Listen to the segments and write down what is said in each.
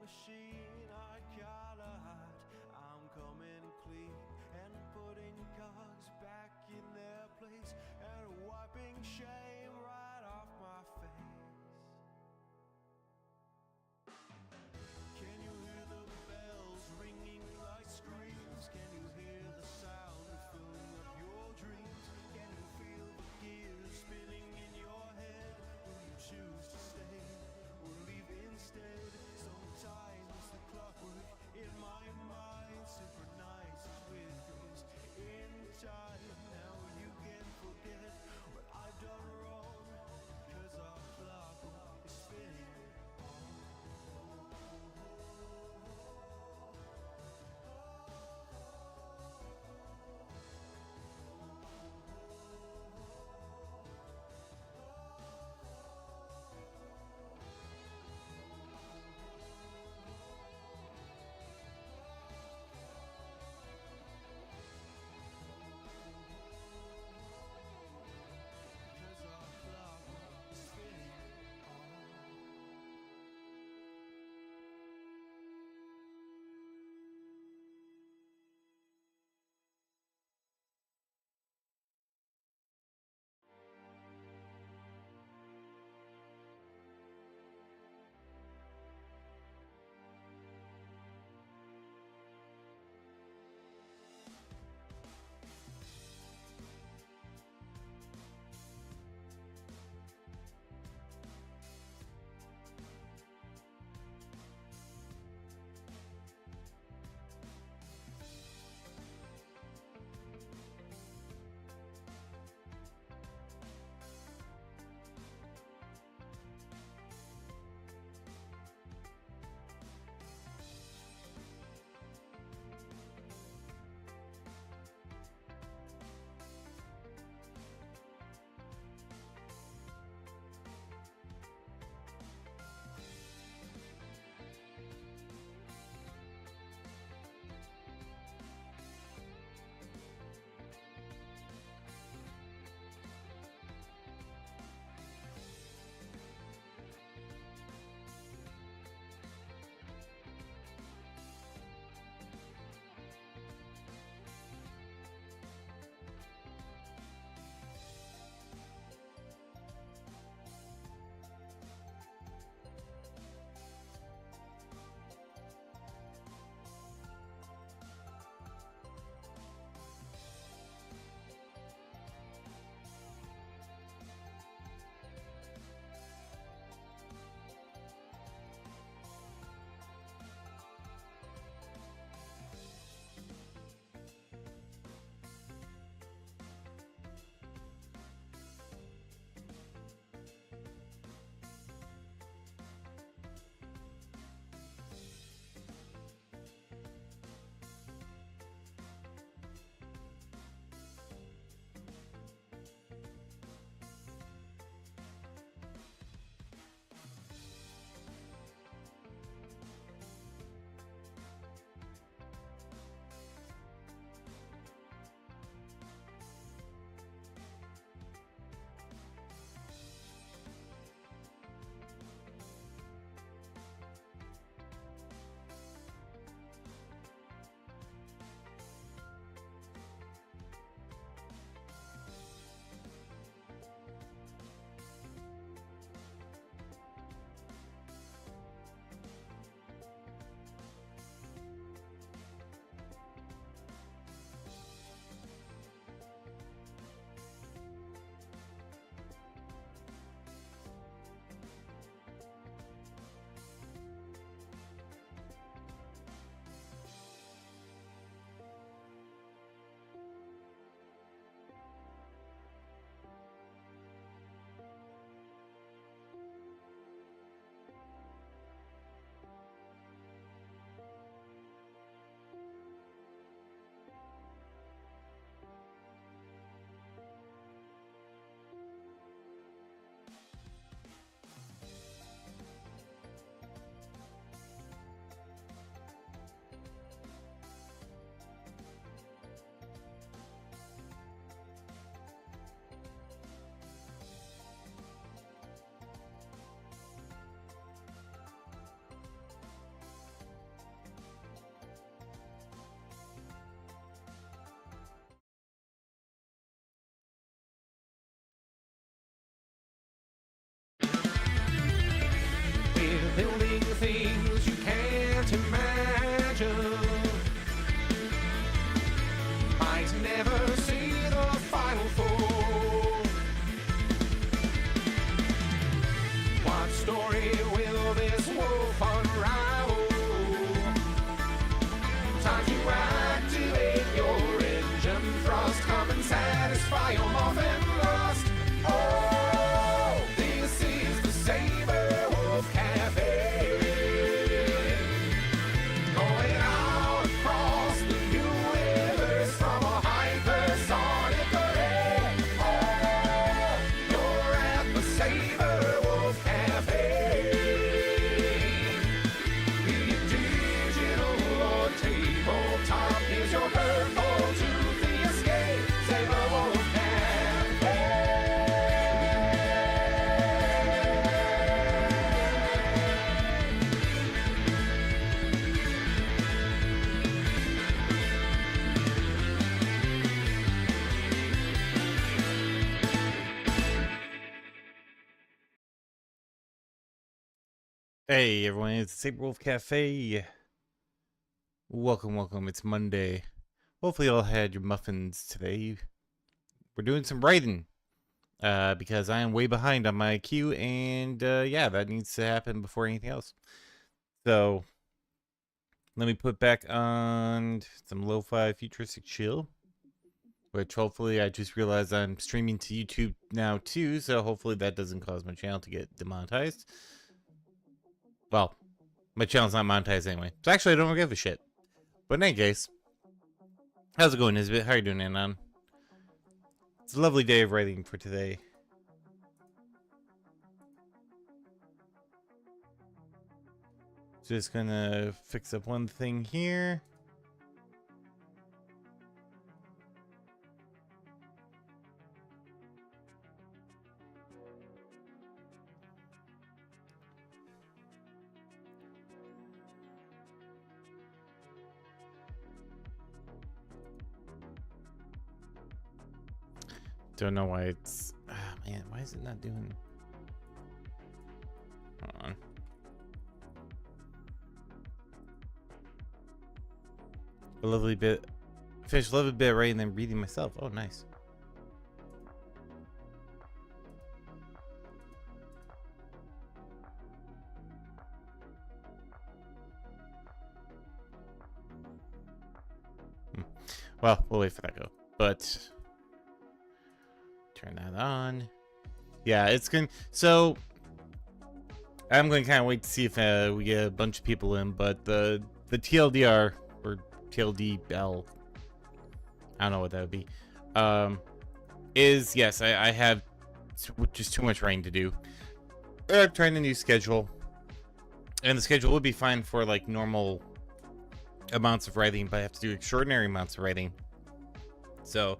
machine, I call a heart. I'm coming clean and putting cogs back in their place and wiping shame right off my face. Can you hear the bells ringing like screams? Can you hear the sound filling up your dreams? Can you feel the gears spinning in your head? Will you choose to stay or leave instead? Sometimes the clock this triumphant lust. Oh, this is the Sabrewolf Cafe. Going out across the universe from a hypersonic array. Oh, you're at the Sabrewolf Cafe. Be it digital or tabletop, here's your purple to the escape. Sabrewolf Cafe. Hey everyone, it's Sabrewolf Cafe. Welcome, welcome. It's Monday. Hopefully you all had your muffins today. We're doing some writing. Because I am way behind on my queue, and yeah, that needs to happen before anything else. So let me put back on some lo-fi futuristic chill. Which hopefully I just realized I'm streaming to YouTube now too, so hopefully that doesn't cause my channel to get demonetized. Well, my channel's not monetized anyway. So actually, I don't give a shit. But in any case, how's it going, Nisbet? How are you doing, Anon? It's a lovely day of writing for today. Just gonna fix up one thing here. Don't know why it's... man, why is it not doing... Hold on. A lovely bit... Finished a lovely bit right and then reading myself. Oh, nice. Well, we'll wait for that to go. But... turn that on. Yeah, it's going to... So, I'm going to kind of wait to see if we get a bunch of people in, but the TLDR, or TLDL, I don't know what that would be, is, yes, I have just too much writing to do. I'm trying a new schedule, and the schedule would be fine for, like, normal amounts of writing, but I have to do extraordinary amounts of writing. So...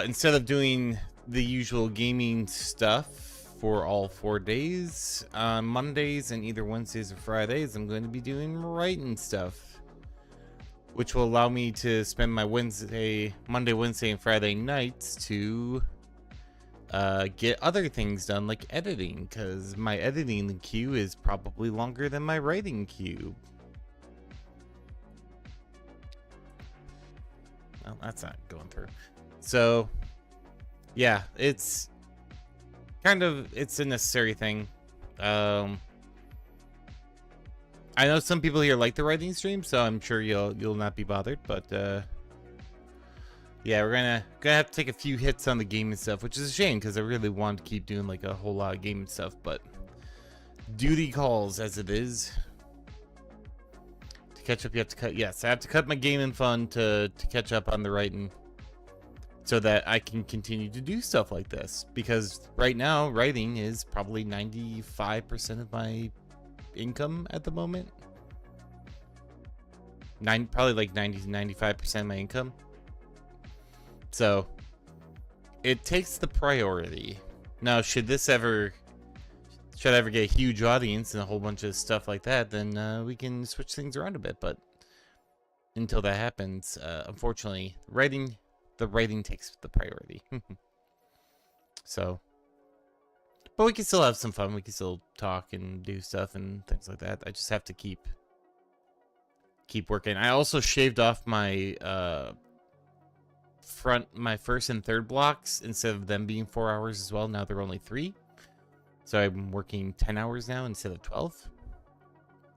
instead of doing the usual gaming stuff for all 4 days, on Mondays and either Wednesdays or Fridays, I'm going to be doing writing stuff, which will allow me to spend my Monday, Wednesday, and Friday nights to get other things done, like editing, because my editing queue is probably longer than my writing queue. Well, that's not going through. So, yeah, it's kind of, it's a necessary thing. I know some people here like the writing stream, so I'm sure you'll not be bothered, but yeah, we're gonna have to take a few hits on the gaming stuff, which is a shame because I really wanted to keep doing like a whole lot of gaming stuff, but duty calls as it is. To catch up, you have to cut. Yes, I have to cut my gaming fun to catch up on the writing, so that I can continue to do stuff like this. Because right now, writing is probably 95% of my income at the moment. Probably like 90 to 95% of my income. So, it takes the priority. Now, should I ever get a huge audience and a whole bunch of stuff like that, then we can switch things around a bit. But until that happens, unfortunately, the writing takes the priority. So, but we can still have some fun. We can still talk and do stuff and things like that. I just have to keep working. I also shaved off my my first and third blocks. Instead of them being 4 hours as well, now they're only 3. So I'm working 10 hours now instead of 12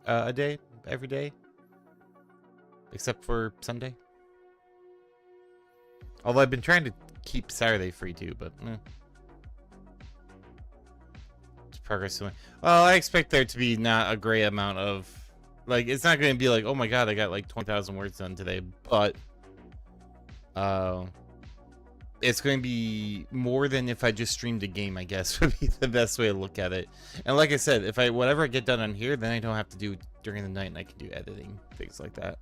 a day, every day, except for Sunday. Although I've been trying to keep Saturday free too, but it's progress. Well, I expect there to be not a great amount of, like, it's not going to be like, oh my god, I got like 20,000 words done today, but it's going to be more than if I just streamed a game, I guess, would be the best way to look at it. And like I said, if whatever I get done on here, then I don't have to do it during the night, and I can do editing, things like that.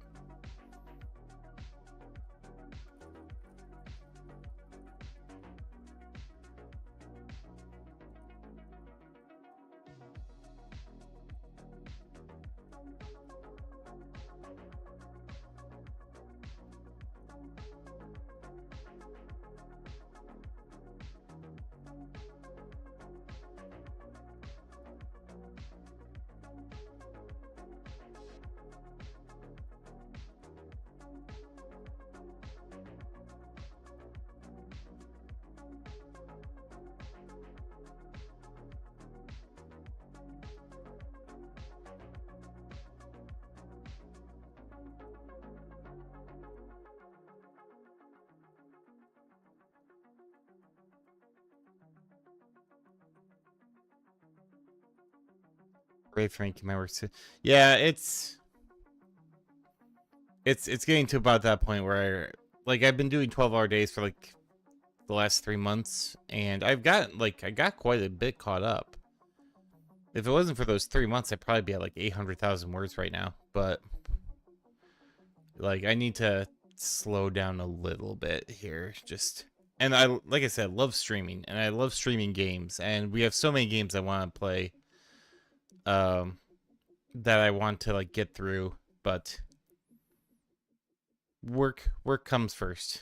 Great for making my work too. Yeah, it's getting to about that point where I've been doing 12-hour days for like the last 3 months, and I got quite a bit caught up. If it wasn't for those 3 months, I'd probably be at like 800,000 words right now. But like, I need to slow down a little bit here. And like I said, love streaming, and I love streaming games, and we have so many games I want to play, that I want to like get through, but work comes first.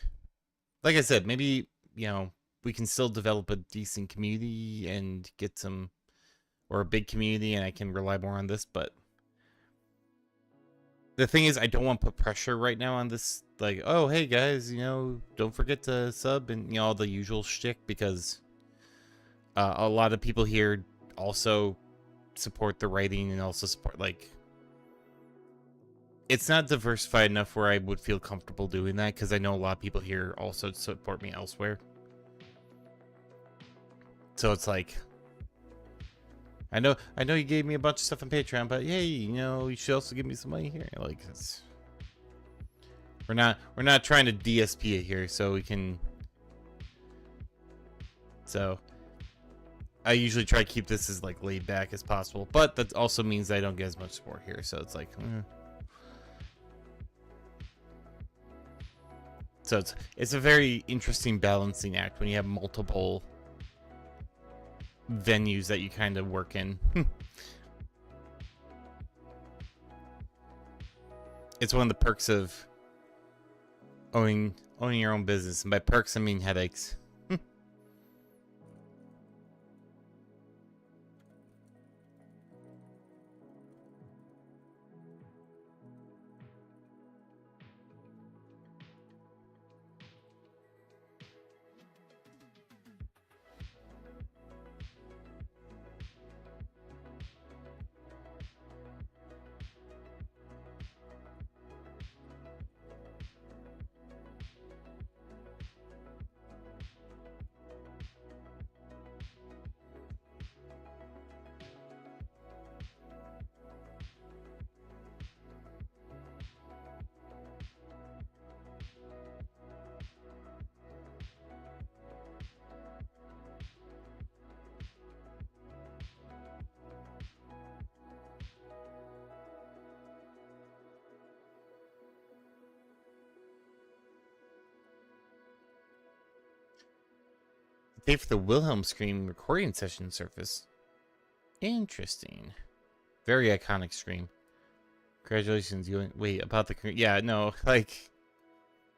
Like I said, maybe, we can still develop a decent community and get some, or a big community, and I can rely more on this, but the thing is, I don't want to put pressure right now on this, like, oh, hey guys, don't forget to sub, and all the usual shtick, because a lot of people here also support the writing and also support, like, it's not diversified enough where I would feel comfortable doing that, because I know a lot of people here also support me elsewhere. So it's like, I know you gave me a bunch of stuff on Patreon, but hey, you should also give me some money here. Like, we're not trying to DSP it here, so we can. So I usually try to keep this as like laid back as possible, but that also means I don't get as much support here. So it's like, so it's a very interesting balancing act when you have multiple venues that you kind of work in. It's one of the perks of owning your own business, and by perks I mean headaches. Pay for the Wilhelm scream recording session surface. Interesting. Very iconic stream. Congratulations, you wait about the no, like,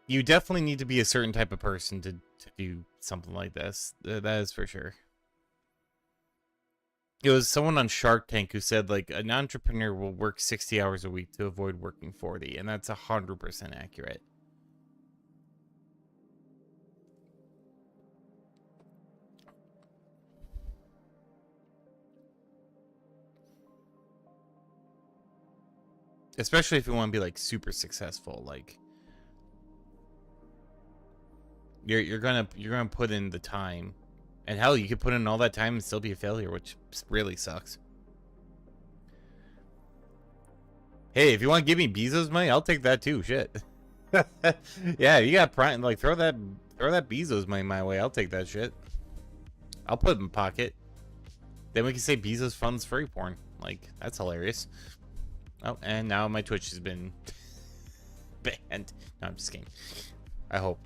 you definitely need to be a certain type of person to do something like this. That is for sure. It was someone on Shark Tank who said, like, an entrepreneur will work 60 hours a week to avoid working 40, and that's 100% accurate. Especially if you want to be like super successful, like, You're gonna put in the time, and hell, you could put in all that time and still be a failure, which really sucks. Hey, if you want to give me Bezos money, I'll take that too. Shit. Yeah, you got Prime. Like, throw that Bezos money my way. I'll take that shit. I'll put it in my pocket. Then we can say Bezos funds furry porn. Like, that's hilarious. Oh, and now my Twitch has been banned. No, I'm just kidding. I hope.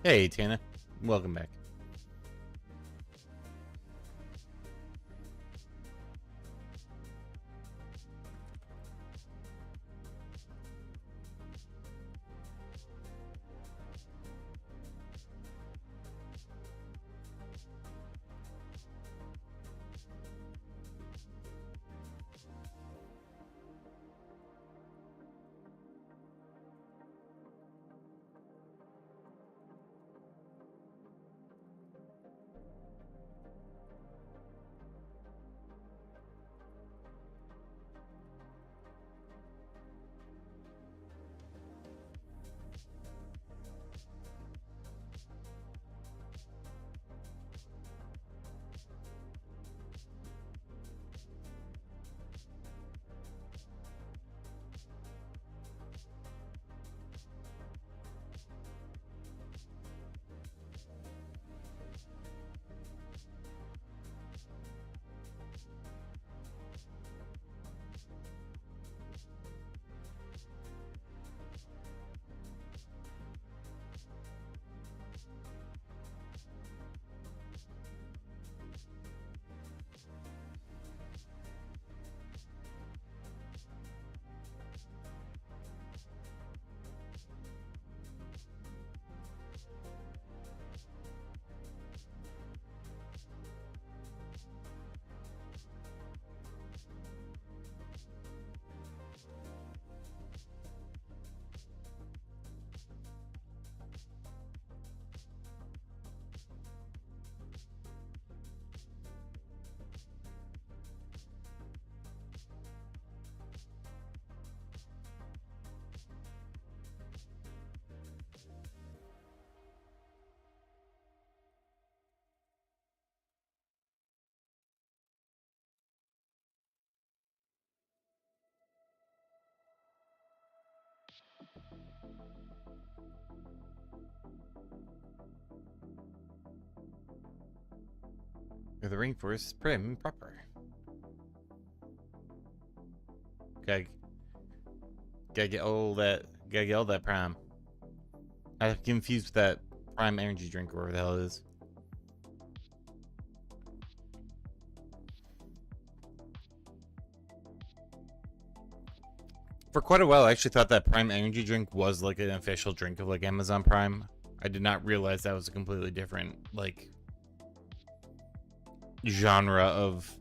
Hey, Tana. Welcome back. The rainforest is prim and proper. Gotta get all that. Gotta get all that prime. I'm confused with that prime energy drink or whatever the hell it is. For quite a while, I actually thought that Prime energy drink was like an official drink of like Amazon Prime. I did not realize that was a completely different like genre of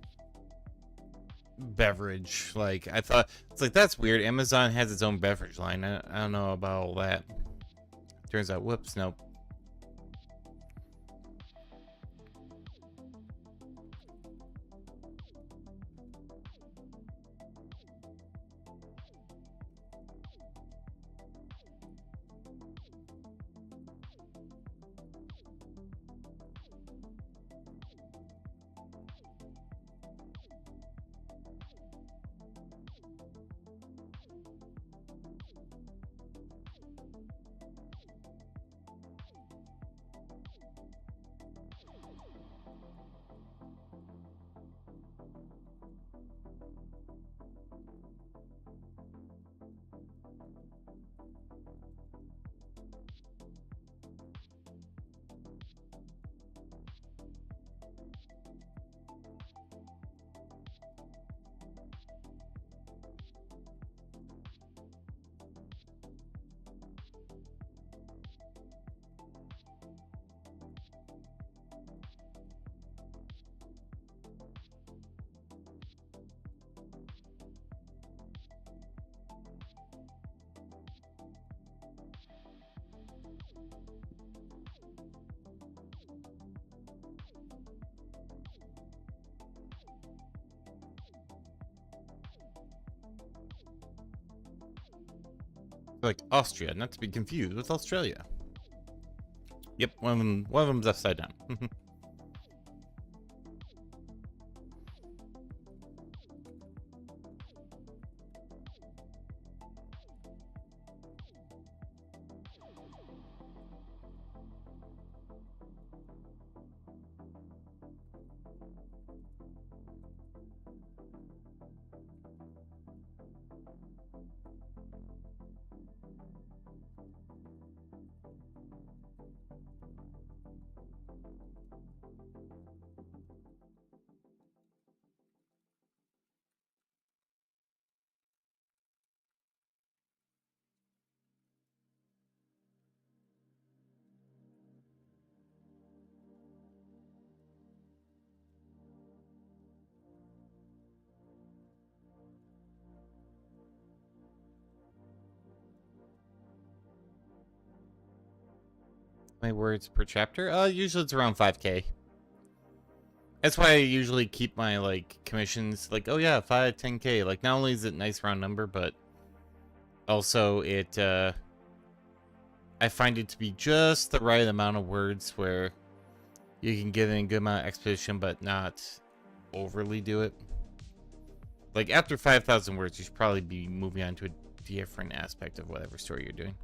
beverage. Like, I thought, it's like, that's weird. Amazon has its own beverage line. I don't know about all that. Turns out, whoops, nope. Like Austria, not to be confused with Australia. Yep, one of them's upside down. My words per chapter? Usually it's around 5K. That's why I usually keep my, like, commissions, like, oh yeah, 5, 10K. Like, not only is it a nice round number, but also it, I find it to be just the right amount of words where you can get in a good amount of exposition, but not overly do it. Like, after 5,000 words, you should probably be moving on to a different aspect of whatever story you're doing.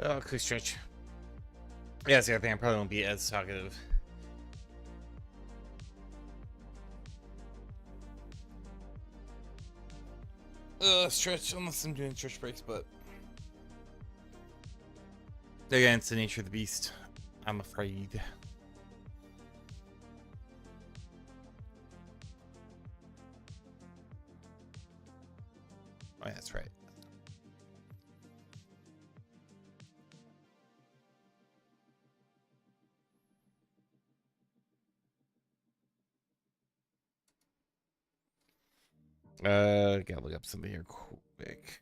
Oh, quick stretch. Yeah, see, I think I probably won't be as talkative. Stretch, unless I'm doing stretch breaks, but again, it's the nature of the beast. I'm afraid. Oh, yeah, that's right. Gotta look up something here quick.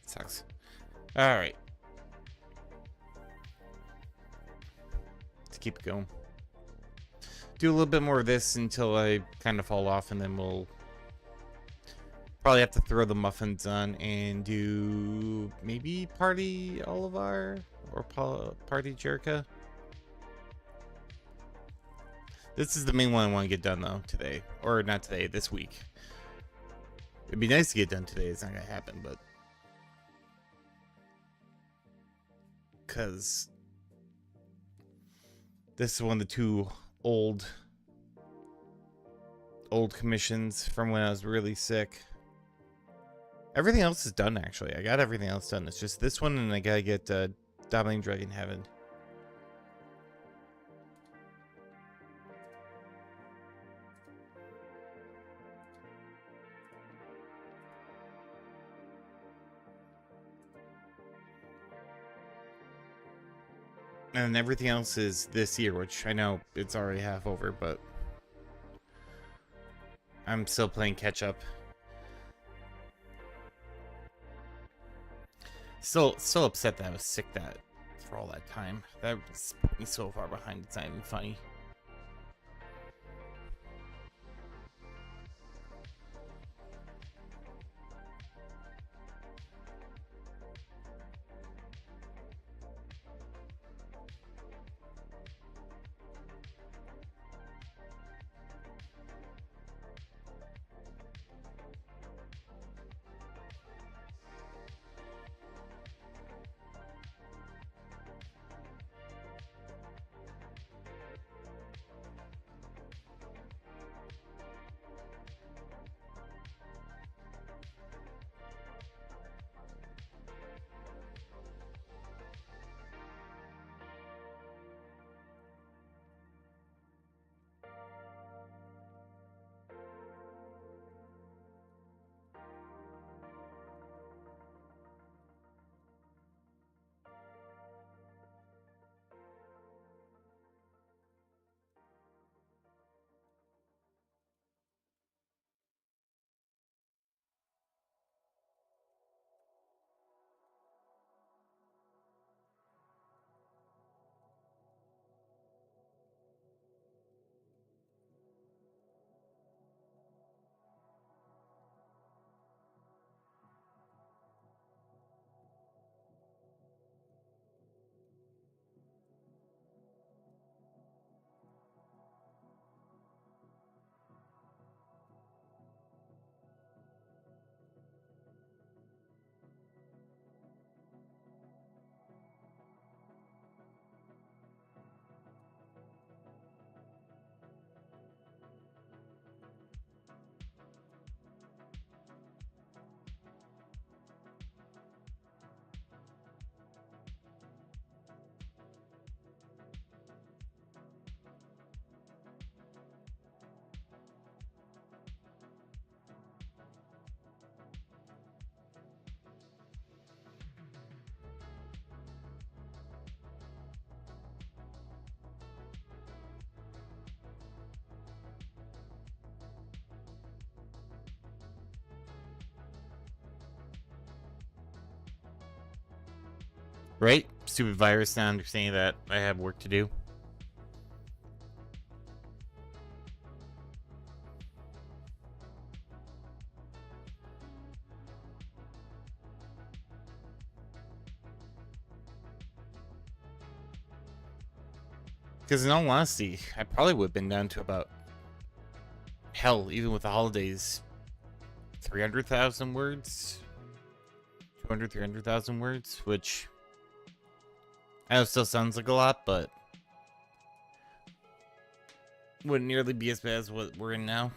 Sucks. All right. Let's keep going. Do a little bit more of this until I kind of fall off, and then we'll probably have to throw the muffins on and do maybe Party Olivar or Party Jerica. This is the main one I want to get done though today, or not today, this week. It'd be nice to get done today. It's not gonna happen, but because this is one of the two old commissions from when I was really sick. Everything else is done, actually. I got everything else done. It's just this one, and I gotta get Dominating Dragon Heaven. And everything else is this year, which I know it's already half over, but I'm still playing catch up. Still upset that I was sick for all that time. That put me so far behind, it's not even funny. Right? Stupid virus not understanding that I have work to do. Because in all honesty, I probably would have been down to about, hell, even with the holidays, 300,000 words 200, 300,000 words, which I know still sounds like a lot, but wouldn't nearly be as bad as what we're in now.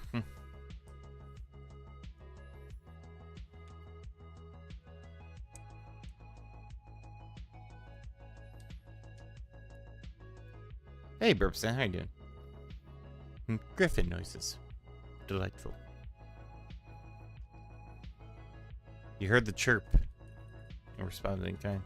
Hey, Burpston, how you doing? Griffin noises. Delightful. You heard the chirp and responded in kind.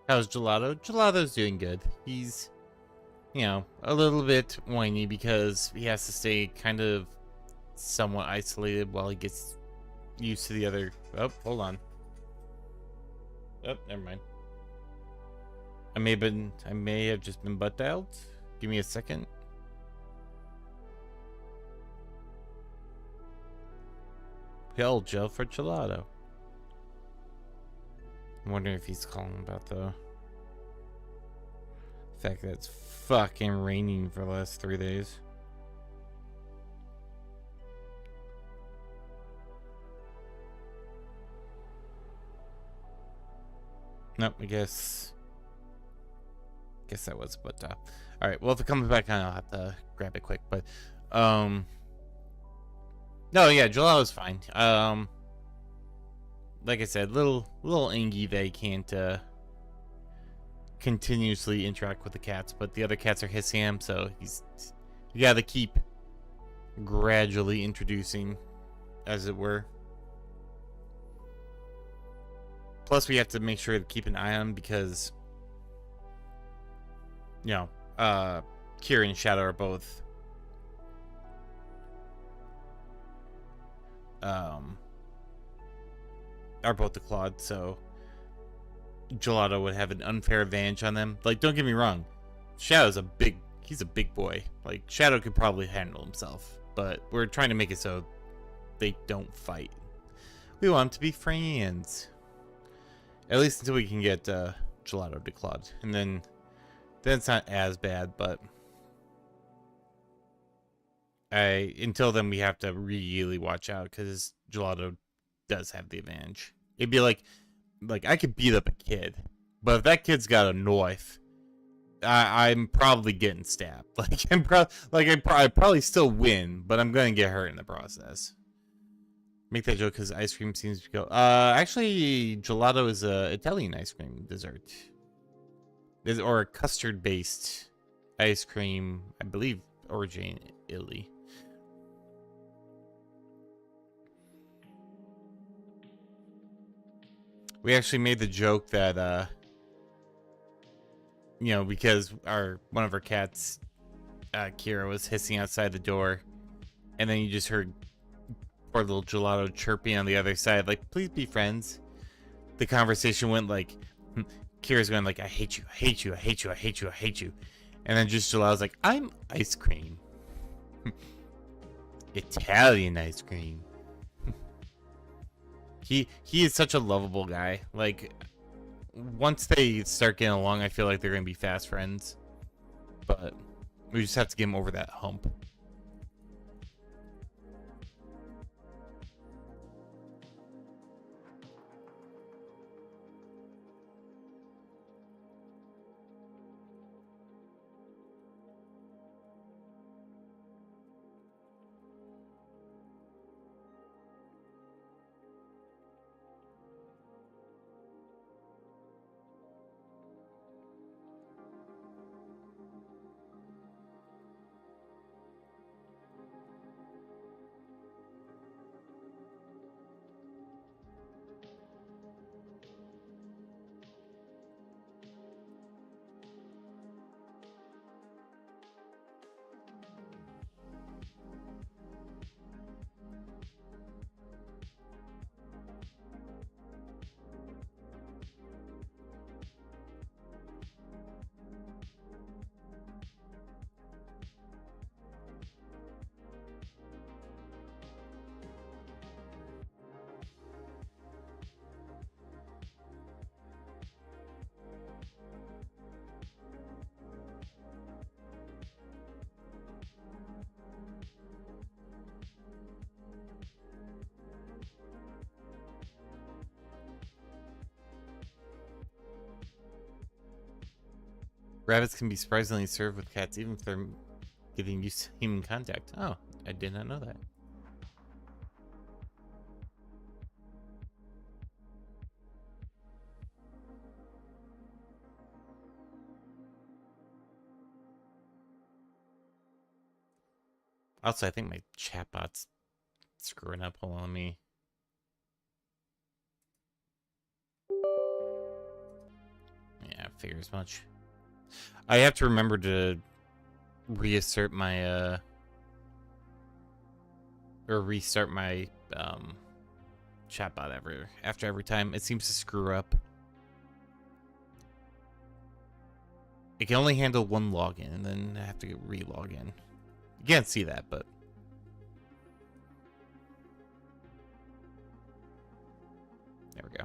How's Gelato? Gelato's doing good. He's, you know, a little bit whiny because he has to stay kind of somewhat isolated while he gets used to the other. Oh, hold on. Oh, never mind. I may have just been butt dialed. Give me a second. Hell, Joe for Gelato. I'm wondering if he's calling about the fact that it's fucking raining for the last 3 days. Nope, I guess that was, but all right. Well, if it comes back on, I'll have to grab it quick. But no, yeah, Gelato's fine. Like I said, little Ingy, they can't continuously interact with the cats, but the other cats are hissing him, so you gotta keep gradually introducing, as it were. Plus, we have to make sure to keep an eye on him because, you know, Kira and Shadow are both the Claude, so Gelato would have an unfair advantage on them. Like, don't get me wrong, Shadow's he's a big boy. Like, Shadow could probably handle himself, but we're trying to make it so they don't fight. We want them to be friends. At least until we can get Gelato to Claude. And then it's not as bad, but until then we have to really watch out because Gelato does have the advantage. It'd be like I could beat up a kid, but if that kid's got a knife, I'm probably getting stabbed. Like I probably still win, but I'm gonna get hurt in the process. Make that joke because ice cream seems to go. Actually, Gelato is a Italian ice cream dessert, or a custard-based ice cream. I believe originating in Italy. we actually made the joke that you know, because one of our cats, Kira, was hissing outside the door, and then you just heard poor little Gelato chirping on the other side, like, please be friends. The conversation went like, Kira's going like, I hate you, I hate you, I hate you, I hate you, I hate you. And then just Gelato's like, I'm ice cream. Italian ice cream. He is such a lovable guy. Like, once they start getting along, I feel like they're gonna be fast friends. But we just have to get him over that hump. Rabbits can be surprisingly served with cats, even if they're getting used to human contact. Oh, I did not know that. Also, I think my chatbot's screwing up. Hold on, let me. Yeah, I figure as much. I have to remember to reassert my or restart my chatbot after every time. It seems to screw up. It can only handle one login, and then I have to re-log in. You can't see that, but there we go.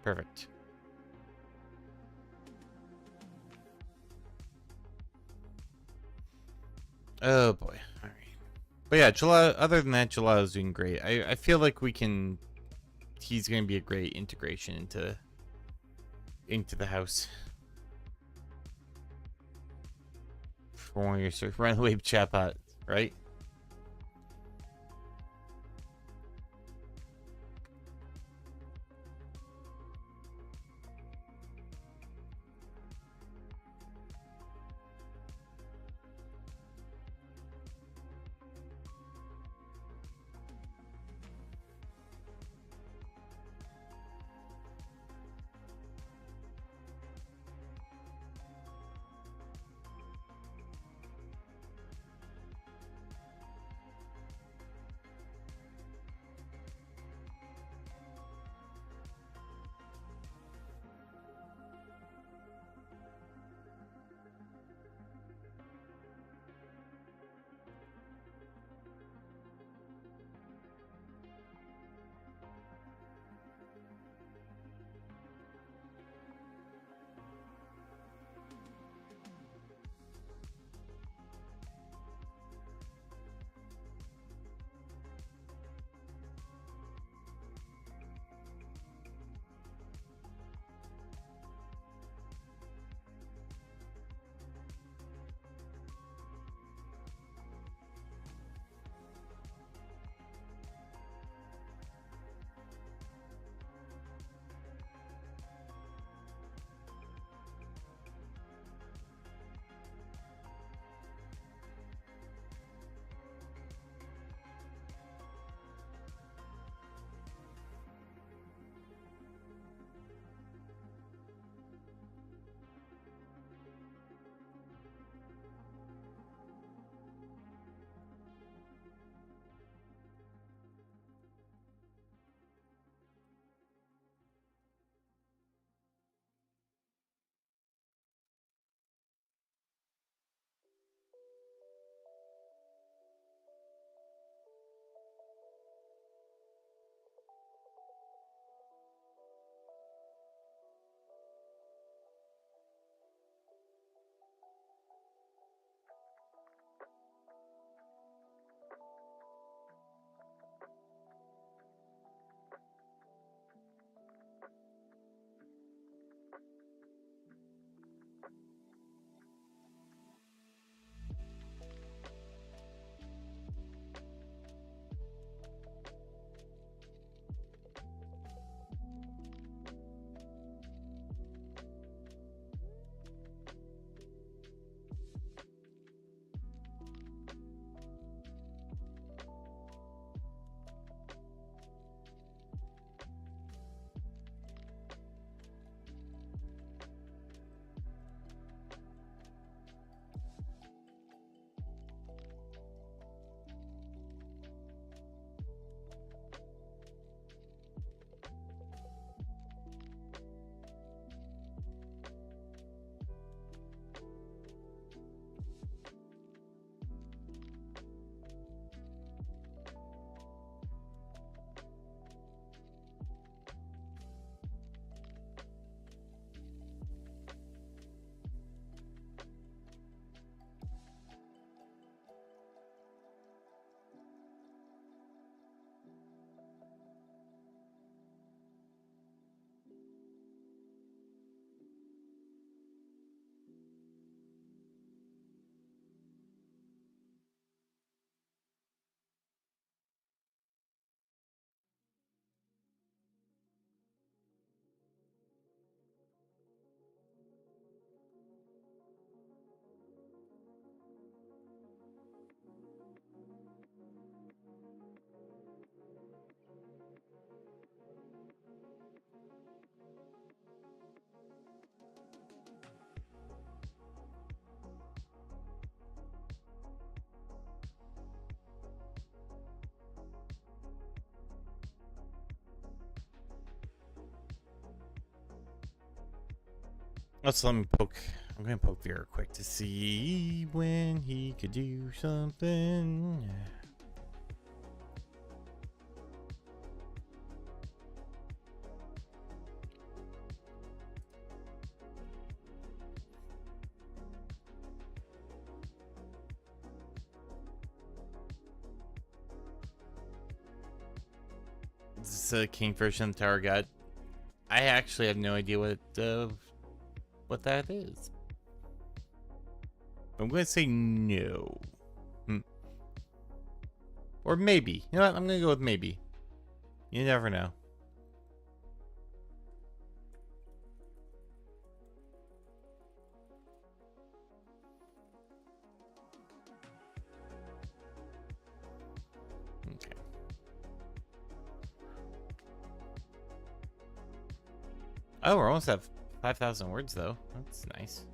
Perfect. Oh boy. All right. But yeah, Gelato, other than that, Gelato's doing great. I feel like he's going to be a great integration into the house. For one of your sort of runaway chatbot, right? Let's let me poke. I'm gonna poke Vera quick to see when he could do something. This is a Kingfish and Tower God. I actually have no idea what that is. I'm gonna say no. Or maybe. You know what? I'm gonna go with maybe. You never know. Okay. Oh, we're almost at 5,000 words though. That's nice.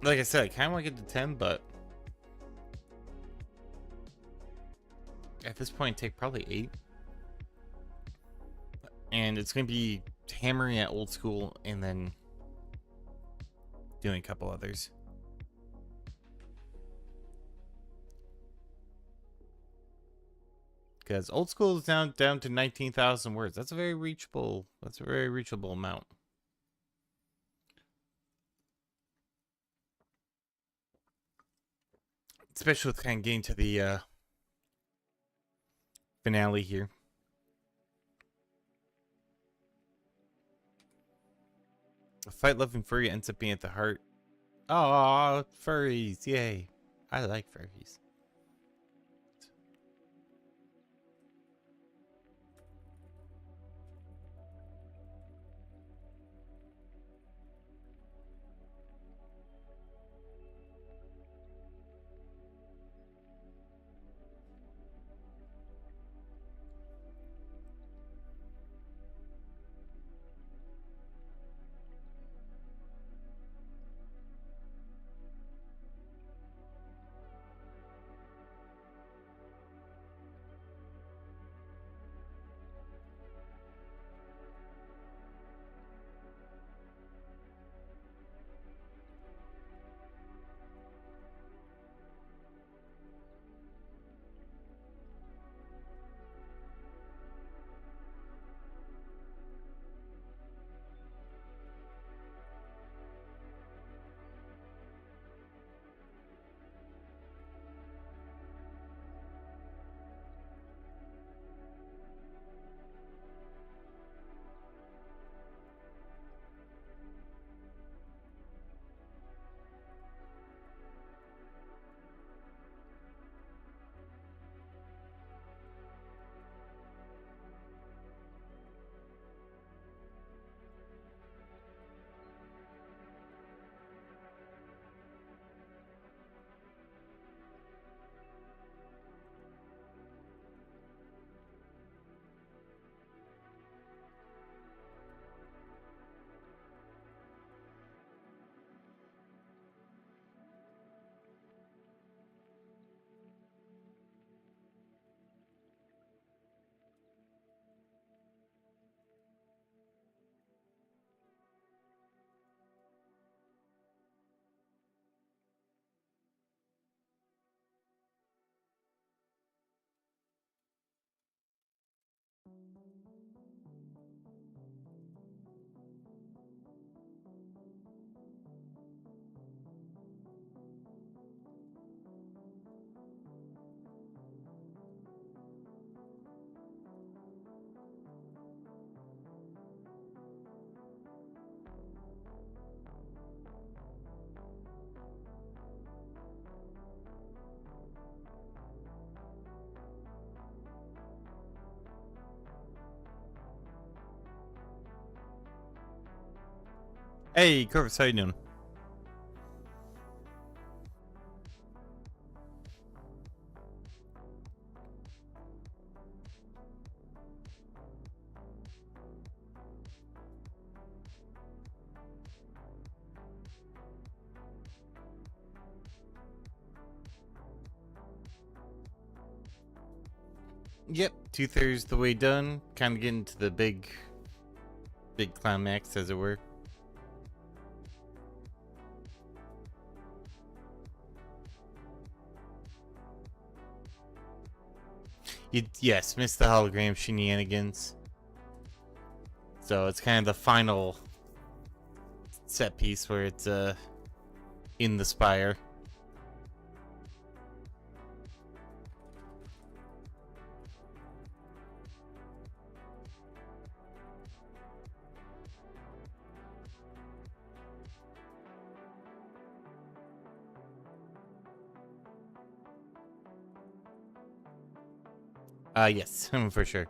Like I said, I kind of want to get to 10, but at this point, take probably 8. And it's going to be hammering at old school and then doing a couple others. Because old school is down to 19,000 words. That's a very reachable amount. Especially with kind of getting to the finale here. A fight-loving furry ends up being at the heart. Oh, furries! Yay! I like furries. Hey, Corvus, how you doing? Yep, 2/3 the way done. Kind of getting to the big big climax, as it were. Yes, missed the hologram shenanigans. So it's kind of the final set piece where it's in the spire. Yes, for sure.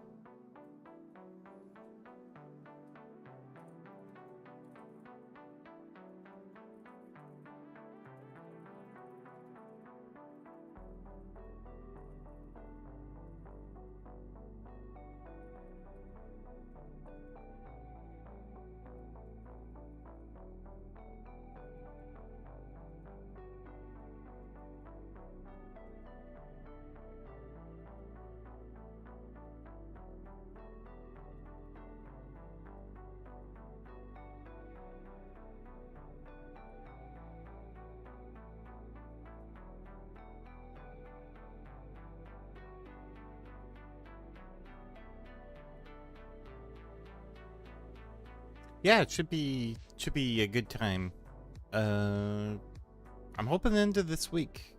Yeah, it should be a good time. I'm hoping the end of this week.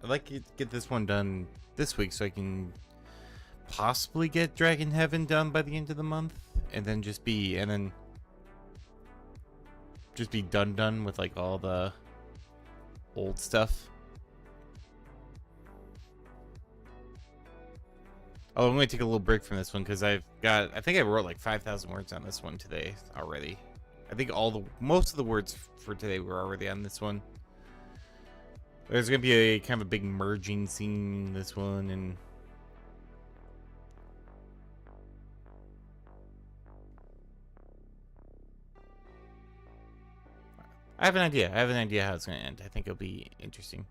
I'd like to get this one done this week so I can possibly get Dragon Heaven done by the end of the month, and then just be done with like all the old stuff. Oh, I'm going to take a little break from this one because I think I wrote like 5,000 words on this one today already. I think most of the words for today were already on this one. There's going to be a kind of a big merging scene in this one, and I have an idea. I have an idea how it's going to end. I think it'll be interesting.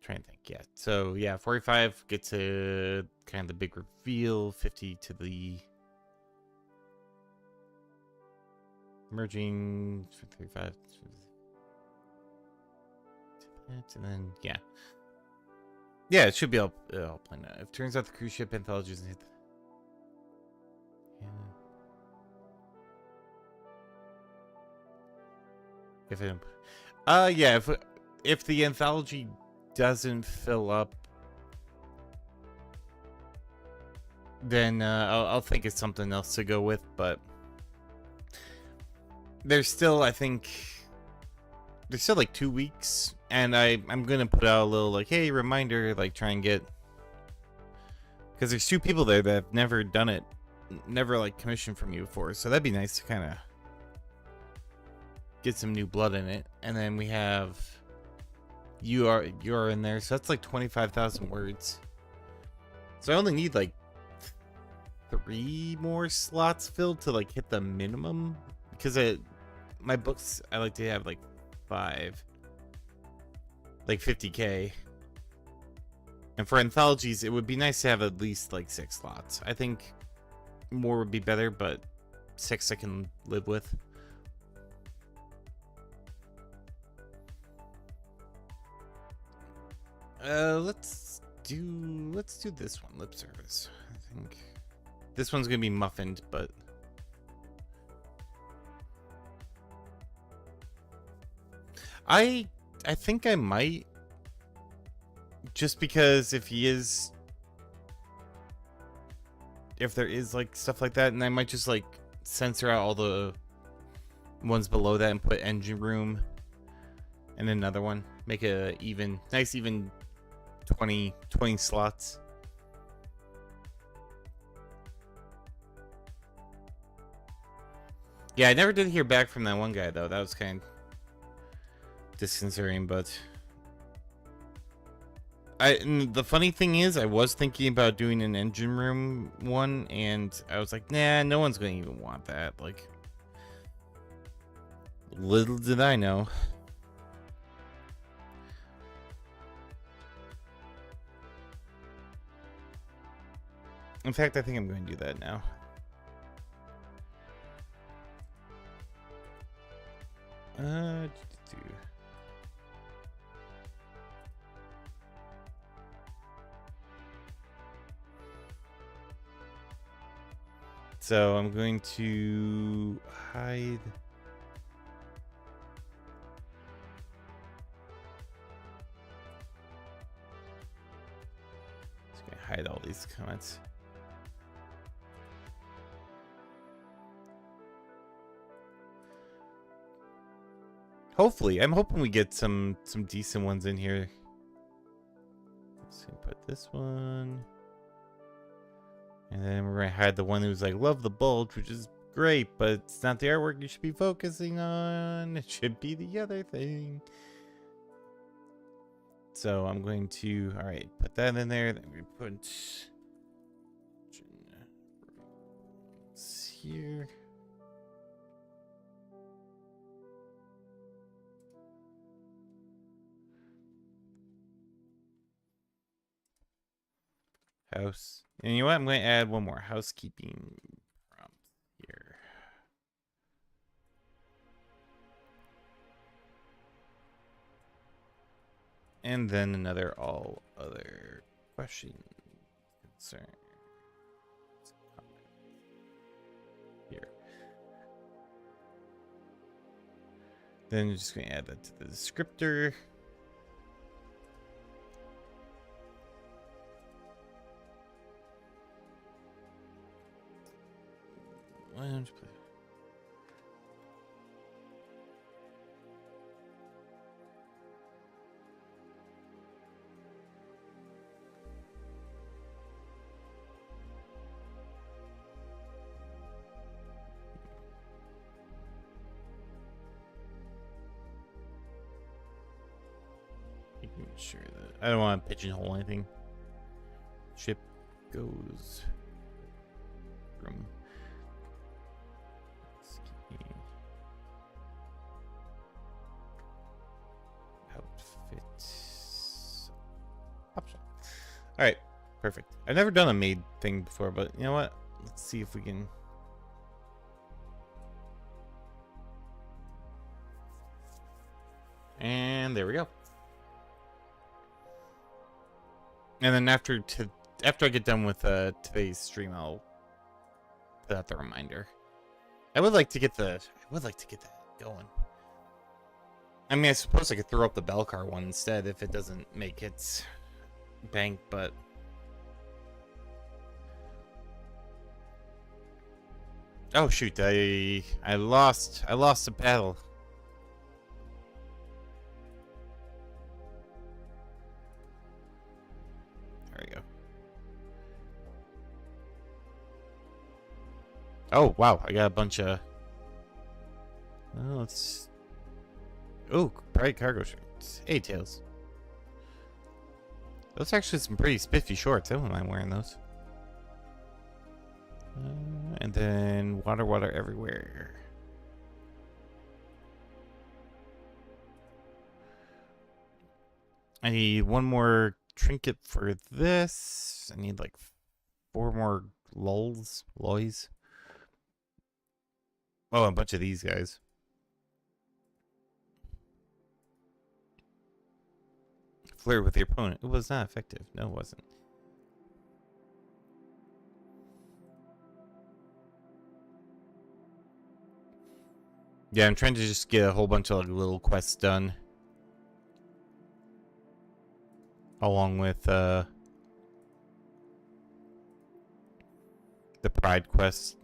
Trying to think. Yeah. So yeah, 45 gets a kind of the big reveal. 50 to the merging. 35. And then yeah. Yeah, it should be all planned out. It turns out the cruise ship anthology isn't hit. Yeah. If the anthology doesn't fill up, then I'll think it's something else to go with. But there's still, I think, there's still like 2 weeks, and I'm gonna put out a little like, hey, reminder, like try and get, because there's 2 people there that have never done it, never like commissioned from you before, so that'd be nice to kind of get some new blood in it. And then we have you're in there, so that's like 25,000 words. So I only need like 3 more slots filled to like hit the minimum, because my books I like to have like 5, like 50k, and for anthologies it would be nice to have at least like 6 slots. I think more would be better, but 6 I can live with. Let's do this one, lip service. I think this one's gonna be muffined, but I think I might, just because if there is like stuff like that, and I might just like censor out all the ones below that and put engine room and another one, make a nice even 20 slots. Yeah, I never did hear back from that one guy though. That was kind of disconcerting, but And the funny thing is, I was thinking about doing an engine room one, and I was like, nah, no one's gonna even want that. Like, little did I know. In fact, I think I'm going to do that now. So I'm going to hide. Just gonna hide all these comments. Hopefully, I'm hoping we get some decent ones in here. Let's put this one. And then we're going to hide the one who's like, love the bulge, which is great, but it's not the artwork you should be focusing on. It should be the other thing. So I'm going to, all right, put that in there. Then we put here. House. And you know what? I'm going to add one more housekeeping prompt here. And then another all other question, concern. Here. Then you're just going to add that to the descriptor. Why don't you play? Making sure that I don't want to pigeonhole anything. Ship goes from outfit option. All right, perfect. I've never done a made thing before, but you know what? Let's see if we can. And there we go. And then after I get done with today's stream, I'll put out the reminder. I would like to get that going. I mean, I suppose I could throw up the Belcar one instead if it doesn't make its bank, but oh shoot, I lost the battle. There we go. Oh wow, I got a bunch of. Well, let's. Oh, bright cargo shorts. Hey, Tails. Those are actually some pretty spiffy shorts. I wouldn't mind wearing those. And then water everywhere. I need one more trinket for this. I need like 4 more loys. Oh, a bunch of these guys. Flirt with your opponent. It was not effective. No, it wasn't. Yeah, I'm trying to just get a whole bunch of like, little quests done. Along with the Pride quest.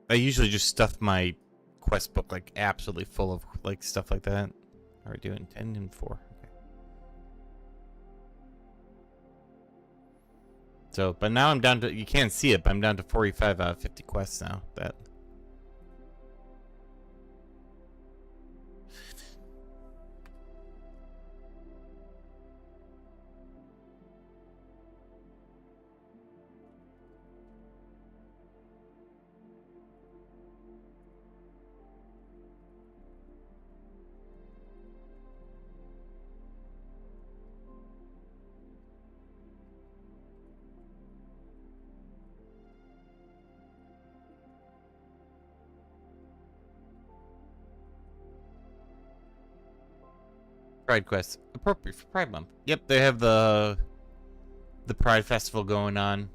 I usually just stuff my quest book like absolutely full of like stuff like that. Are we doing 10 and 4? Okay. So, but now I'm down to, you can't see it, but I'm down to 45 out of 50 quests now. That. Pride Quest. Appropriate for Pride Month. Yep, they have the Pride Festival going on.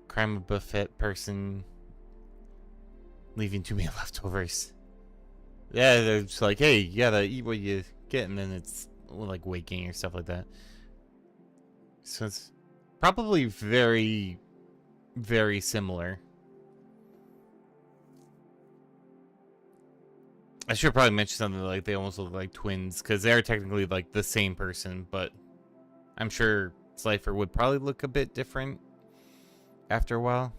Crime buffet person leaving too many leftovers. Yeah, they're just like, hey, you gotta eat what you get, and then it's like weight gain or stuff like that. So it's probably very, very similar. I should probably mention something like they almost look like twins, because they're technically like the same person, but I'm sure Slifer would probably look a bit different after a while.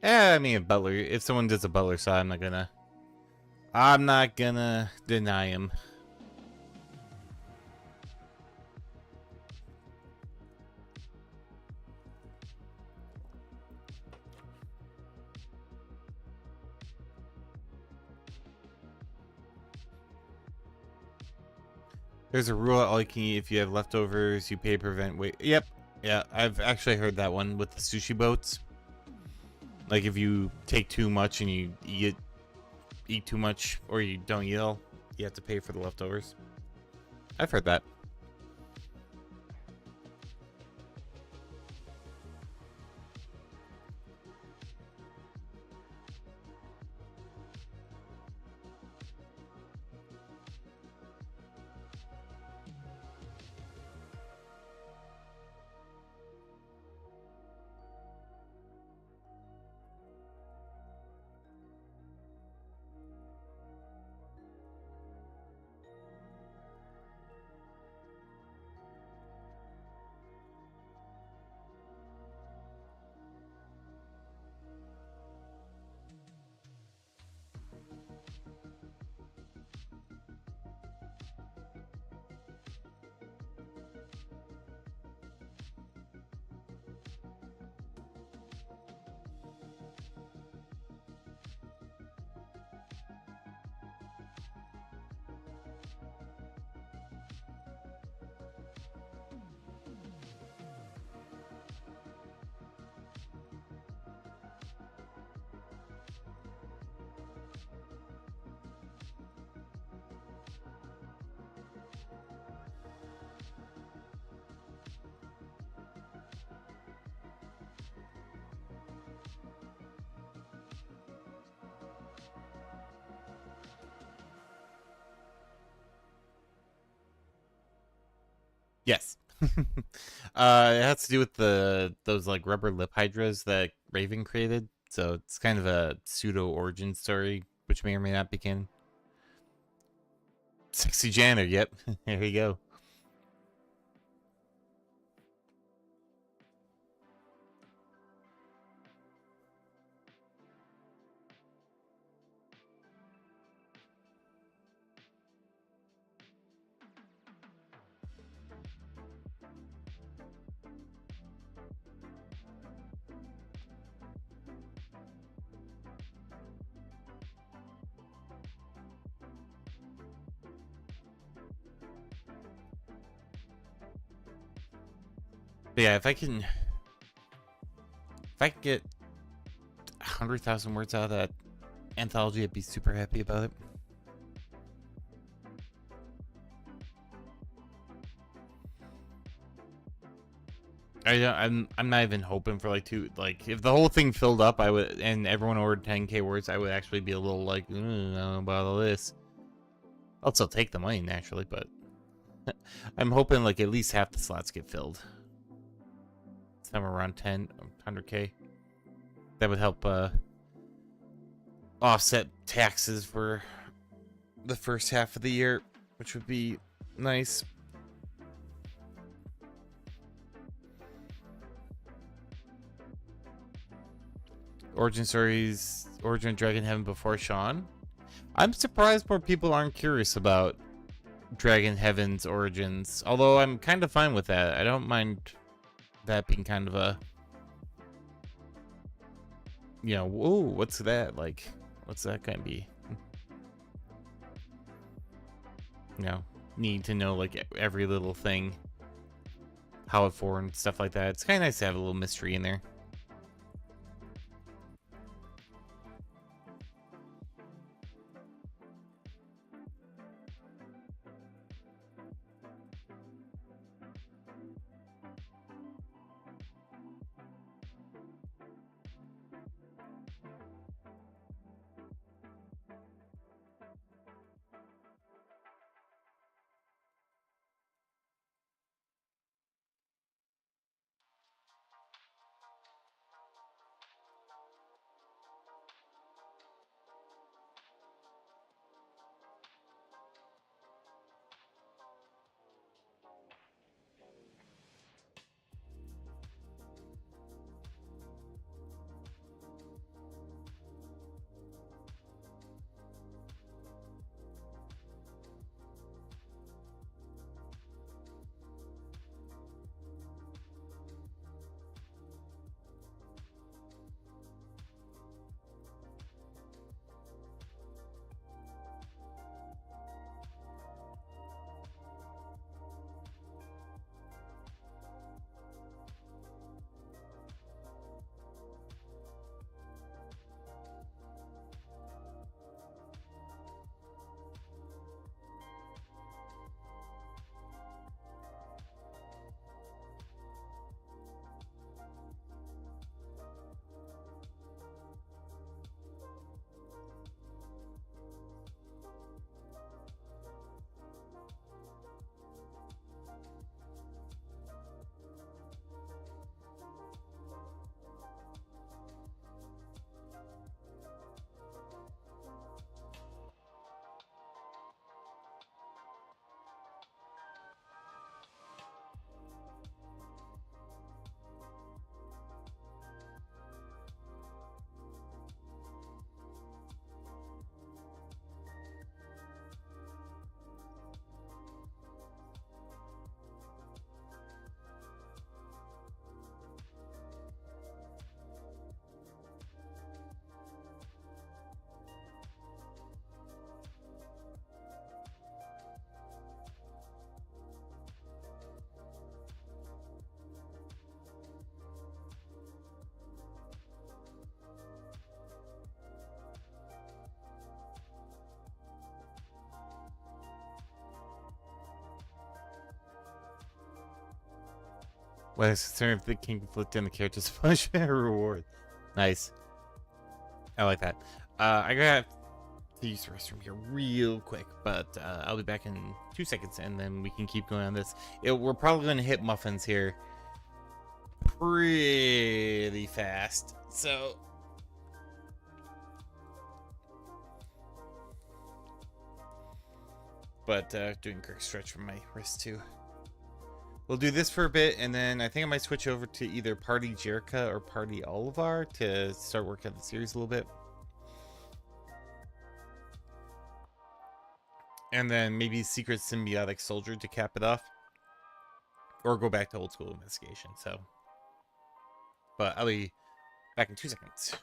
Yeah, I mean, if someone does a Butler side, I'm not gonna deny him. There's a rule all you can eat. If you have leftovers, you pay to prevent weight. Yep. Yeah, I've actually heard that one with the sushi boats. Like if you take too much and you eat too much, or you don't eat all, you have to pay for the leftovers. I've heard that. Yes. It has to do with those like rubber lip hydras that Raven created. So it's kind of a pseudo origin story, which may or may not be canon. Sexy Janitor, yep. There you go. But yeah, if I can get 100,000 words out of that anthology, I'd be super happy about it. I'm not even hoping for like if the whole thing filled up, I would, and everyone ordered 10K words, I would actually be a little like, I don't know about all this. I'll still take the money naturally, but I'm hoping like at least half the slots get filled. Somewhere around 100K. That would help offset taxes for the first half of the year. which would be nice. Origin stories, Origin of Dragon Heaven before Sean. I'm surprised more people aren't curious about Dragon Heaven's origins, although I'm kind of fine with that. I don't mind that being kind of a, you know, whoa, what's that? Like, what's that going to be? You know, need to know like every little thing, how it formed, stuff like that. It's kind of nice to have a little mystery in there. Well, it's concerned if the king can flip down the character's punishment or reward. Nice. I like that. I gotta to use the restroom here real quick, but I'll be back in 2 seconds, and then we can keep going on this. We're probably going to hit muffins here pretty fast, so... But doing a quick stretch from my wrist, too. We'll do this for a bit, and then I think I might switch over to either Party Jerka or Party Olivar to start working on the series a little bit. And then maybe Secret Symbiotic Soldier to cap it off. Or go back to Old School Investigation, so... But I'll be back in 2 seconds.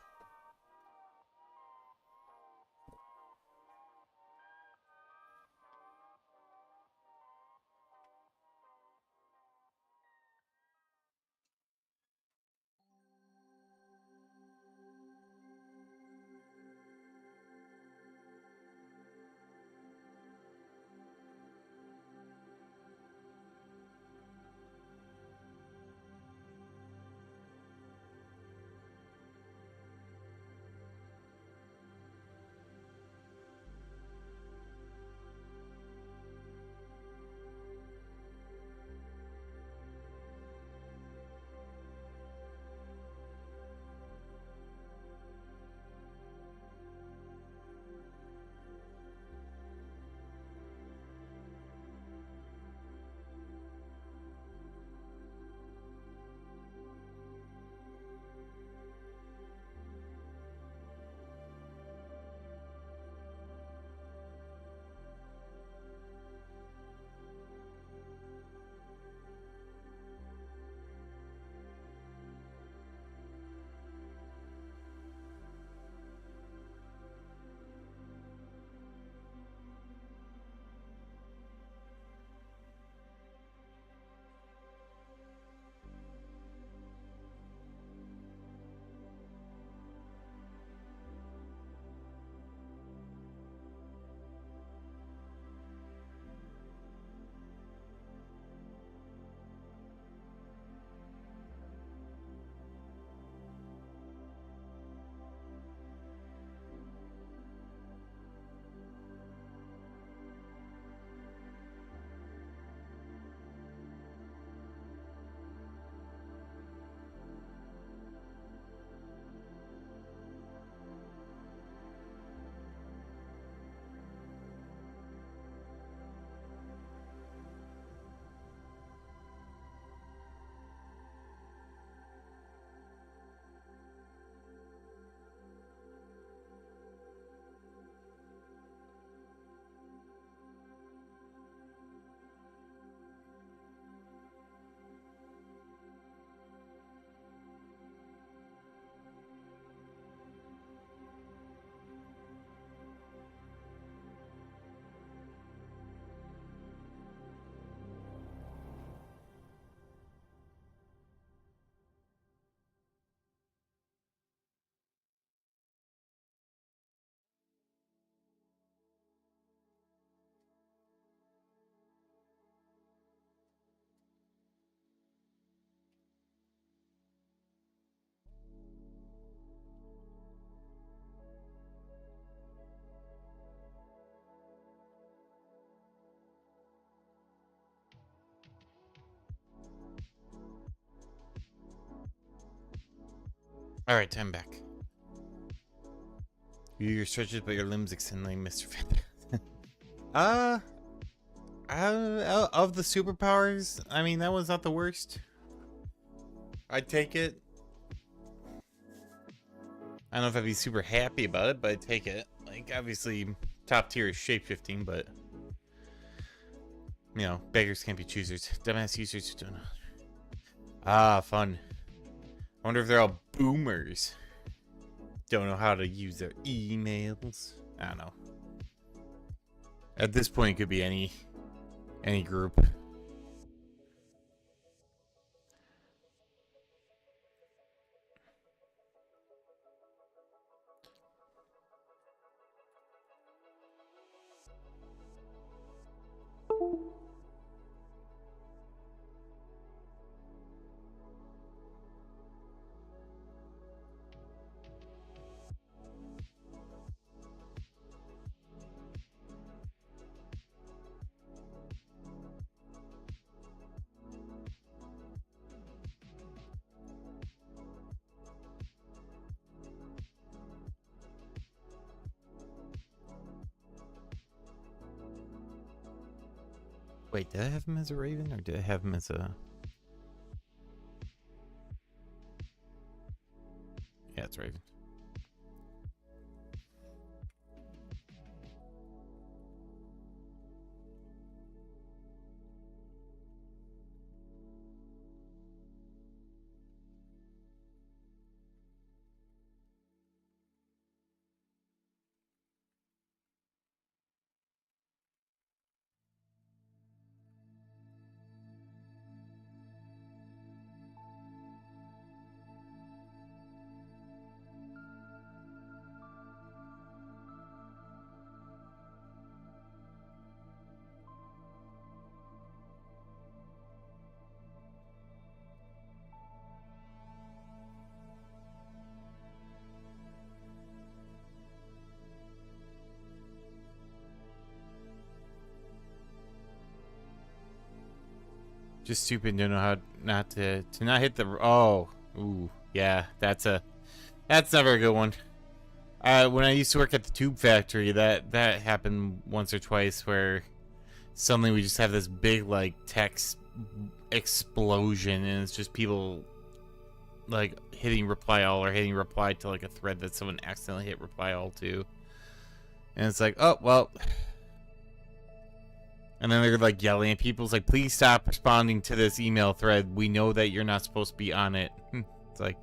Alright, time back. You do your stretches, but your limbs extend like Mr. Feather. Of the superpowers, I mean, that was not the worst. I'd take it. I don't know if I'd be super happy about it, but I'd take it. Like, obviously, top tier is shapeshifting, but... You know, beggars can't be choosers. Dumbass users who don't know. Ah, fun. I wonder if they're all boomers. Don't know how to use their emails. I don't know. At this point, it could be any group. Wait, did I have him as a raven, or did I have him as a... Yeah, it's raven. Just stupid, don't know how not to not hit the... Oh, ooh, yeah, that's never a good one. When I used to work at the tube factory, that happened once or twice, where suddenly we just have this big like text explosion, and it's just people like hitting reply all or hitting reply to like a thread that someone accidentally hit reply all to, and it's like, oh well. And then they're like yelling at people. It's like, please stop responding to this email thread. We know that you're not supposed to be on it. It's like...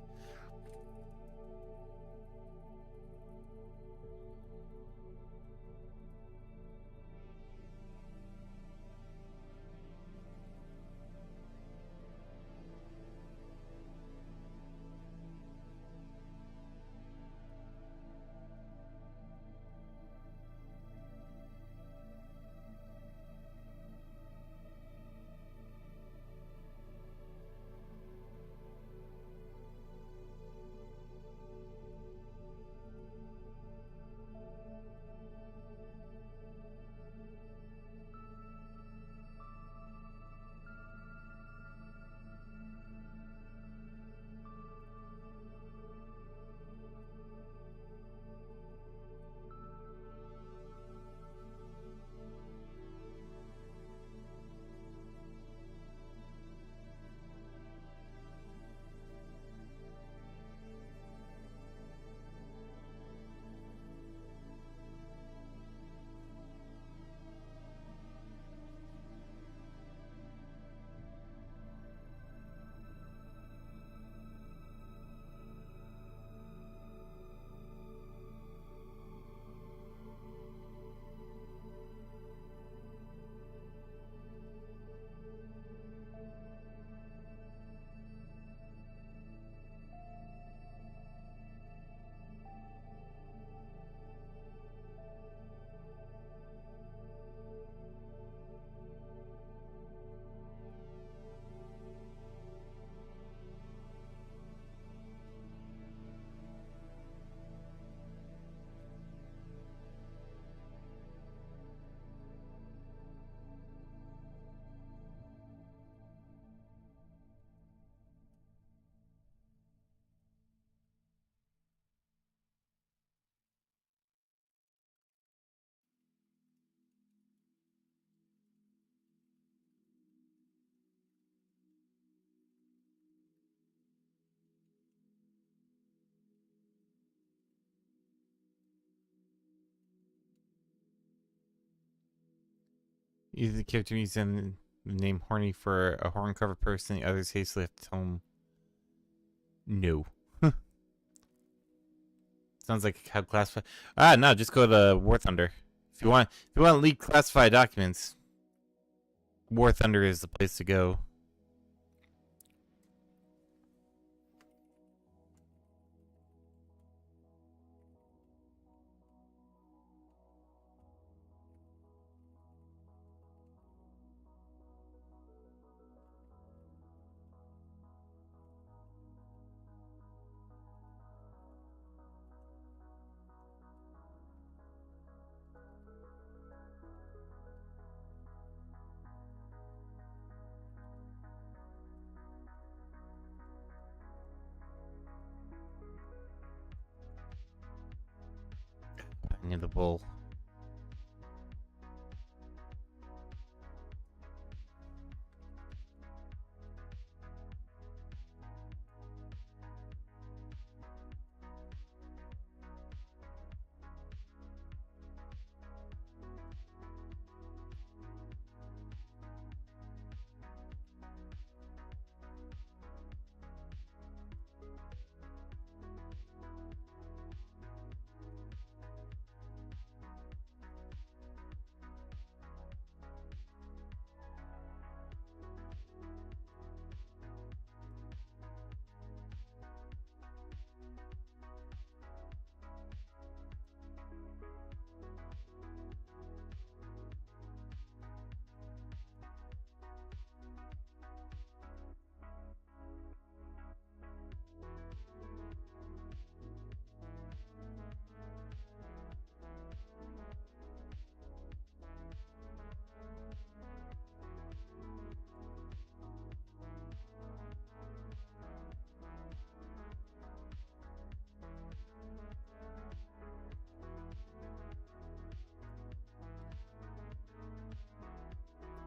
Either the character using the name Horny for a horn cover person, the others hastily left home. No. Sounds like how classified. No, just go to War Thunder. If you want to leak classified documents, War Thunder is the place to go. Near the bull.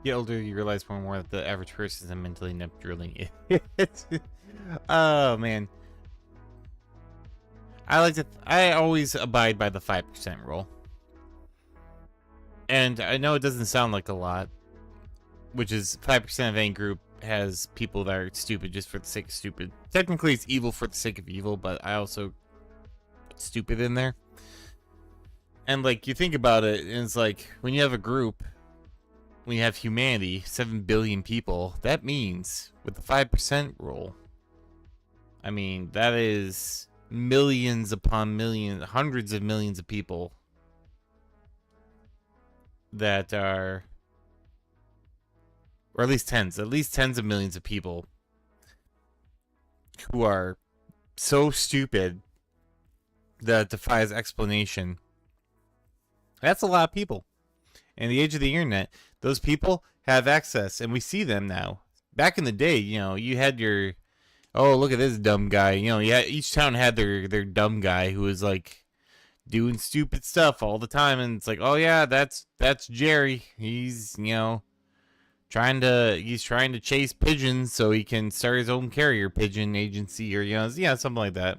The older you realize more and more that the average person is a mentally inept drilling idiot. Oh man, I always abide by the 5% rule, and I know it doesn't sound like a lot, which is 5% of any group has people that are stupid just for the sake of stupid. Technically, it's evil for the sake of evil, but I also put stupid in there. And like you think about it, and it's like when you have a group. We have humanity, 7 billion people. That means, with the 5% rule, I mean, that is millions upon millions, hundreds of millions of people that are, or at least tens of millions of people who are so stupid that it defies explanation. That's a lot of people. In the age of the internet, those people have access, and we see them now. Back in the day, you know, you had your, oh, look at this dumb guy. You know, yeah, each town had their dumb guy who was like doing stupid stuff all the time, and it's like, oh yeah, that's Jerry. He's, you know, trying to chase pigeons so he can start his own carrier pigeon agency, or you know, yeah, something like that.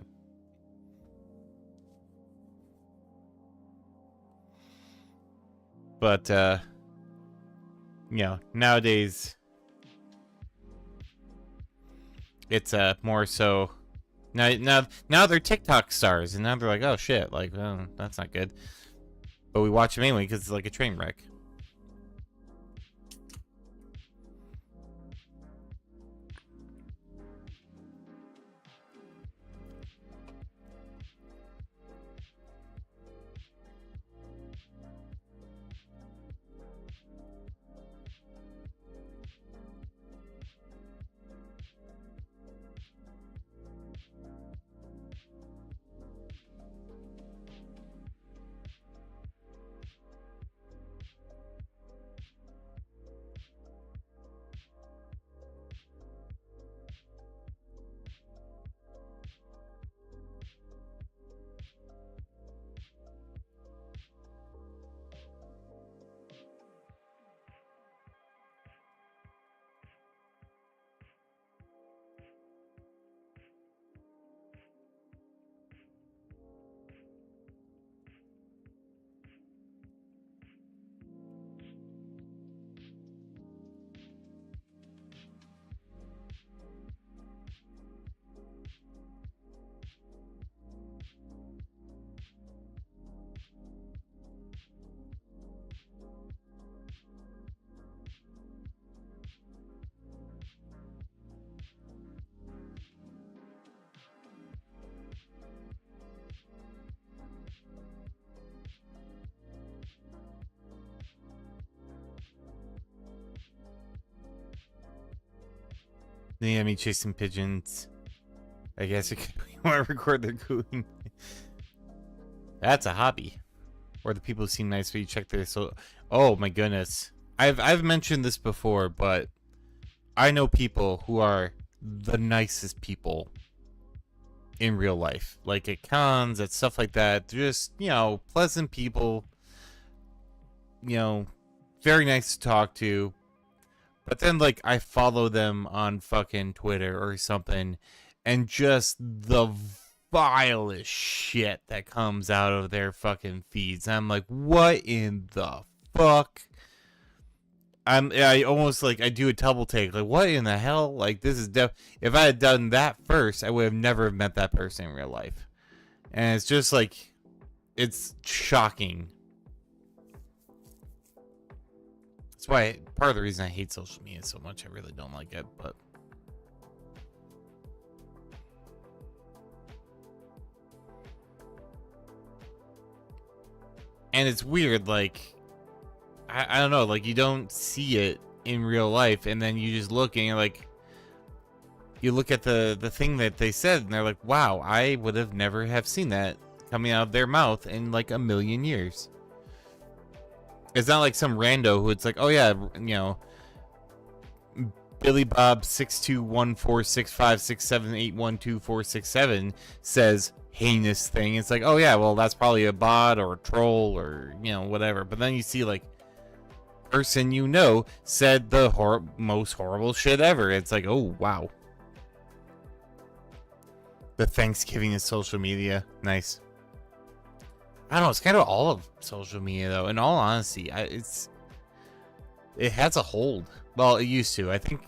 But you know, nowadays it's more so now they're TikTok stars, and now they're like, oh shit, like, oh, that's not good. But we watch them anyway because it's like a train wreck. Then you have me chasing pigeons. I guess you want to record their cooing. That's a hobby. Or the people who seem nice, but you check their oh my goodness. I've mentioned this before, but I know people who are the nicest people in real life. Like at cons, at stuff like that. They're just, you know, pleasant people. You know, very nice to talk to. But then, like, I follow them on fucking Twitter or something, and just the vilest shit that comes out of their fucking feeds. I'm like, what in the fuck? I almost, like, I do a double take. Like, what in the hell? Like, this is if I had done that first, I would have never met that person in real life. And it's just, like, it's shocking. That's why part of the reason I hate social media so much. I really don't like it, but and it's weird, like I don't know, like you don't see it in real life, and then you just look and you're like, you look at the thing that they said, and they're like, wow, I would have never have seen that coming out of their mouth in like a million years. It's not like some rando who it's like, oh yeah, you know, Billy Bob 62146567812467 says heinous thing. It's like, oh yeah, well that's probably a bot or a troll or, you know, whatever. But then you see like person you know said the most horrible shit ever. It's like, oh wow. The Thanksgiving is social media. Nice. I don't know, it's kind of all of social media though. In all honesty, it has a hold. Well, it used to. I think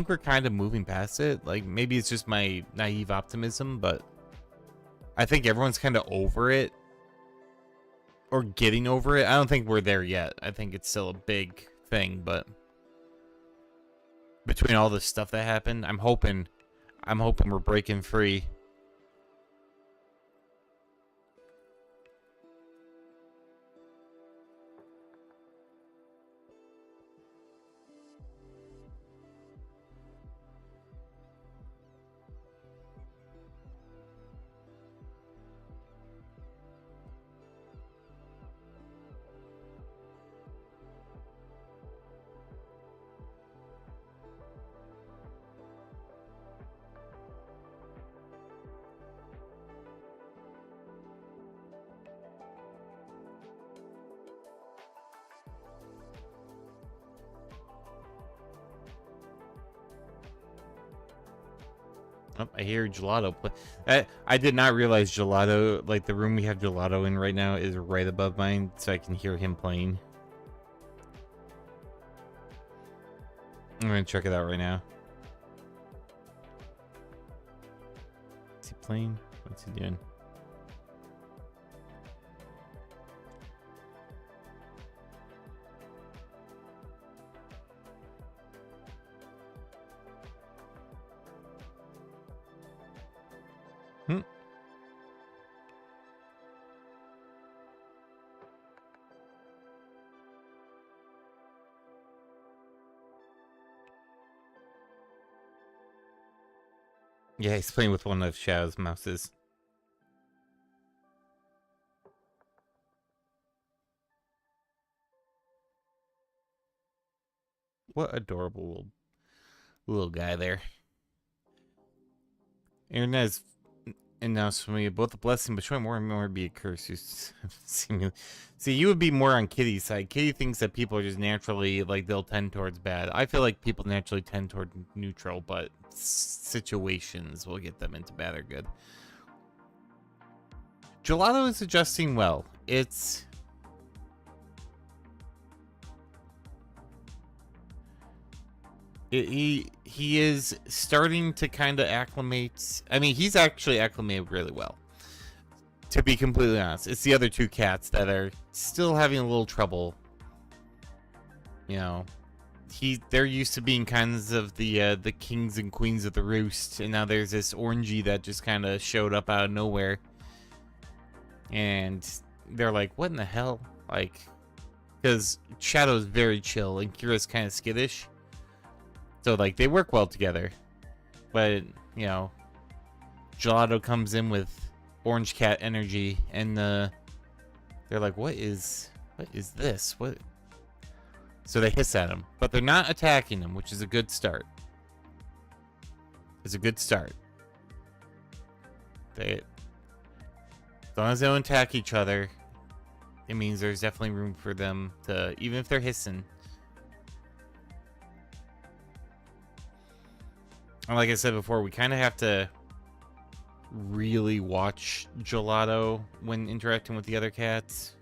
we're kind of moving past it. Like maybe it's just my naive optimism, but I think everyone's kind of over it or getting over it. I don't think we're there yet. I think it's still a big thing, but between all this stuff that happened, I'm hoping we're breaking free. Oh, I hear gelato play. I did not realize gelato, like the room we have gelato in right now, is right above mine, so I can hear him playing. I'm gonna check it out right now. Is he playing? What's he doing? Yeah, he's playing with one of Shadow's mouses. What adorable little guy there. Internet is announced for me both a blessing, but showing more and more be a curse. See, you would be more on Kitty's side. Kitty thinks that people are just naturally, like, they'll tend towards bad. I feel like people naturally tend toward neutral, but situations will get them into bad or good. Gelato is adjusting well. He is starting to kind of acclimate. I mean, he's actually acclimated really well. To be completely honest, it's the other two cats that are still having a little trouble. You know, they're used to being kinds of the kings and queens of the roost, and now there's this orangey that just kind of showed up out of nowhere, and they're like, "What in the hell?" Like, because Shadow's very chill and Kira's kind of skittish. So, like, they work well together. But, you know, Gelato comes in with Orange Cat energy, and they're like, what is this? What? So they hiss at him, but they're not attacking him, which is a good start. It's a good start. As long as they don't attack each other, it means there's definitely room for them to, even if they're hissing. And like I said before, we kind of have to really watch Gelato when interacting with the other cats,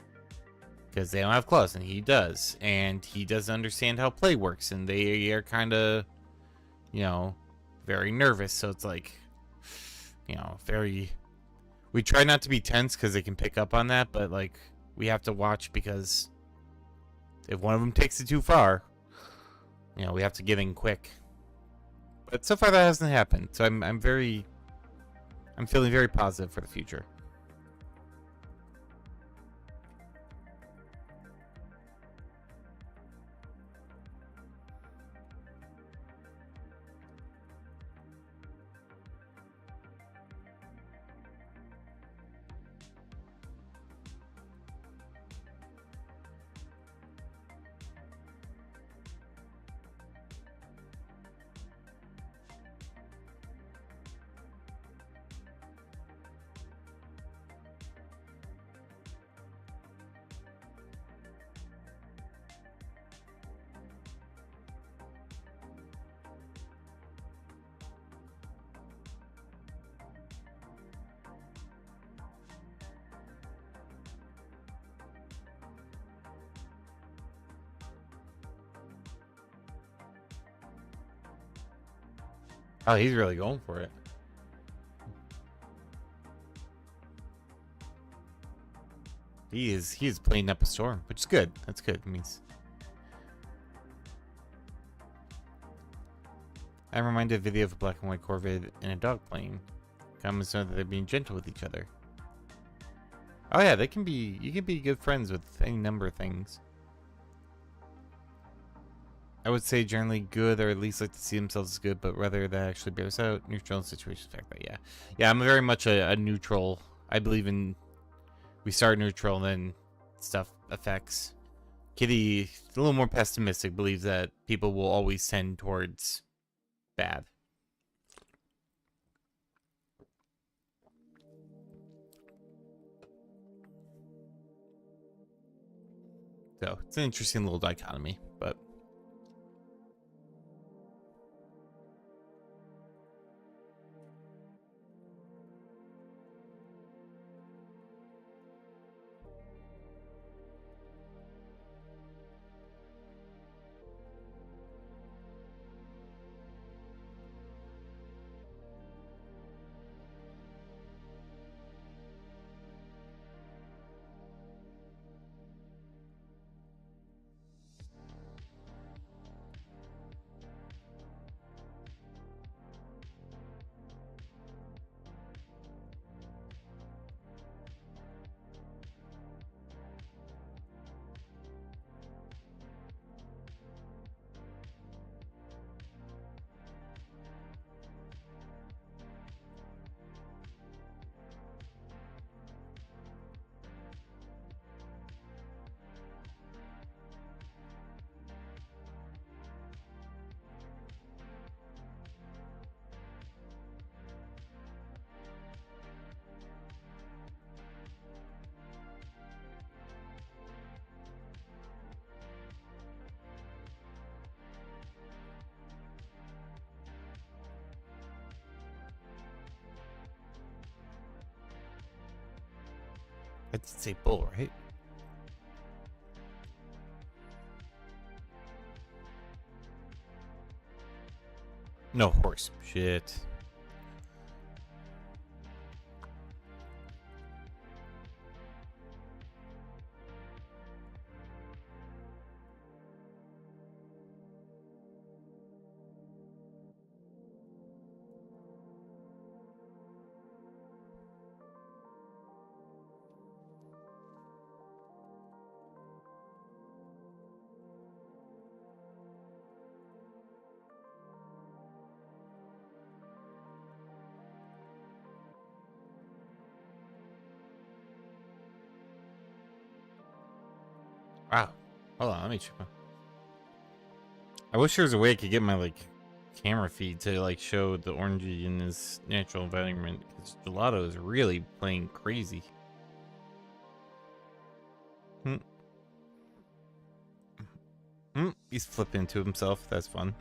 because they don't have claws and he does, and he doesn't understand how play works, and they are kind of, you know, very nervous. So it's like, you know, we try not to be tense because they can pick up on that, but like we have to watch, because if one of them takes it too far, you know, we have to get in quick. But so far that hasn't happened, so I'm feeling very positive for the future. Oh, he's really going for it. He is playing up a storm, which is good. That's good. It means I'm reminded of a video of a black and white Corvid and a dog playing. Comments know that they're being gentle with each other. Oh yeah, you can be good friends with any number of things. I would say generally good, or at least like to see themselves as good, but whether that actually bears out, neutral in situations affect that. Yeah, I'm very much a neutral. I believe in, we start neutral and then stuff affects. Kitty, a little more pessimistic, believes that people will always tend towards bad. So it's an interesting little dichotomy, but I did say bull, right? No, horse. Shit. Wow. Hold on, let me check. I wish there was a way I could get my like camera feed to like show the orangey in his natural environment, because Gelato is really playing crazy. He's flipping to himself. That's fun.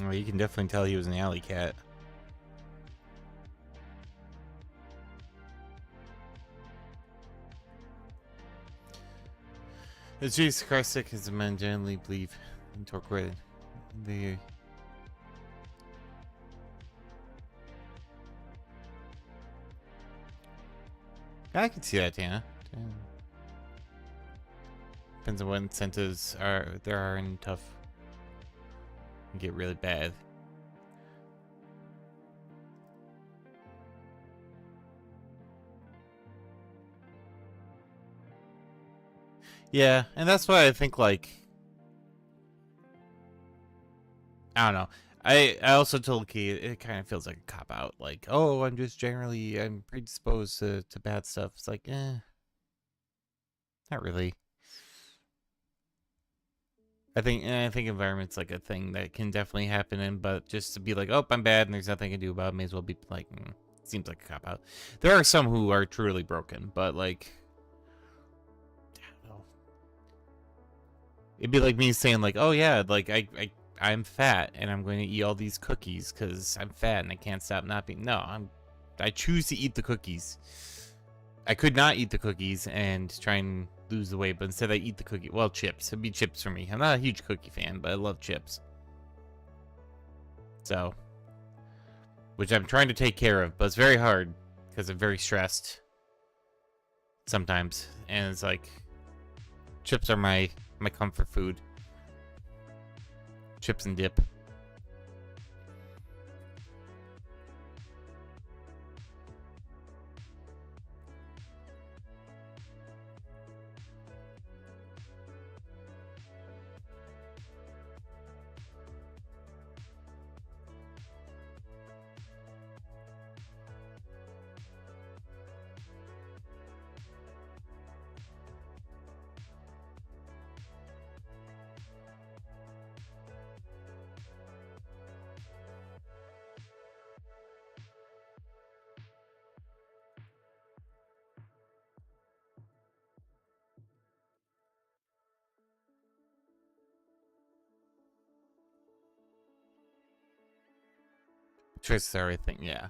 Oh, you can definitely tell he was an alley cat. The Jesus Christ is a man generally believe in Torquated. They I can see that, Tana. Depends on what incentives there are in tough. Can get really bad. Yeah, and that's why I think like I don't know. I also told Key it kind of feels like a cop out. Like, oh, I'm predisposed to bad stuff. It's like, not really. I think environment's like a thing that can definitely happen in, but just to be like, oh, I'm bad and there's nothing I can do about it, may as well be like, seems like a cop out. There are some who are truly broken, but like, I don't know. It'd be like me saying like, oh yeah, like I'm fat and I'm going to eat all these cookies because I'm fat and I can't stop not being. No, I choose to eat the cookies. I could not eat the cookies and try and lose the weight, but instead I eat the cookie. Well, chips. It'd be chips for me. I'm not a huge cookie fan, but I love chips. So, which I'm trying to take care of, but it's very hard because I'm very stressed sometimes, and it's like chips are my comfort food. Chips and dip. Choices are everything, yeah.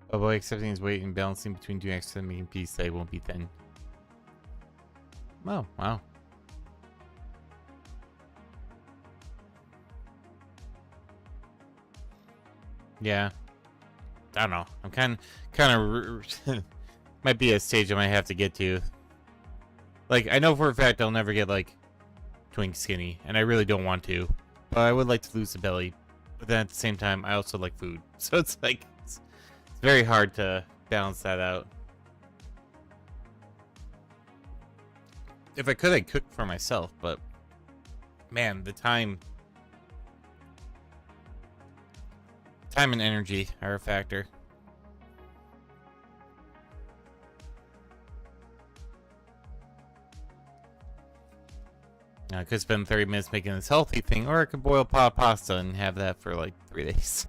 But by accepting his weight and balancing between doing extra and making peace, they won't be thin. Oh, wow. Yeah. I don't know. I'm kind of might be a stage I might have to get to. Like, I know for a fact I'll never get, like, twink skinny, and I really don't want to. But I would like to lose the belly. But then at the same time, I also like food. So it's like, it's very hard to balance that out. If I could, I'd cook for myself, but man, the time and energy are a factor. I could spend 30 minutes making this healthy thing, or I could boil pot of pasta and have that for like 3 days.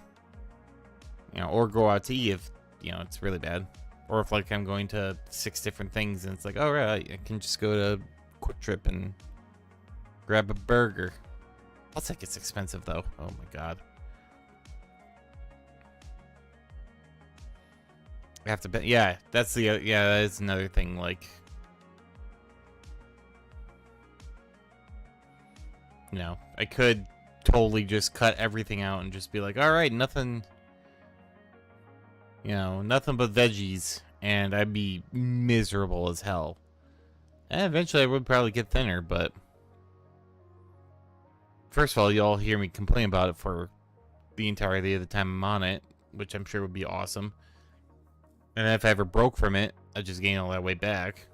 You know, or go out to eat if, you know, it's really bad. Or if like I'm going to 6 different things and it's like, oh right, I can just go to Quick Trip and grab a burger. Plus it gets expensive though. Oh my god. I have to yeah, that's the yeah, that is another thing, like, you know, I could totally just cut everything out and just be like, all right, nothing, you know, nothing but veggies, and I'd be miserable as hell. And eventually I would probably get thinner, but first of all, y'all hear me complain about it for the entirety of the time I'm on it, which I'm sure would be awesome. And if I ever broke from it, I'd just gain all that weight back.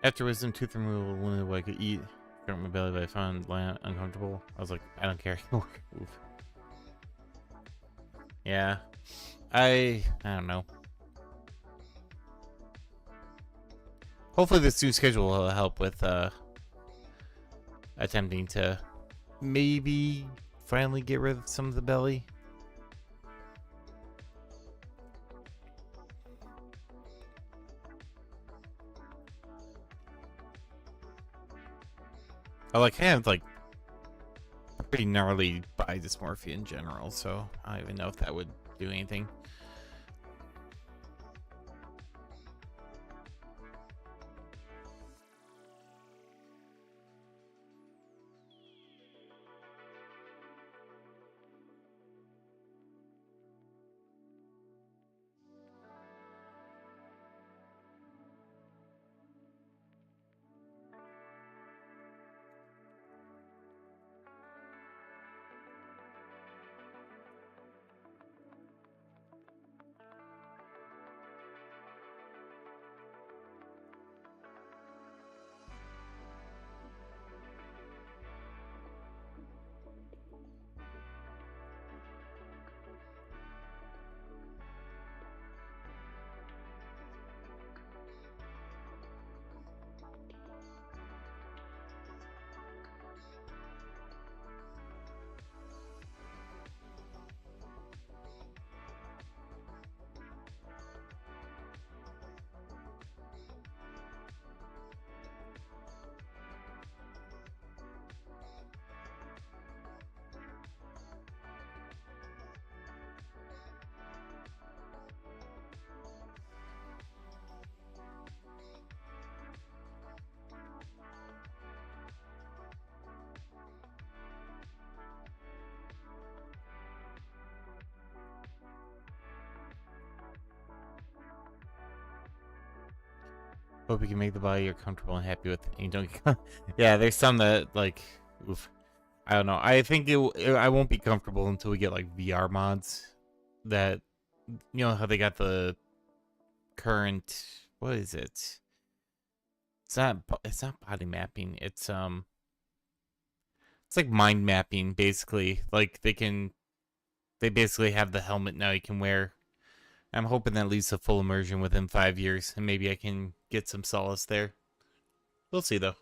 After wisdom tooth removal, limited what I could eat. Hurt my belly, but I found land uncomfortable. I was like, I don't care anymore. Oof. Yeah, I don't know. Hopefully this new schedule will help with attempting to maybe finally get rid of some of the belly. I have like pretty gnarly body dysmorphia in general, so I don't even know if that would do anything. Hope you can make the body you're comfortable and happy with. And you don't get yeah, there's some that, like, oof. I don't know. I think I won't be comfortable until we get, like, VR mods. That, you know how they got the current, what is it? It's not body mapping. It's like mind mapping, basically. Like, they basically have the helmet now you can wear. I'm hoping that leads to full immersion within 5 years, and maybe I can get some solace there. We'll see, though.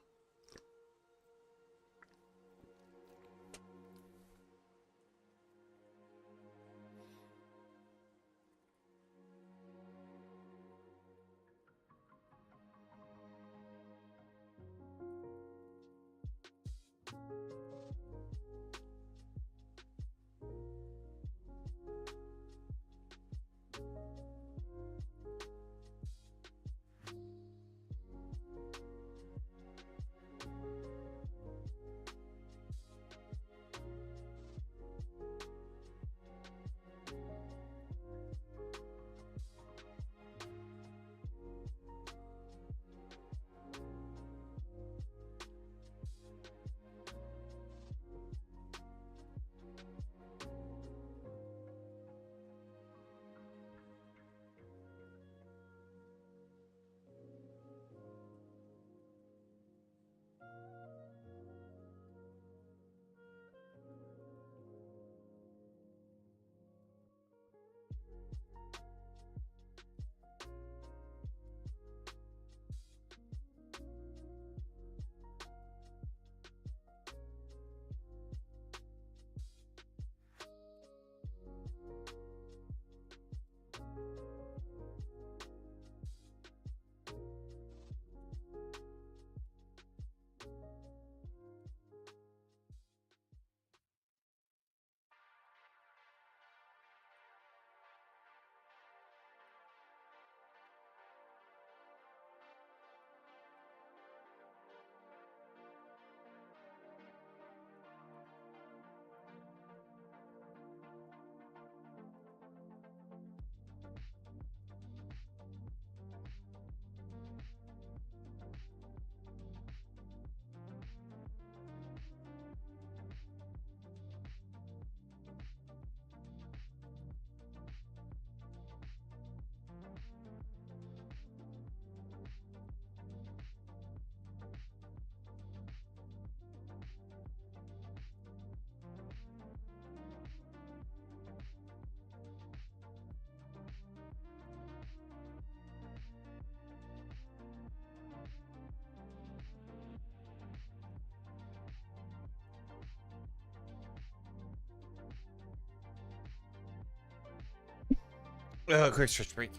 Quick stretch break.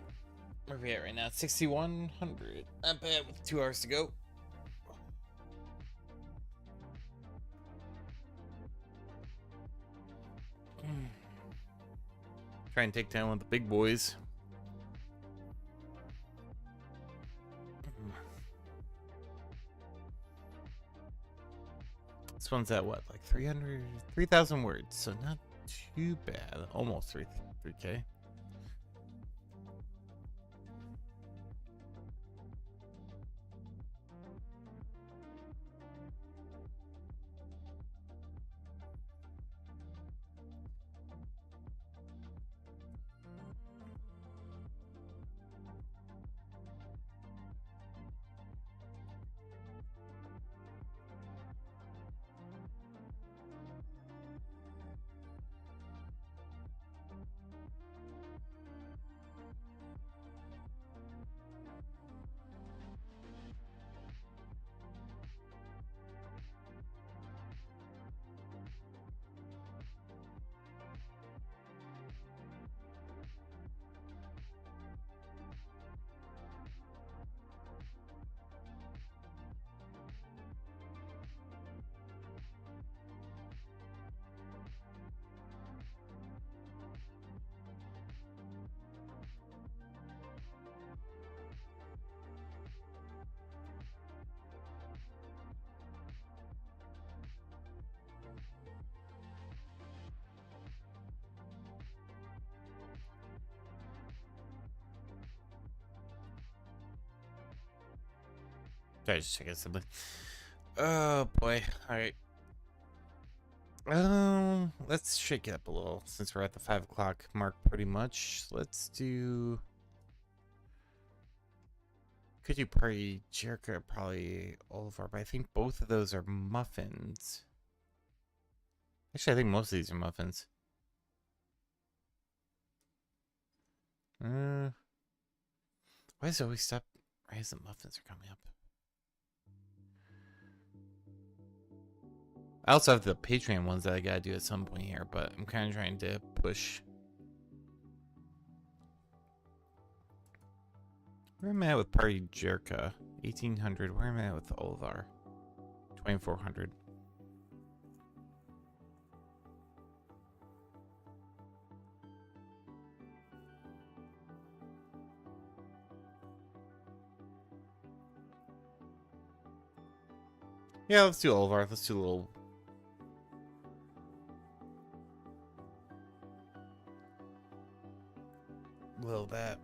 Where are we at right now? 6,100. Not bad with 2 hours to go. Try and take down one of the big boys. This one's at what? Like 3,000 words. So not too bad. Almost 3K. Sorry, just checking something. Oh boy. Alright. Let's shake it up a little since we're at the 5 o'clock mark pretty much. Let's do. Could do Party Jerka, probably Oliver, but I think both of those are muffins. Actually, I think most of these are muffins. Why does it always stop? Why is the muffins are coming up? I also have the Patreon ones that I gotta do at some point here, but I'm kind of trying to push. Where am I at with Party Jerka? 1800. Where am I at with Olivar? 2400. Yeah, let's do Olivar. Let's do a little. Little that.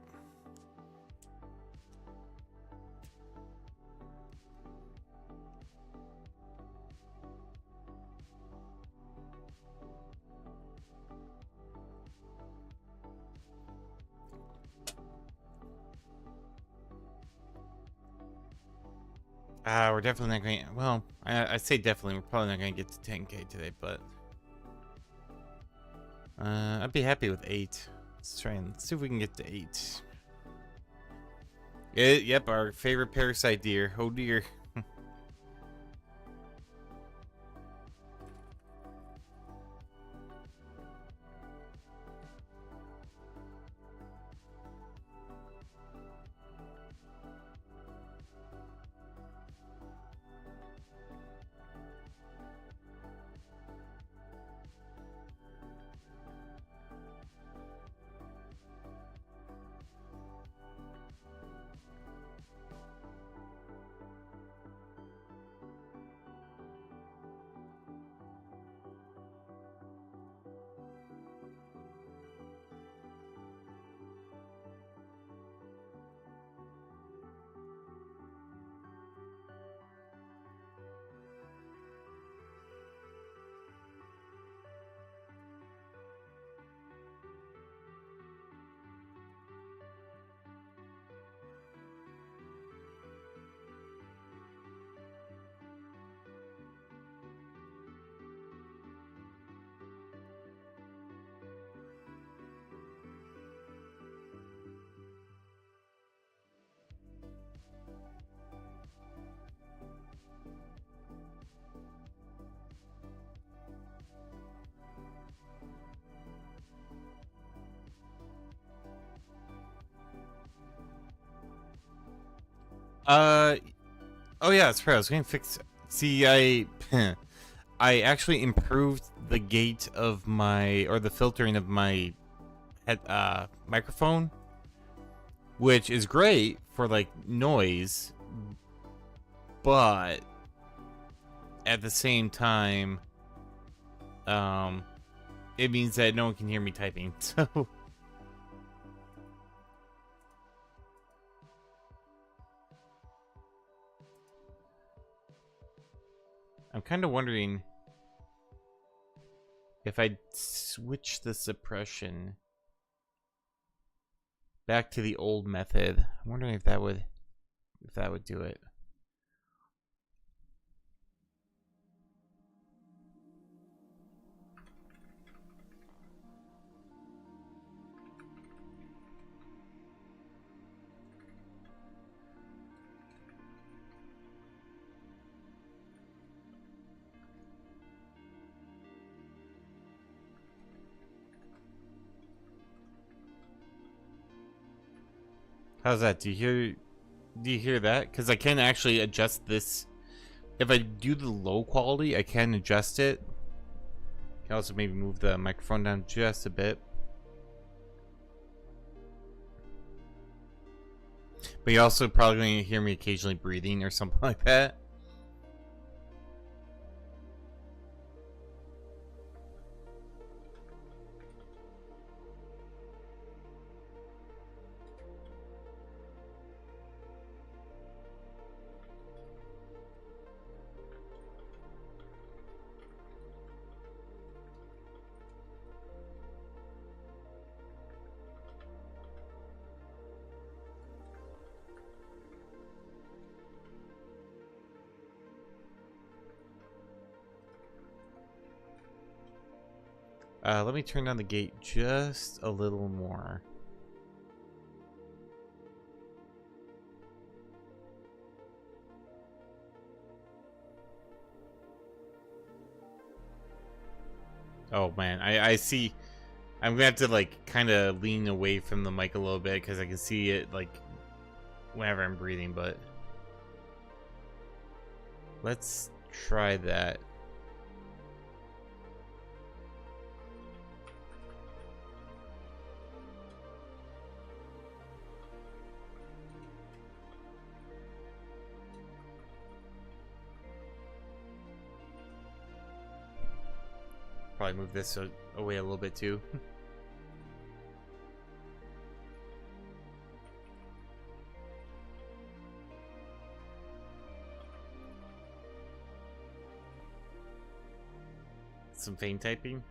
We're definitely not going. Well, I say definitely. We're probably not going to get to 10K today, but I'd be happy with 8. Let's try and see if we can get to 8. Yep, our favorite parasite deer. Oh dear. Oh yeah, that's right. I was going to fix. See, I actually improved the gate of my, or the filtering of my microphone, which is great for like noise, but at the same time, it means that no one can hear me typing. So. I'm kind of wondering if I switch the suppression back to the old method. I'm wondering if that would do it. How's that? Do you hear that? Because I can actually adjust this. If I do the low quality, I can adjust it. I can also maybe move the microphone down just a bit. But you're also probably going to hear me occasionally breathing or something like that. Let me turn down the gate just a little more. Oh man, I see. I'm gonna have to like kind of lean away from the mic a little bit because I can see it like whenever I'm breathing, but let's try that. Probably move this away a little bit too. Some feign typing.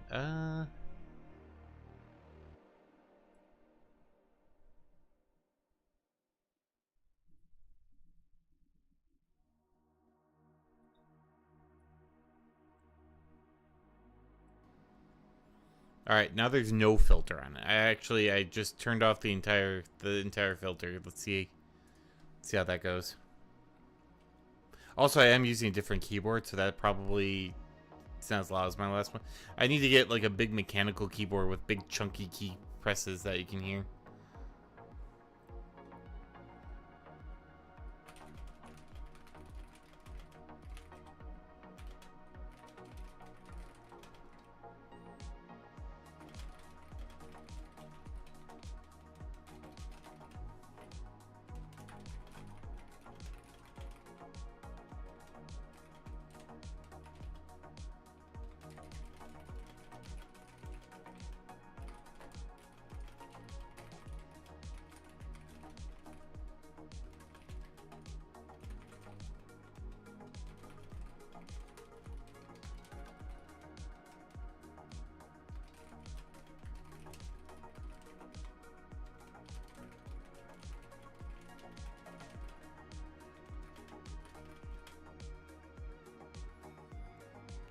All right, now there's no filter on it. I just turned off the entire filter. Let's see how that goes. Also, I am using a different keyboard, so that probably sounds loud as my last one. I need to get like a big mechanical keyboard with big chunky key presses that you can hear.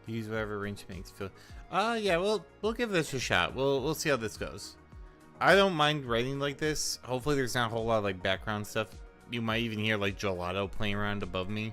Use whatever range makes feel. Yeah, we'll give this a shot. We'll see how this goes. I don't mind writing like this. Hopefully there's not a whole lot of like background stuff. You might even hear like Gelato playing around above me.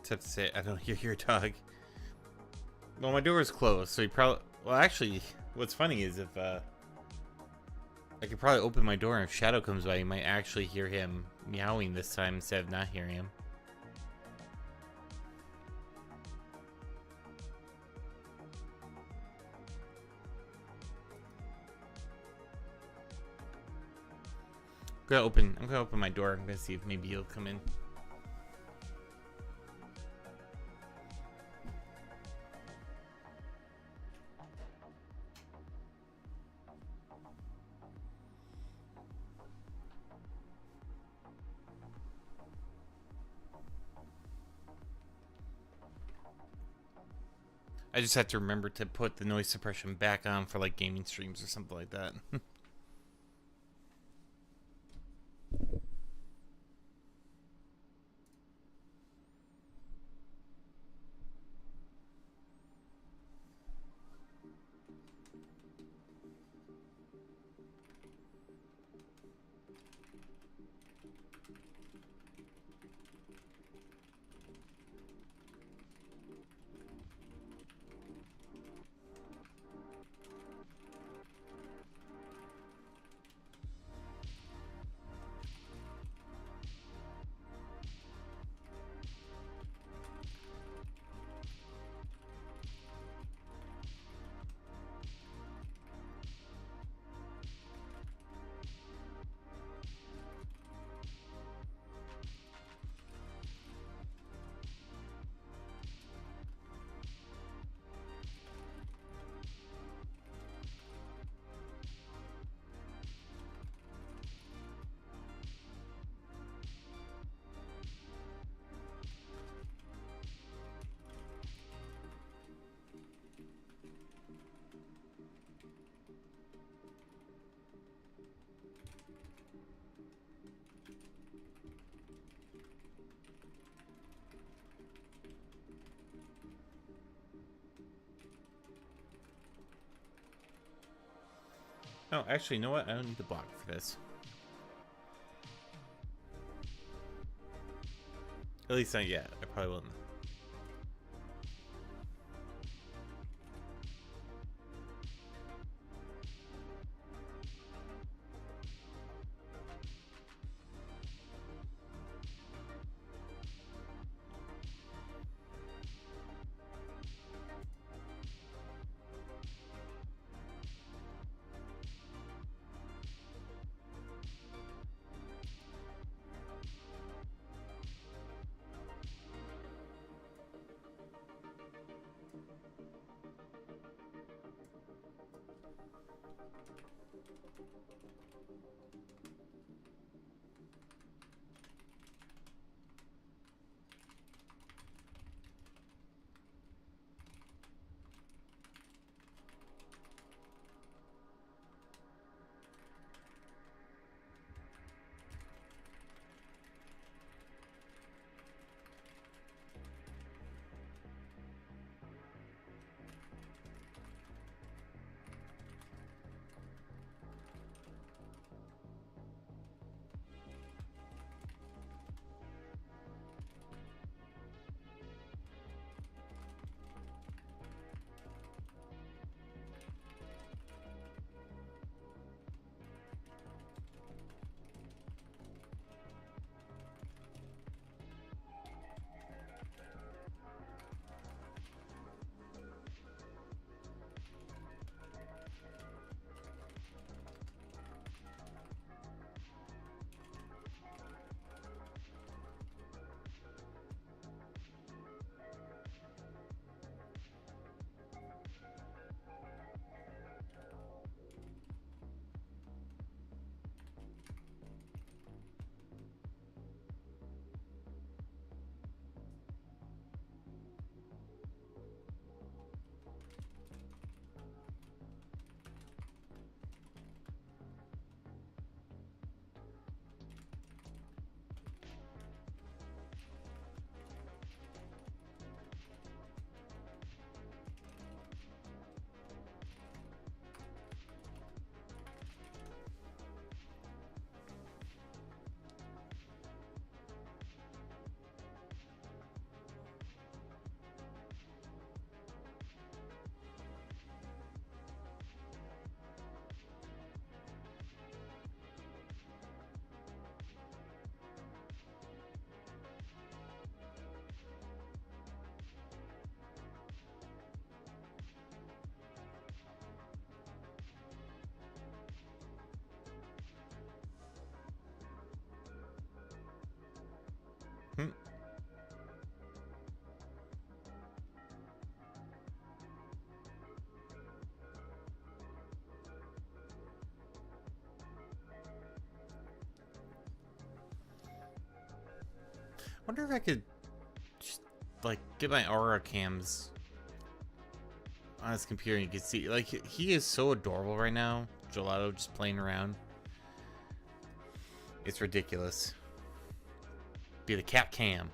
Except to say, I don't hear your dog. Well, my door is closed, so he probably... Well, actually, what's funny is if, I could probably open my door and if Shadow comes by, you might actually hear him meowing this time instead of not hearing him. I'm gonna open my door. I'm gonna see if maybe he'll come in. I just have to remember to put the noise suppression back on for like gaming streams or something like that. Oh, actually, you know what? I don't need the block for this. At least not yet. I probably won't. Hmm. Wonder if I could just, like, get my aura cams on his computer and you can see, like, he is so adorable right now. Gelato just playing around. It's ridiculous. Be the cat cam.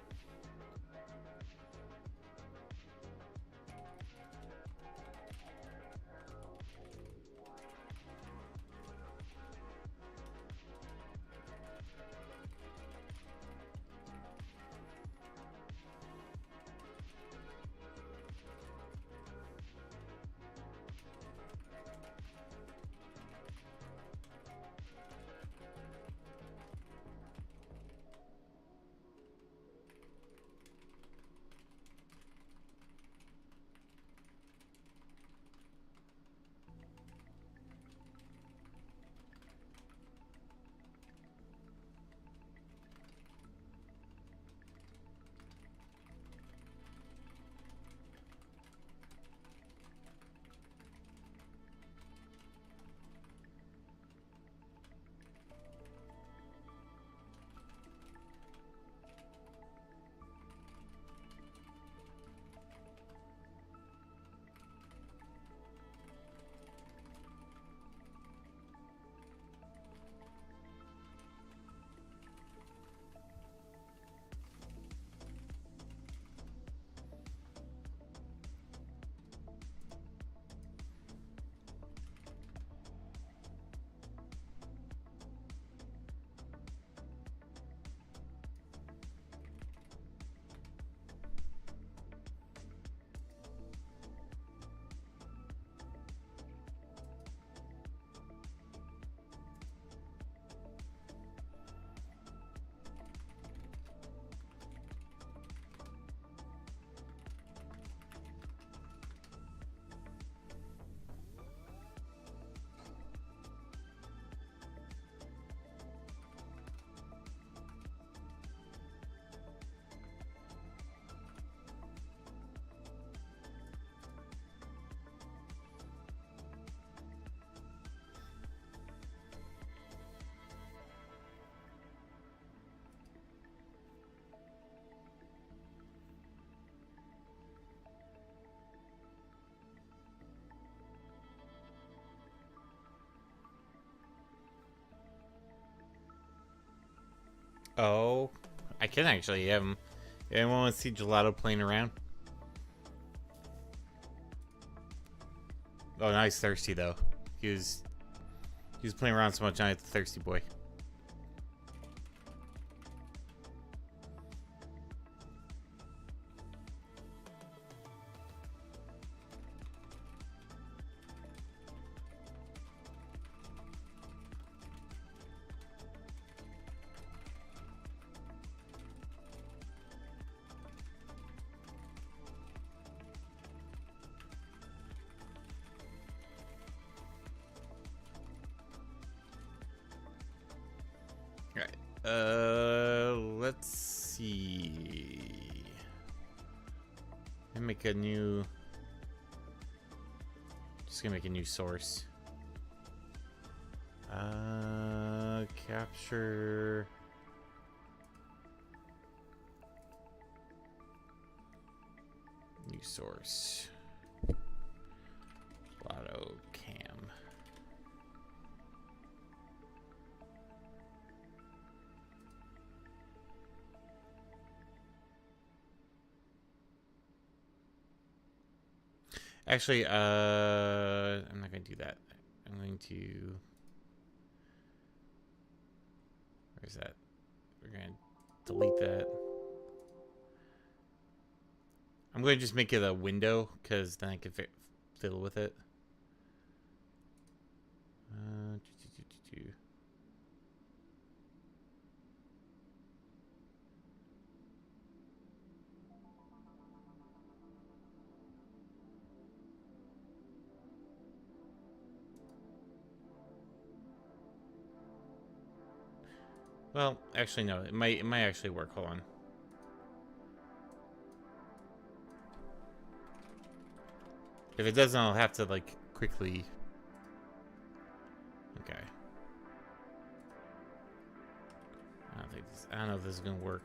Oh, I can actually. Anyone want to see Gelato playing around? Oh, now he's thirsty though. He was playing around so much. Now he's a thirsty boy. Let's see. Let me make a new. Just gonna make a new source. Capture. New source. Lotto cam. Actually, I'm not going to do that. I'm going to... Where's that? We're going to delete that. I'm going to just make it a window, because then I can fiddle with it. Well, actually, no. It might actually work. Hold on. If it doesn't, I'll have to like quickly. Okay. I don't know if this is gonna work.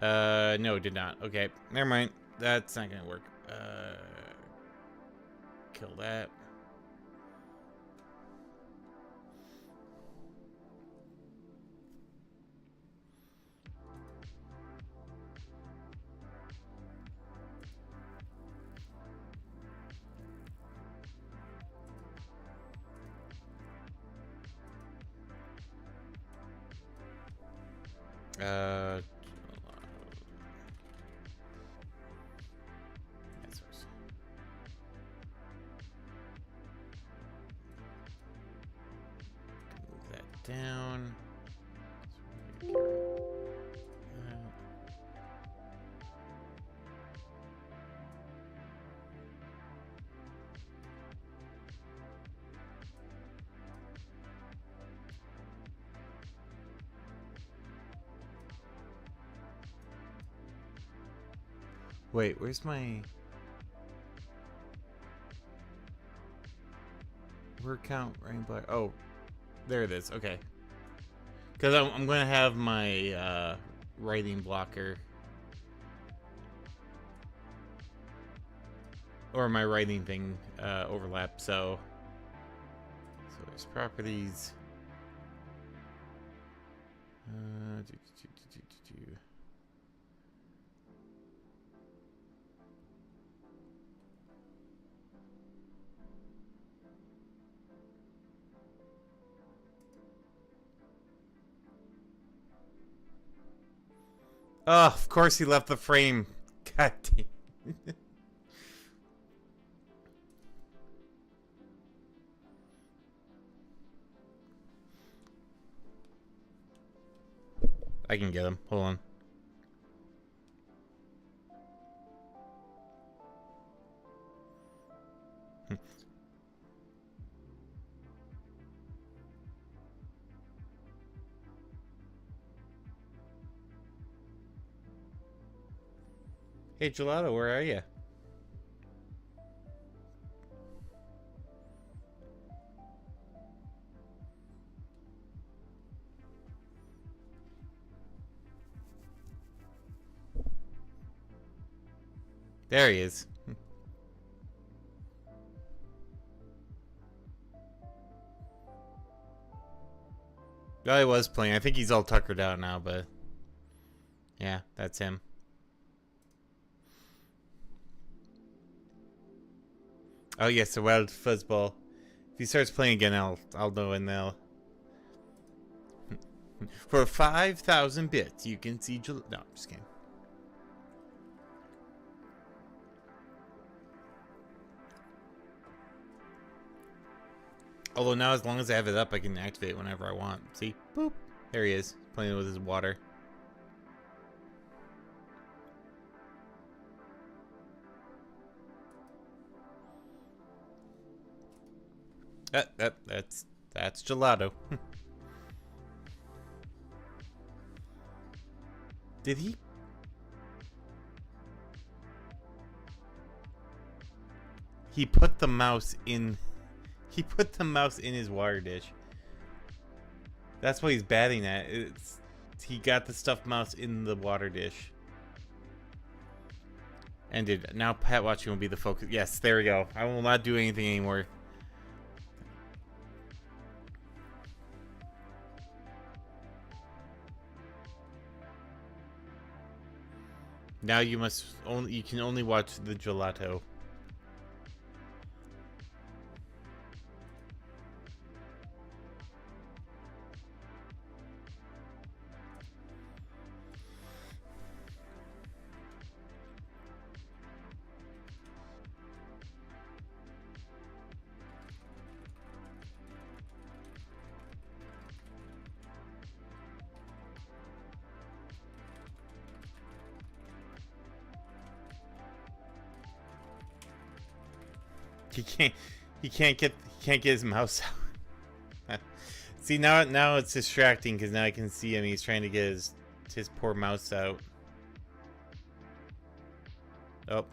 No, it did not. Okay, never mind. That's not gonna work. Kill that. Move that down. Wait, where's my word count rain black? Oh, there it is. Okay, because I'm gonna have my writing blocker or my writing thing overlap. So there's properties. Oh, of course he left the frame. God damn. I can get him. Hold on. Hey, Gelato, where are you? There he is. I was playing. I think he's all tuckered out now, but yeah, that's him. Oh yes, the wild fuzzball. If he starts playing again, I'll know, and they'll. For 5,000 bits, you can see. No, I'm just kidding. Although now, as long as I have it up, I can activate it whenever I want. See? Boop. There he is, playing with his water. That's gelato. Did he? He put the mouse in. He put the mouse in his water dish. That's what he's batting at. He got the stuffed mouse in the water dish. Ended. Now Pat watching will be the focus. Yes, there we go. I will not do anything anymore. Now you can only watch the gelato. He can't get his mouse out. See, now it's distracting because now I can see him. He's trying to get his poor mouse out. Oh.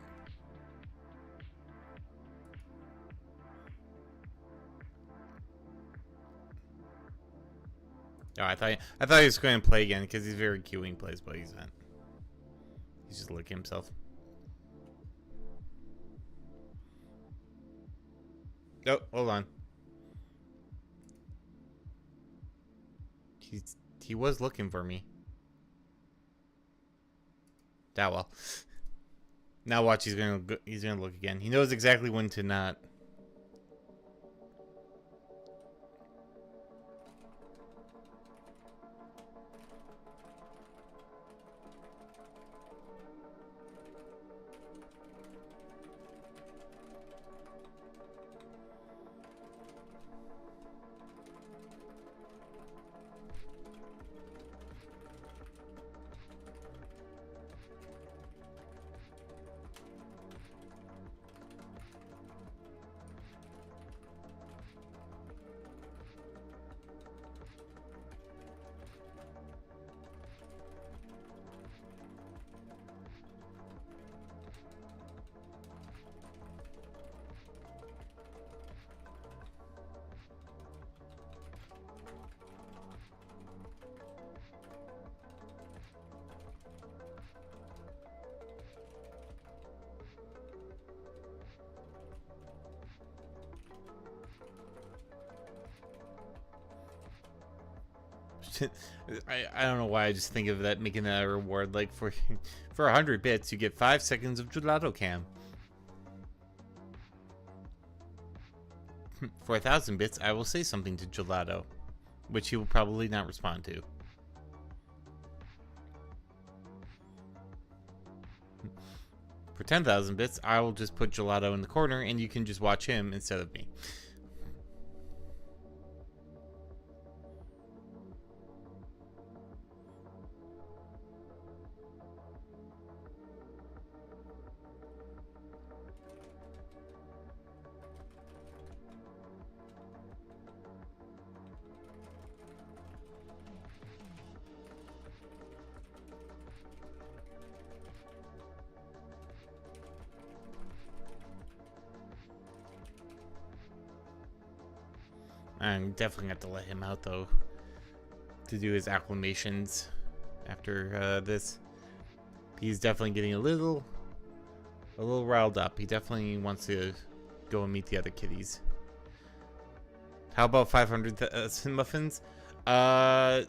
Oh, I thought he was going to play again because he's very cute when he plays, but he's not. He's just looking himself. Oh, hold on. He was looking for me. That well. Now watch, he's gonna look again. He knows exactly when to not. I don't know why I just think of that, making that a reward. Like for 100 bits, you get 5 seconds of gelato cam. For 1,000 bits, I will say something to gelato, which he will probably not respond to. For 10,000 bits, I will just put gelato in the corner, and you can just watch him instead of me. I'm definitely going to have to let him out, though, to do his acclamations after this. He's definitely getting a little riled up. He definitely wants to go and meet the other kitties. How about 500 muffins? Then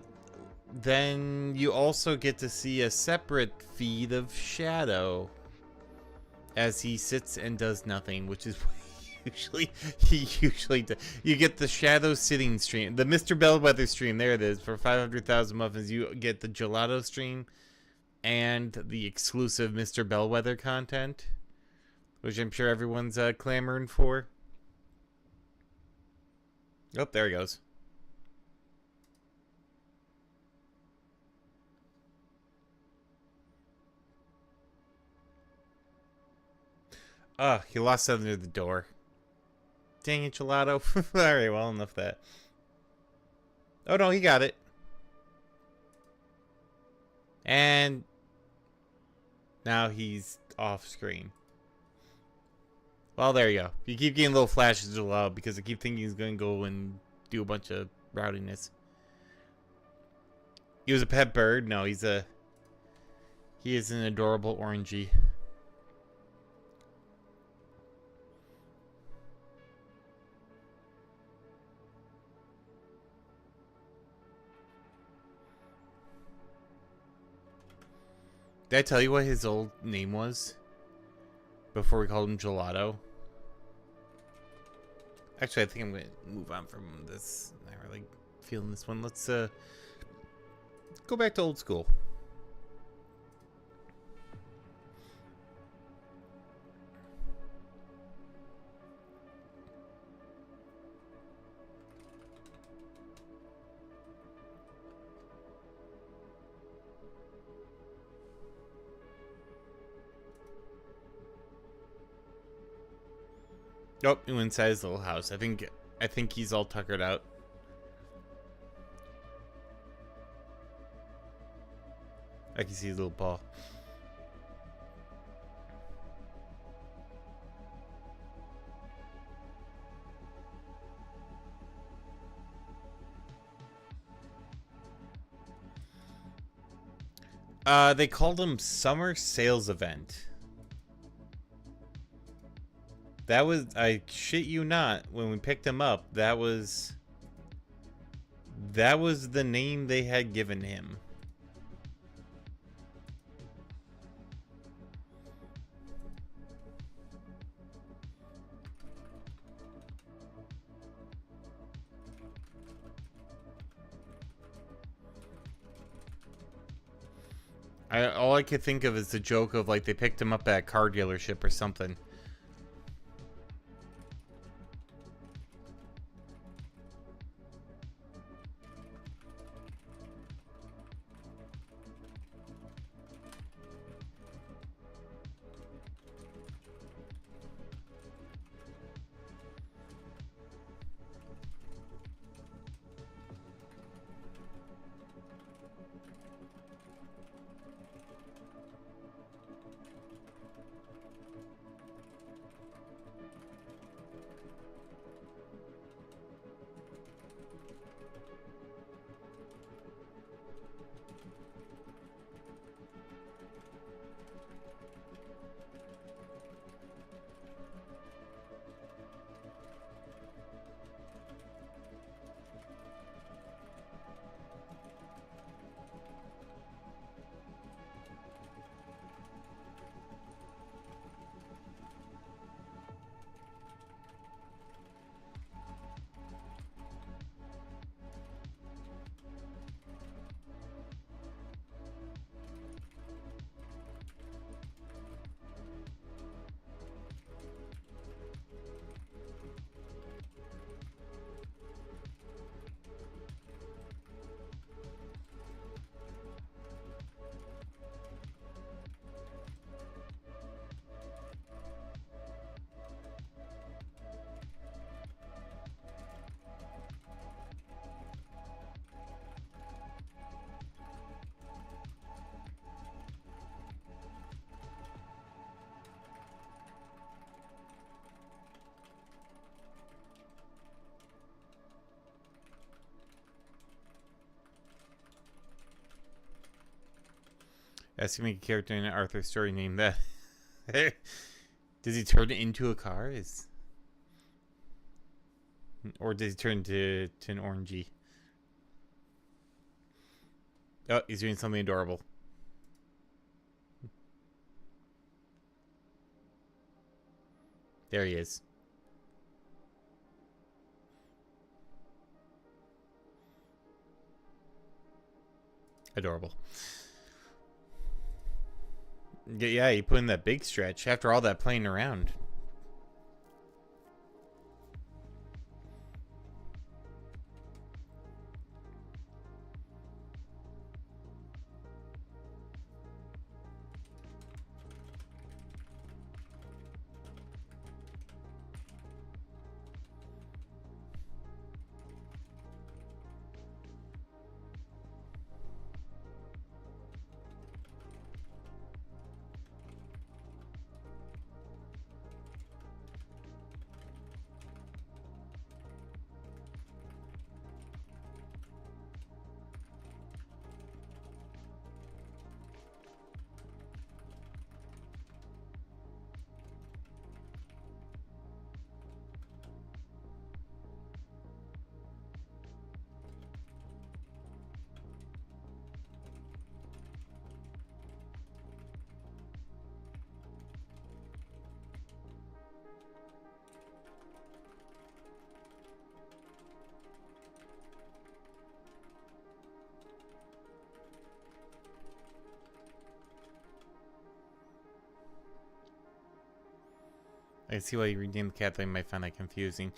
you also get to see a separate feed of Shadow as he sits and does nothing, which is he usually does. You get the Shadow sitting stream, the Mr. Bellwether stream. There it is. For 500,000 muffins, you get the gelato stream and the exclusive Mr. Bellwether content, which I'm sure everyone's clamoring for. Oh, there he goes. He lost something near the door. Dang it, gelato. Alright, well, enough of that. Oh, no, he got it. And now he's off screen. Well, there you go. You keep getting little flashes of gelato because I keep thinking he's going to go and do a bunch of rowdiness. He was a pet bird. No, he is an adorable orangey. Did I tell you what his old name was? Before we called him Gelato? Actually, I think I'm going to move on from this. I'm not really feeling this one. Let's go back to old school. Oh, he went inside his little house. I think he's all tuckered out. I can see his little paw. They called him Summer Sales Event. That was, I shit you not, when we picked him up, that was the name they had given him. All I could think of is the joke of like they picked him up at a car dealership or something. Asking me a character in an Arthur story named that. Does he turn into a car? Or does he turn to an orangey? Oh, he's doing something adorable. There he is. Adorable. Yeah, he put in that big stretch after all that playing around. I see why you renamed the cat. They might find that confusing.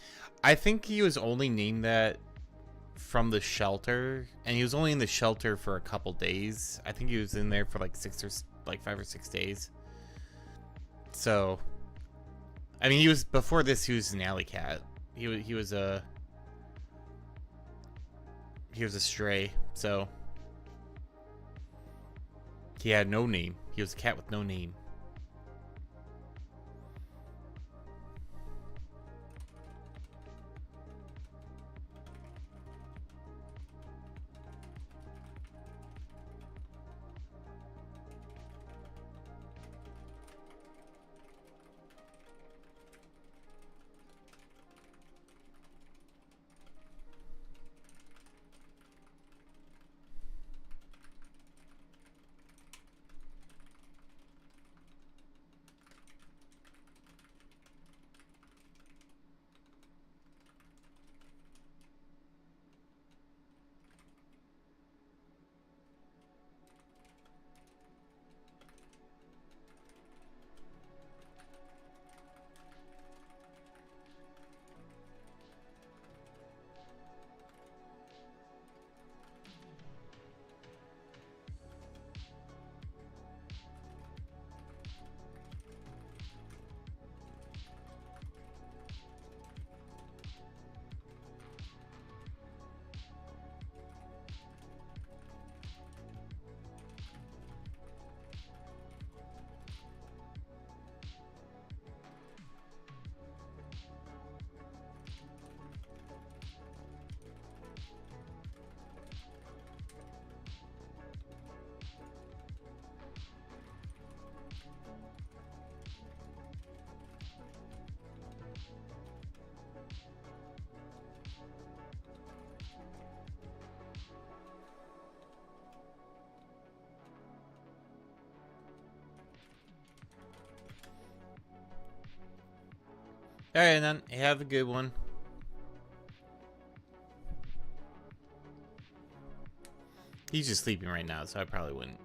I think he was only named that from the shelter, and he was only in the shelter for a couple days. I think he was in there for like 5 or 6 days. So, I mean, he was before this. He was an alley cat. He was a stray. So he had no name. He was a cat with no name. All right, then. Have a good one. He's just sleeping right now, so I probably wouldn't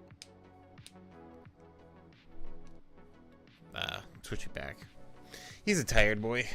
switch it back. He's a tired boy.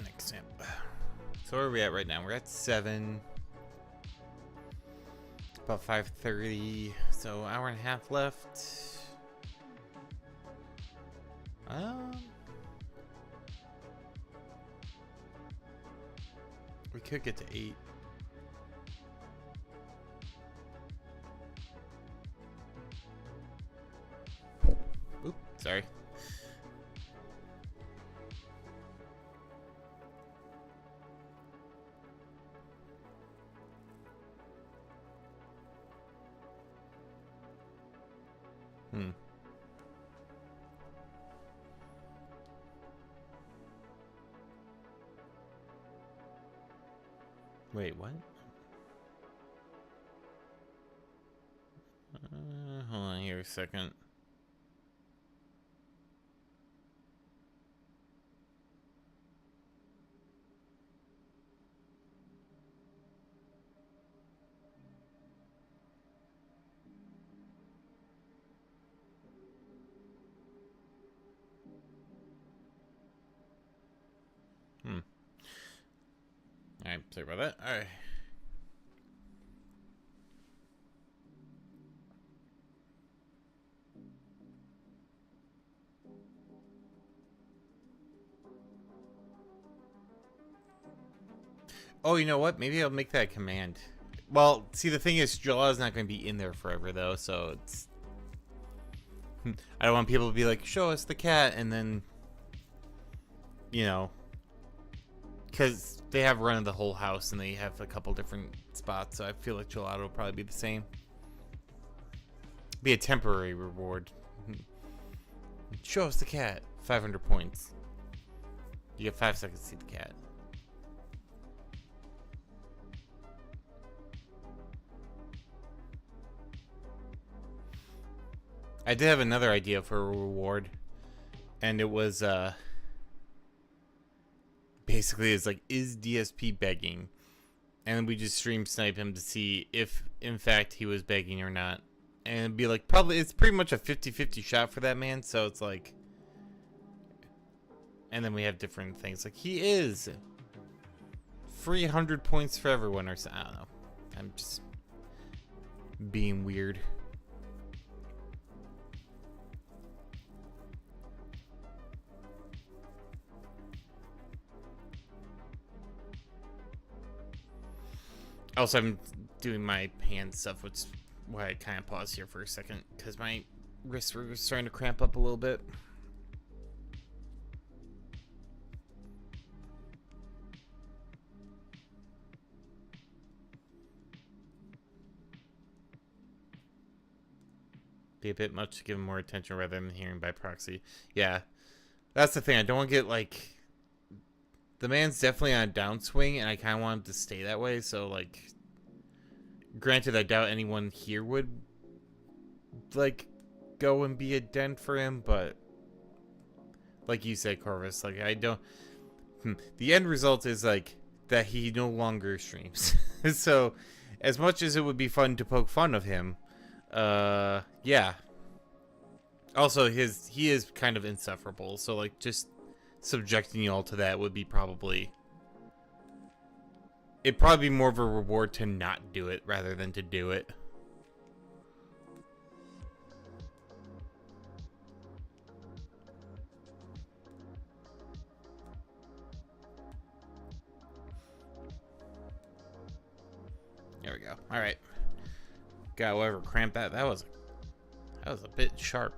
Next time. So where are we at right now? We're at 7. About 5:30. So hour and a half left. We could get to 8. Wait, what? Hold on here a second. Alright, sorry about that. Alright. Oh, you know what? Maybe I'll make that command. Well, see, the thing is, Jaw's not going to be in there forever, though, so it's... I don't want people to be like, show us the cat, and then... You know... Because they have run of the whole house, and they have a couple different spots, so I feel like Gelato will probably be the same. Be a temporary reward. Show us the cat. 500 points. You get 5 seconds to see the cat. I did have another idea for a reward, and it was basically it's like, is DSP begging? And we just stream snipe him to see if in fact he was begging or not, and it'd be like, probably it's pretty much a 50-50 shot for that man, so it's like, and then we have different things like, he is free 100 points for everyone, or I don't know, I'm just being weird. Also, I'm doing my hand stuff, which is why I kind of paused here for a second, because my wrists were starting to cramp up a little bit. Be a bit much to give him more attention rather than hearing by proxy. Yeah, that's the thing. I don't want to get, like... The man's definitely on a downswing, and I kind of want him to stay that way, so, like... Granted, I doubt anyone here would, like, go and be a dent for him, but... Like you said, Corvus, like, I don't... The end result is, like, that he no longer streams. So, as much as it would be fun to poke fun of him, yeah. Also, he is kind of insufferable, so, like, just subjecting you all to that would be probably... It'd probably be more of a reward to not do it rather than to do it. There we go. All right. Got whatever cramp that. That was a bit sharp.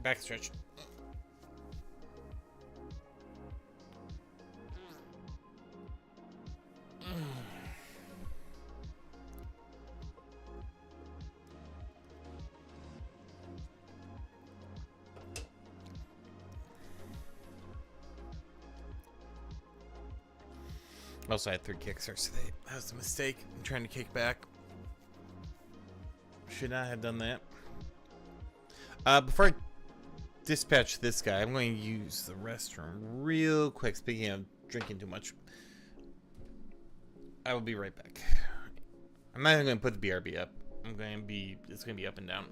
back stretch. Also, I had 3 kickstarts today. That was a mistake. I'm trying to kick back. Should not have done that. Before I dispatch this guy, I'm going to use the restroom real quick. Speaking of drinking too much, I will be right back. I'm not even going to put the BRB up. It's going to be up and down.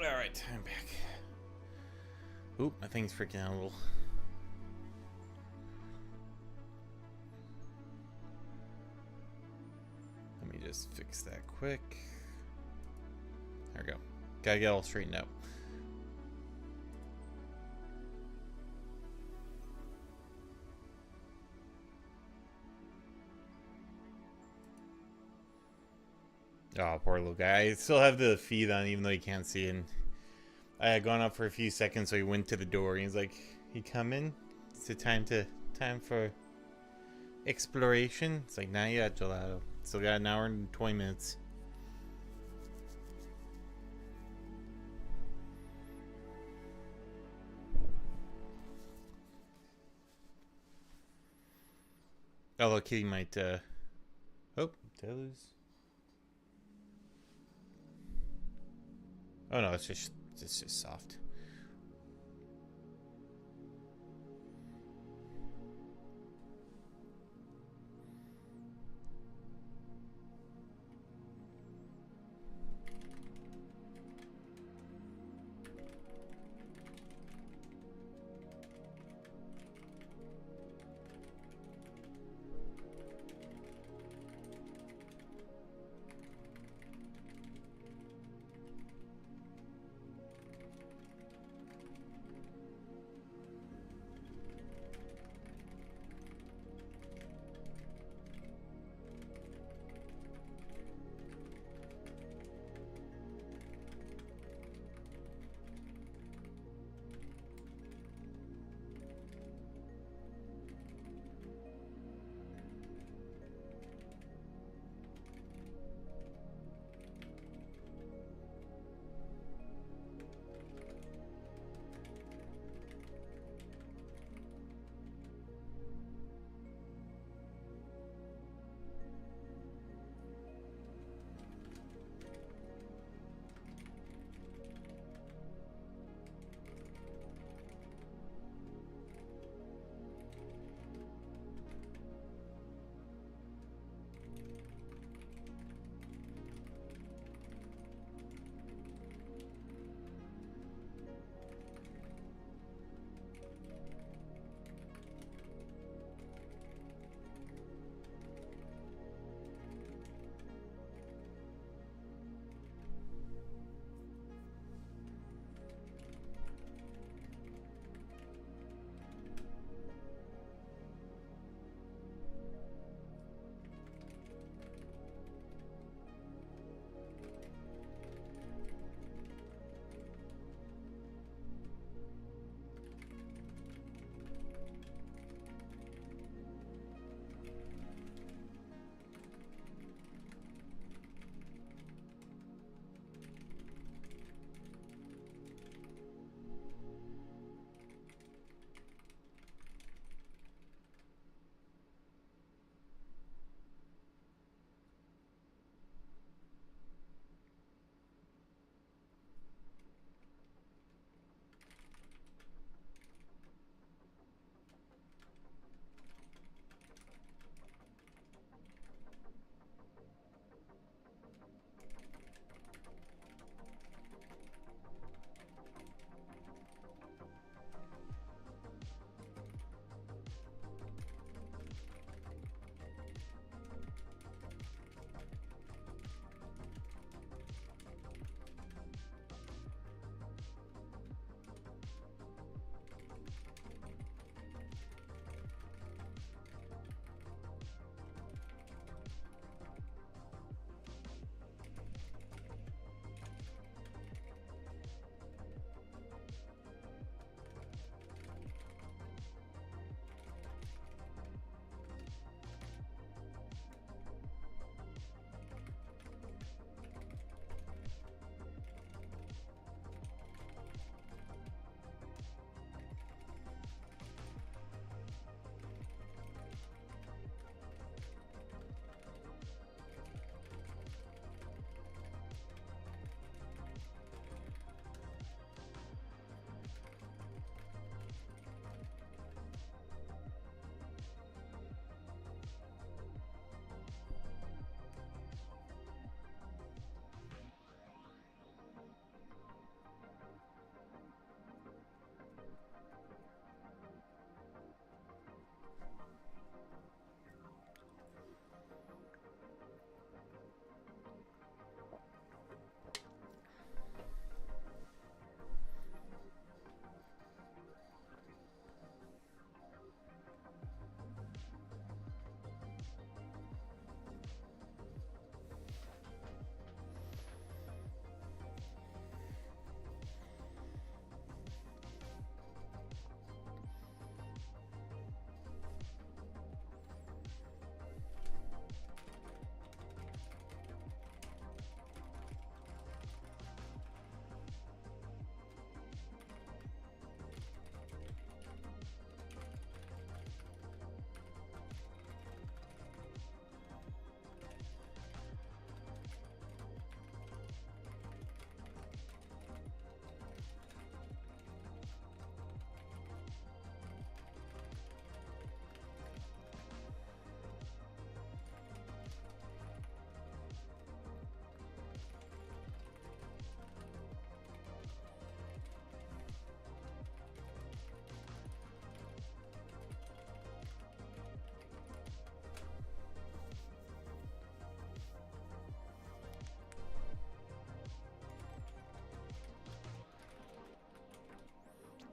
Alright, I'm back. Oop, my thing's freaking out a little. Let me just fix that quick. There we go. Gotta get all straightened out. Oh, poor little guy. I still have the feed on even though you can't see it. I had gone up for a few seconds, so he went to the door. He's like, "You come in? It's a time for exploration." It's like, "Not yet, Gelato. Still got an hour and 20 minutes." Although Kitty might, oh, did I lose? Oh no, it's just soft.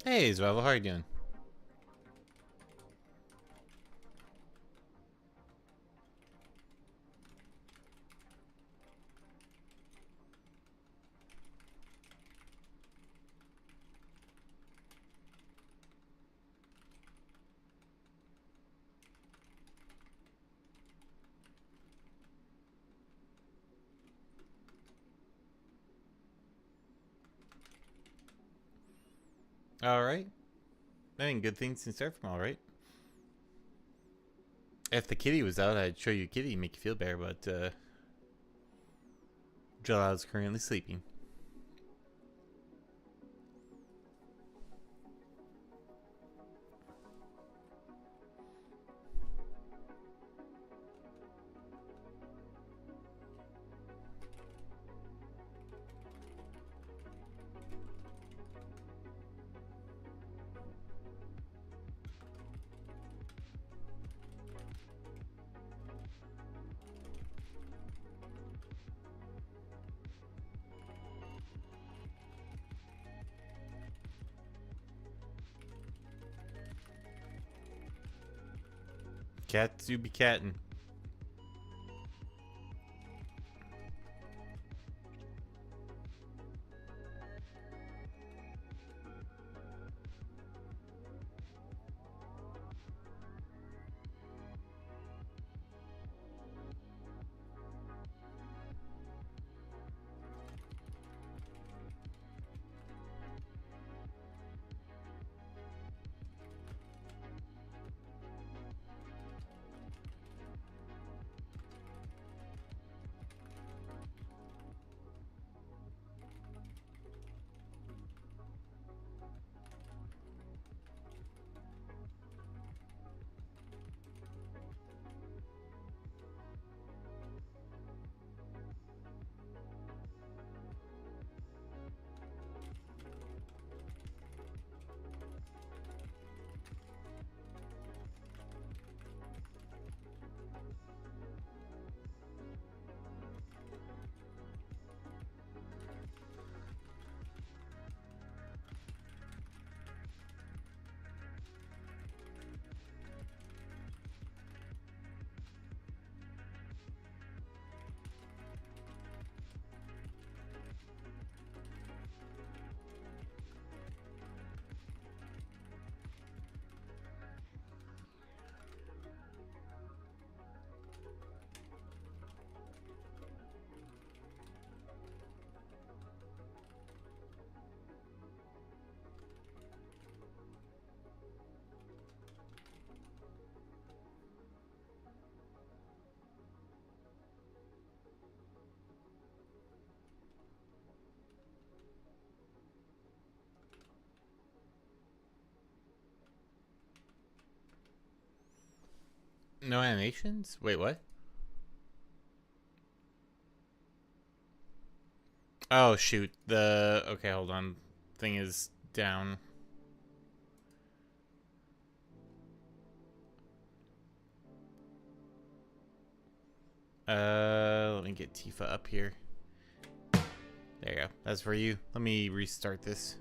Hey, Zwavel, how are you doing? Alright. I think good things can start from alright. If the kitty was out, I'd show you a kitty and make you feel better, but Jalal's currently sleeping. Cats do be cattin'. No animations? Wait, what? Oh, shoot. Okay, hold on. Thing is down. Let me get Tifa up here. There you go. That's for you. Let me restart this.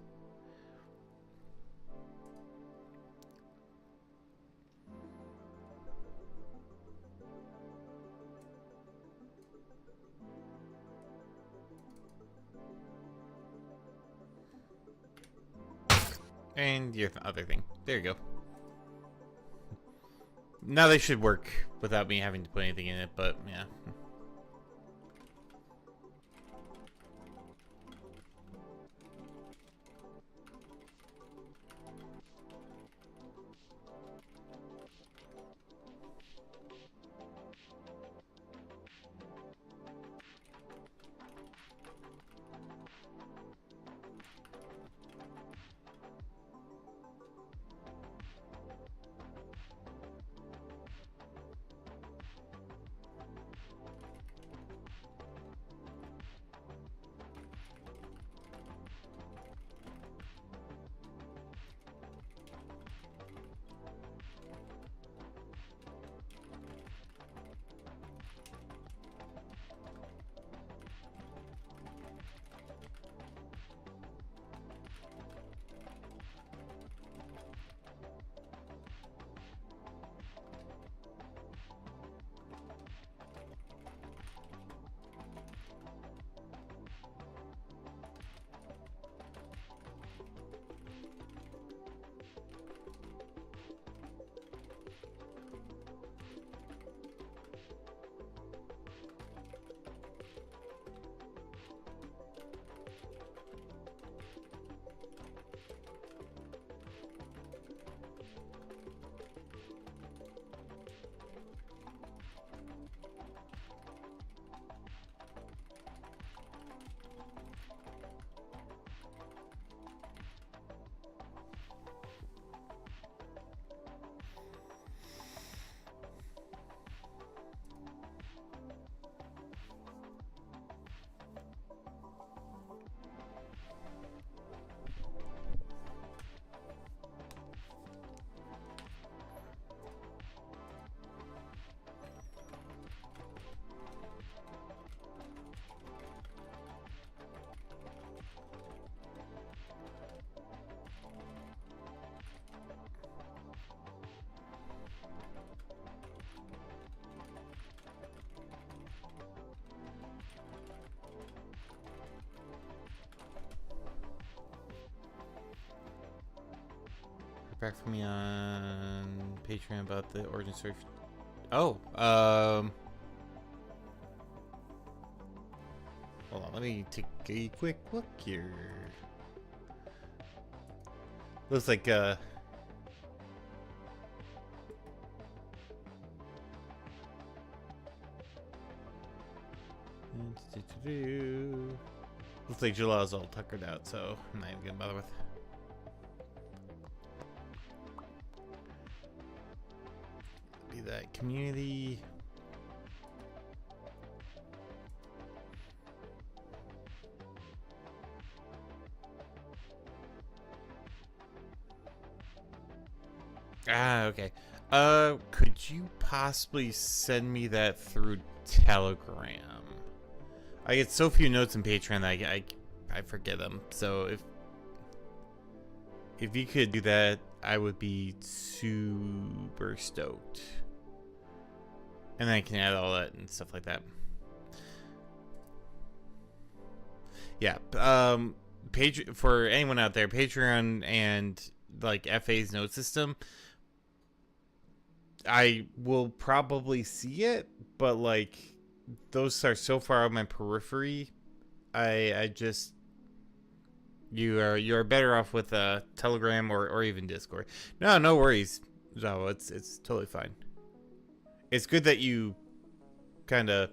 And your other thing. There you go. Now they should work without me having to put anything in it, but yeah. Heard back from me on Patreon about the origin story. Oh, hold on, let me take a quick look here. Looks like, looks like Jala's all tuckered out, so I'm not even gonna bother with. Be that community. Ah, okay. Could you possibly send me that through Telegram? I get so few notes in Patreon that I forget them. So if you could do that, I would be super stoked. And then I can add all that and stuff like that. Yeah. For anyone out there, Patreon and like FA's note system, I will probably see it, but like those are so far on my periphery. I just you're better off with Telegram or even Discord. No worries. No, it's totally fine. It's good that you kind of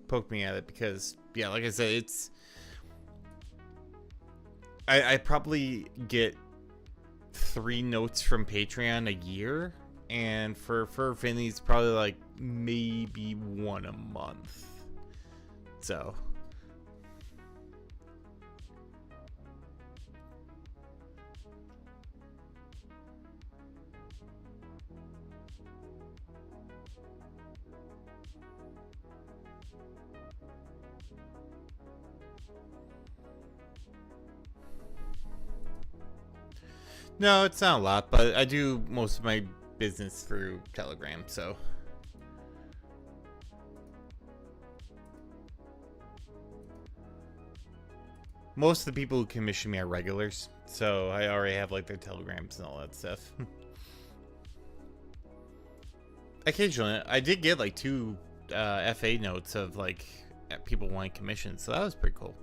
poked me at it because yeah, like I said, it's I probably get 3 notes from Patreon a year. And for Finley, it's probably like maybe 1 a month. So. No, it's not a lot, but I do most of my business through Telegram, so. Most of the people who commission me are regulars, so I already have like their Telegrams and all that stuff. Occasionally, I did get like 2 FA notes of like people wanting commissions, so that was pretty cool.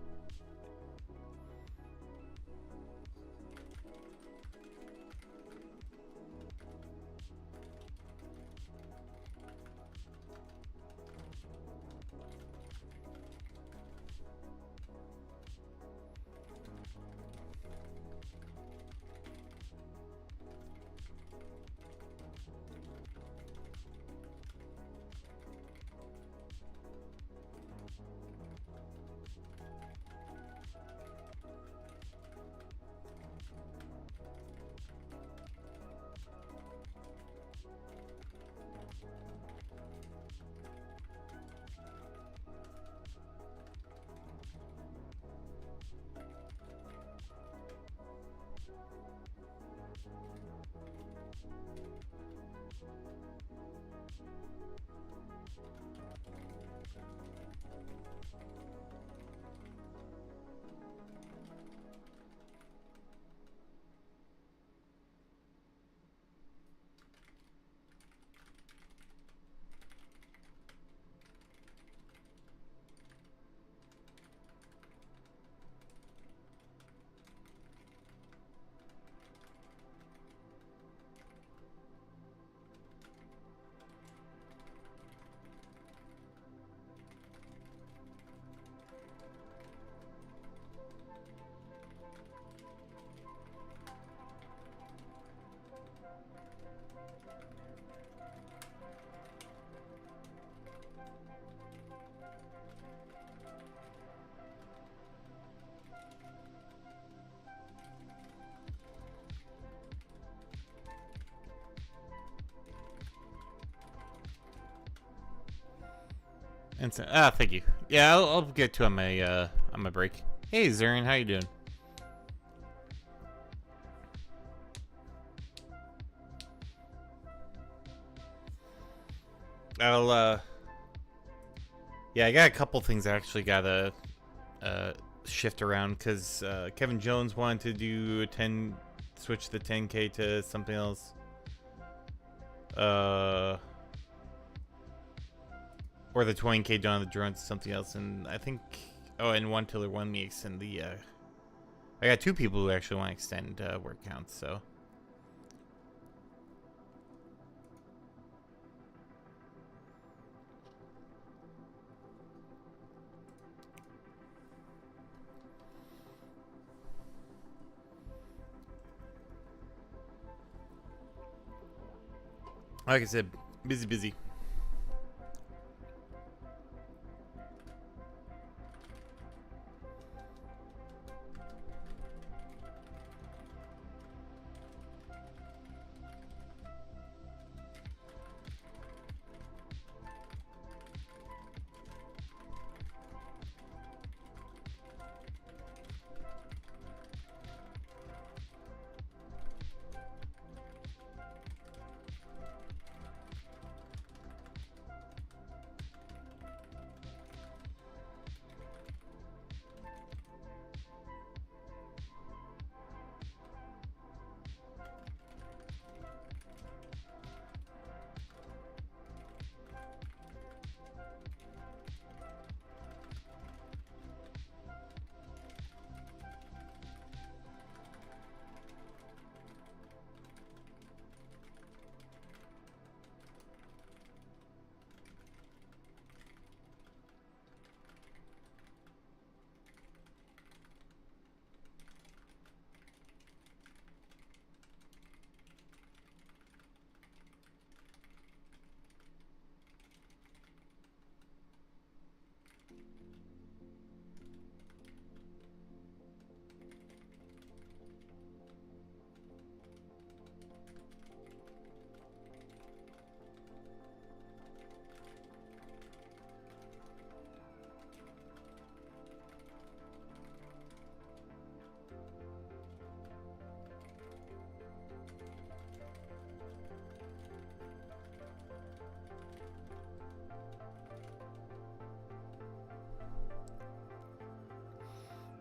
And so, thank you. Yeah, I'll get to on my break. Hey, Zarian, how you doing? Yeah, I got a couple things I actually gotta shift around because Kevin Jones wanted to attend switch the 10K to something else. Or the 20K Dawn of the Drones to something else. And I think, oh, and One Tiller One me extend the, I got 2 people who actually want to extend word counts, so. Like I said, busy.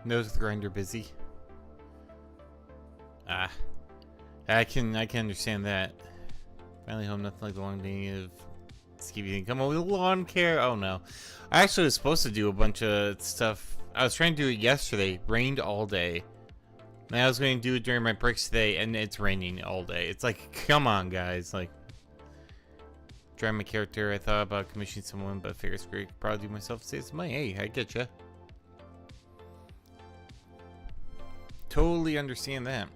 Nose the grinder busy. I can understand that. Finally home, nothing like the long day of Skibby. Come on with lawn care. Oh no. I actually was supposed to do a bunch of stuff. I was trying to do it yesterday. Rained all day. And I was going to do it during my breaks today, and it's raining all day. It's like, come on, guys. Like, trying my character. I thought about commissioning someone, but figured screw it. Probably do myself to save some money. Hey, I get ya. Totally understand that.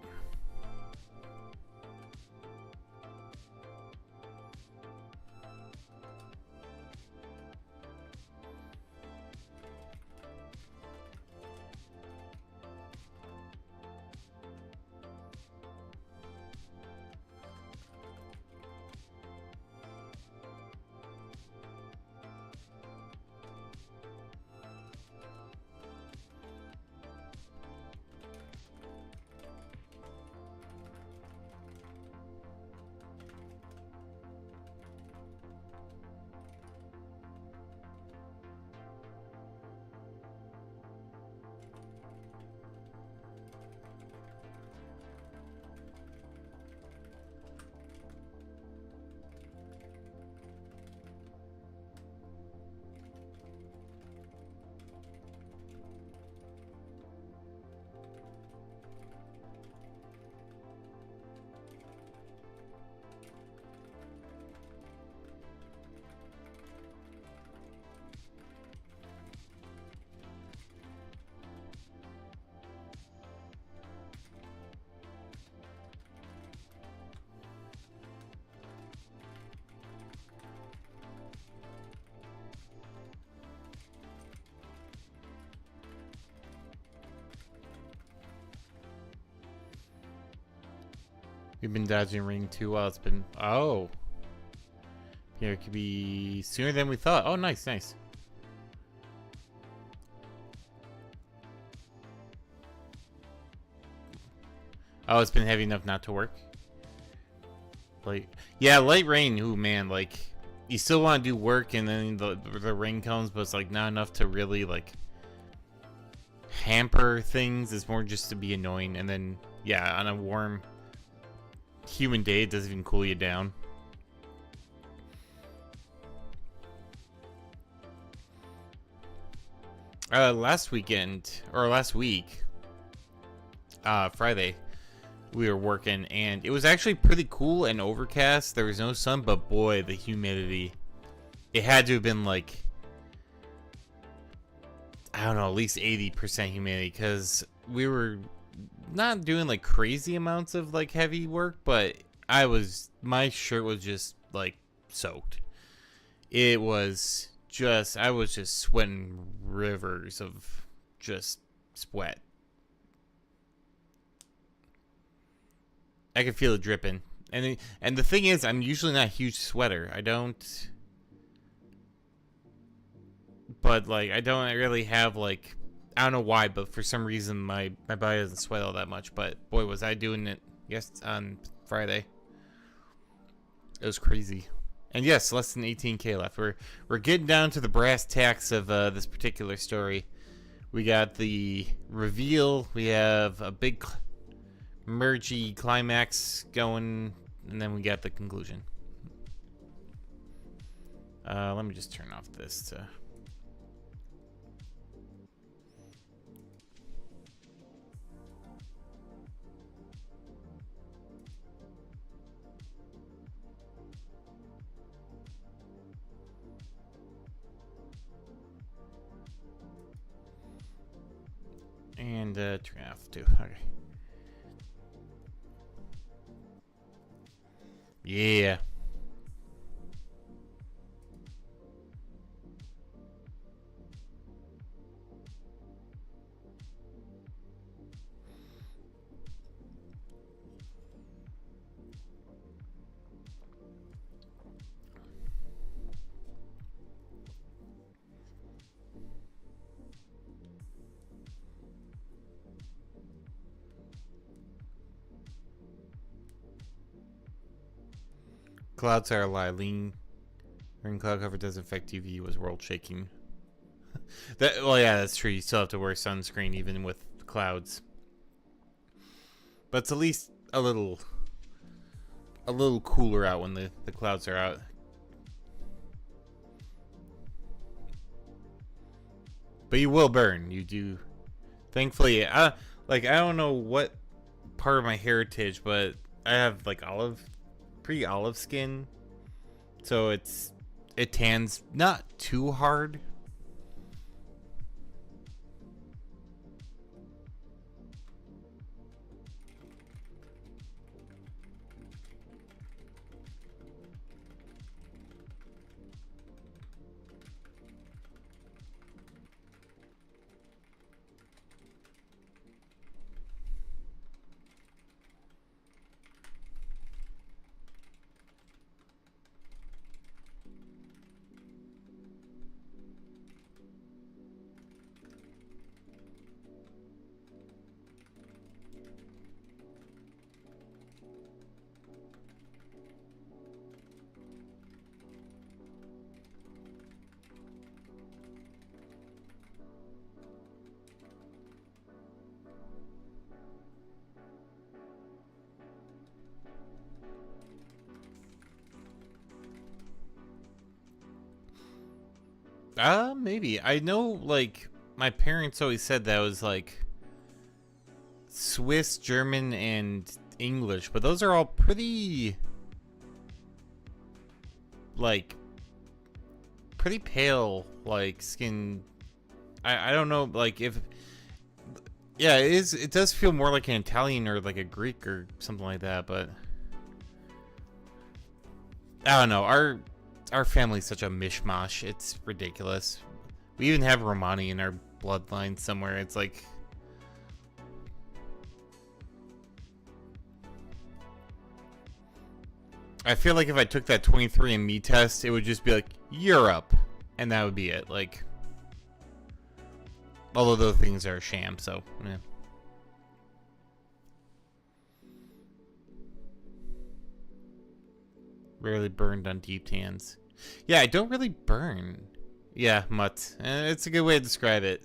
We've been dodging ring too well. It's been... Oh. Yeah, it could be sooner than we thought. Oh, nice, nice. Oh, it's been heavy enough not to work? Like, yeah, light rain. Ooh, man, like, you still want to do work and then the rain comes, but it's, like, not enough to really, like, hamper things. It's more just to be annoying. And then, yeah, on a warm... humid day, it doesn't even cool you down. Last week, Friday, we were working, and it was actually pretty cool and overcast. There was no sun, but boy, the humidity. It had to have been like, I don't know, at least 80% humidity, because we were not doing like crazy amounts of like heavy work, but my shirt was just like soaked. I was just sweating rivers of just sweat. I could feel it dripping. And the thing is, I'm usually not a huge sweater. But like I don't really have like, I don't know why, but for some reason my body doesn't sweat all that much. But boy, was I doing it on Friday. It was crazy. And yes, less than 18K left. We're getting down to the brass tacks of this particular story. We got the reveal. We have a big mergy climax going, and then we got the conclusion. Let me just turn off this to... And turn off too. Okay. Yeah. Clouds are a lie. Lean wearing cloud cover doesn't affect UV. Was world shaking. Well, yeah, that's true. You still have to wear sunscreen even with clouds. But it's at least a little cooler out when the clouds are out. But you will burn. You do. Thankfully, I don't know what part of my heritage, but I have like pretty olive skin, so it tans not too hard. Maybe. I know, like, my parents always said that was, like, Swiss, German, and English, but those are all pretty, like, pretty pale, like, skin. I don't know, like, if... Yeah, it does feel more like an Italian or, like, a Greek or something like that, but... I don't know, our family's such a mishmash. It's ridiculous. We even have Romani in our bloodline somewhere. It's like... I feel like if I took that 23andMe test, it would just be like, Europe. And that would be it. Like... Although those things are a sham, so... Yeah. Rarely burned on deep tans. Yeah, I don't really burn. Yeah, mutt. It's a good way to describe it.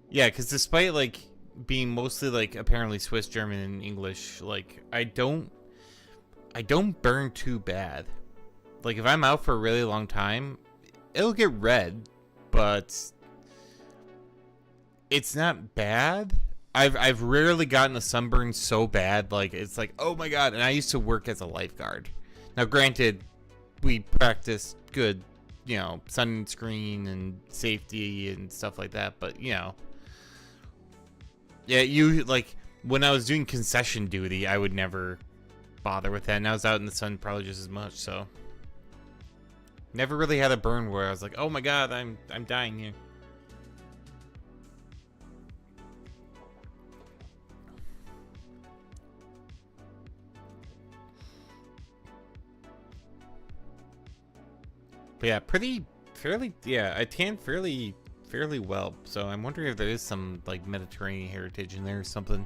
Yeah, because despite, like, being mostly like apparently Swiss, German, and English, like I don't burn too bad. Like if I'm out for a really long time, it'll get red, but it's not bad. I've rarely gotten a sunburn so bad, like it's like, oh my god. And I used to work as a lifeguard. Now granted, we practiced good, you know, sunscreen and safety and stuff like that, but you know, yeah, you like when I was doing concession duty, I would never bother with that, and I was out in the sun probably just as much, so never really had a burn where I was like, oh my god, I'm dying here. But yeah, I tan fairly well. So I'm wondering if there is some like Mediterranean heritage in there or something.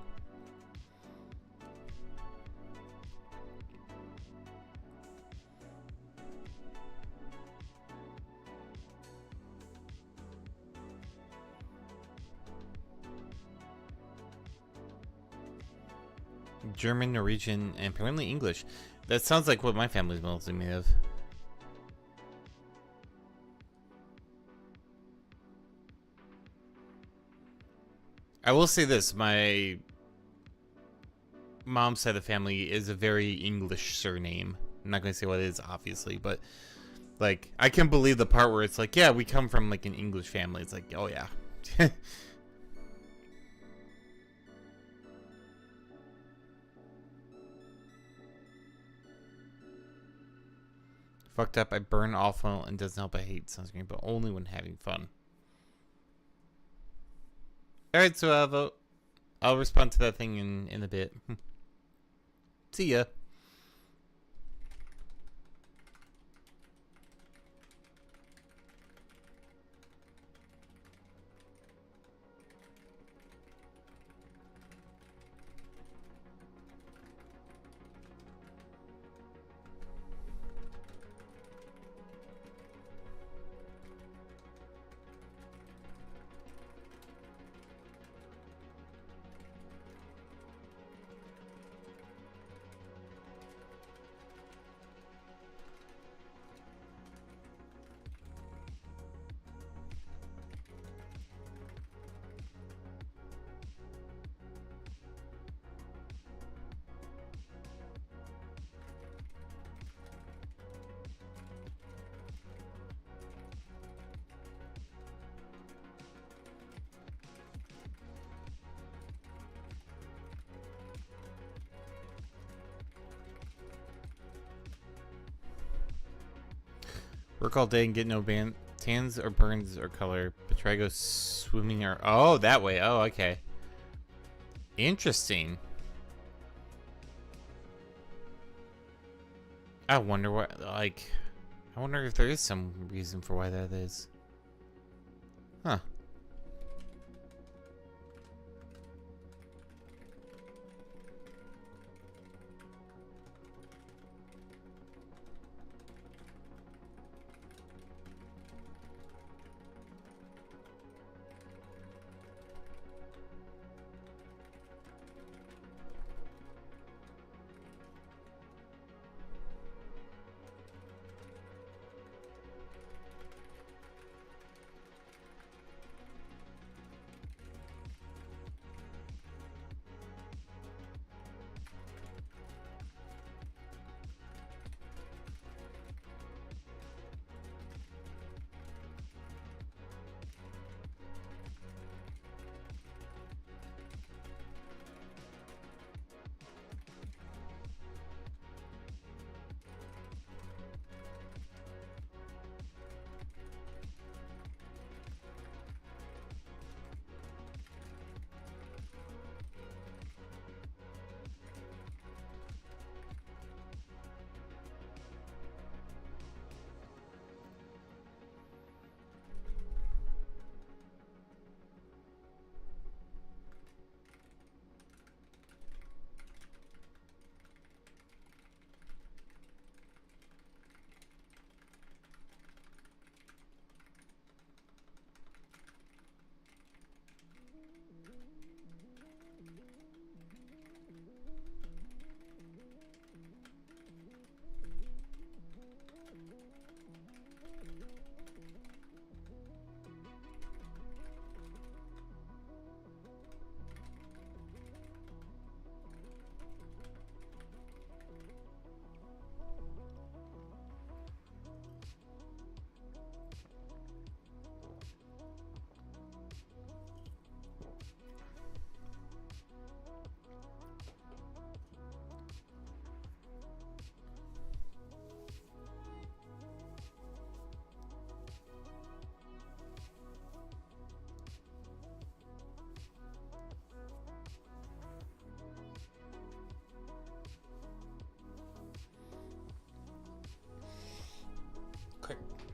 German, Norwegian, and apparently English. That sounds like what my family's mostly made of. I will say this, my mom's side of the family is a very English surname. I'm not going to say what it is, obviously, but like, I can believe the part where it's like, yeah, we come from like an English family. It's like, oh yeah. Fucked up, I burn awful and doesn't help I hate sunscreen, but only when having fun. Alright, so I'll respond to that thing in a bit. See ya. Work all day and get no tans or burns or color. But try to go swimming or... Oh, that way. Oh, okay. Interesting. I wonder what, like... I wonder if there is some reason for why that is. Huh.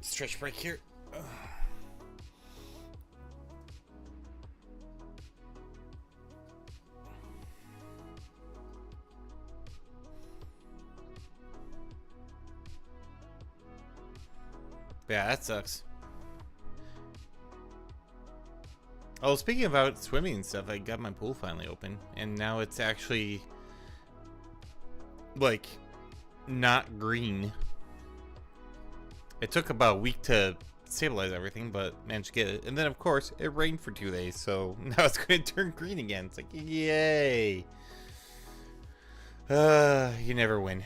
Stretch break here. Yeah, that sucks. Oh, speaking about swimming and stuff, I got my pool finally open, and now it's actually like not green. It took about a week to stabilize everything, but managed to get it. And then, of course, it rained for 2 days, so now it's going to turn green again. It's like, yay! You never win.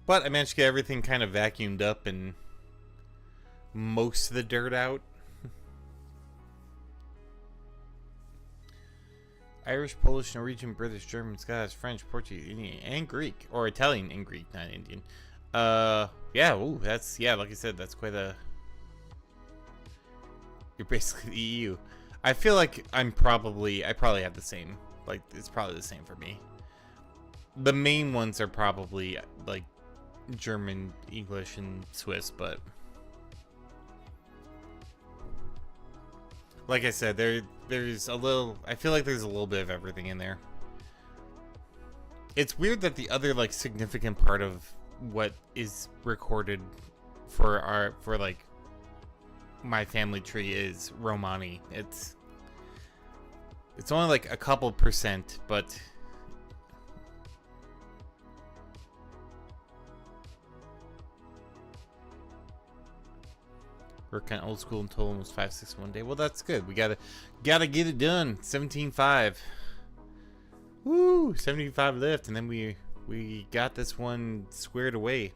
But I managed to get everything kind of vacuumed up and most of the dirt out. Irish, Polish, Norwegian, British, German, Scottish, French, Portuguese, Indian, and Greek. Or Italian and Greek, not Indian. Yeah, ooh, that's, yeah, like I said, that's quite a... You're basically the EU. I feel like I probably have the same. Like, it's probably the same for me. The main ones are probably, like, German, English, and Swiss, but... Like I said, there's a little... I feel like there's a little bit of everything in there. It's weird that the other, like, significant part of what is recorded for like, my family tree is Romani. It's only, like, a couple percent, but... We're kind of old school until almost 5-6 one day. Well, that's good. We gotta get it done. 17.5. Woo! 75 left, and then we got this one squared away.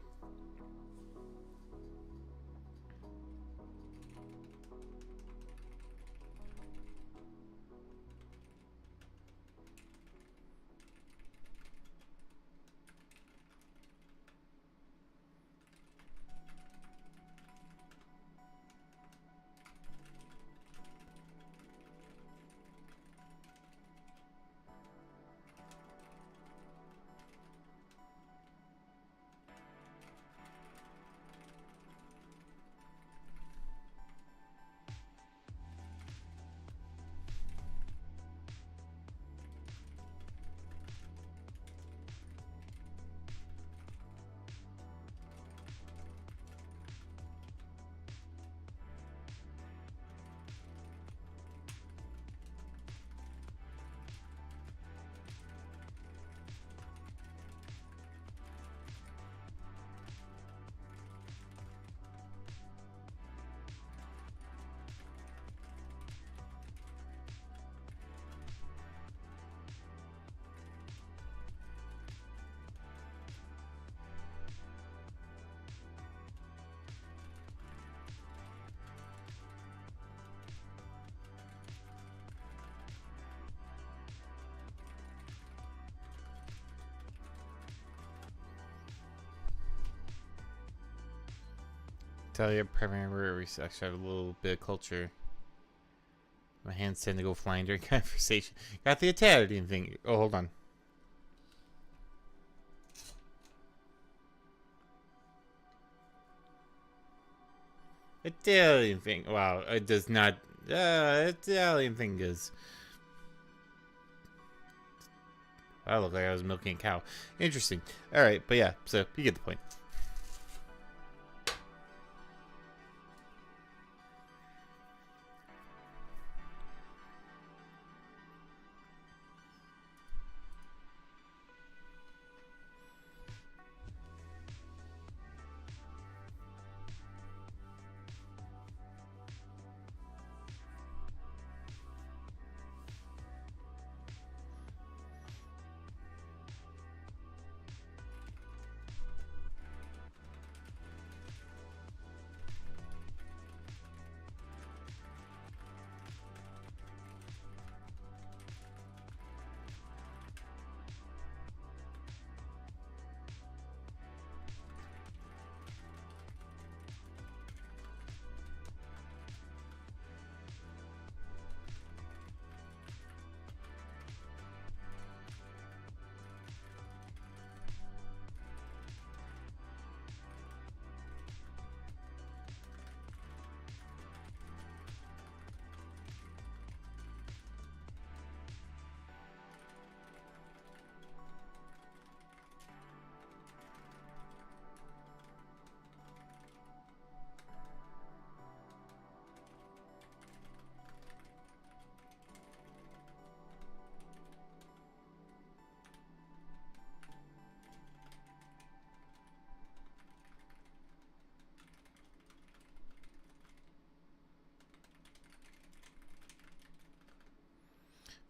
Tell you, primary actually have a little bit of culture. My hands tend to go flying during conversation. Got the Italian thing. Oh, hold on. Italian thing. Wow, it does not. Italian thing is. I look like I was milking a cow. Interesting. All right, but yeah, so you get the point.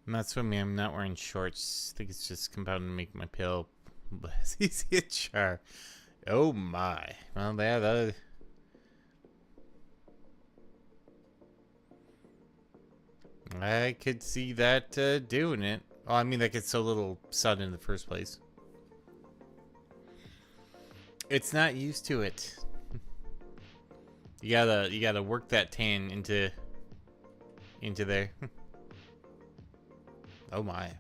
I'm not swimming. I'm not wearing shorts. I think it's just compounding to make my pale easy char. Oh my. Well, that. I could see that doing it. Oh, I mean, that gets so little sun in the first place. It's not used to it. You gotta work that tan into there. Oh my.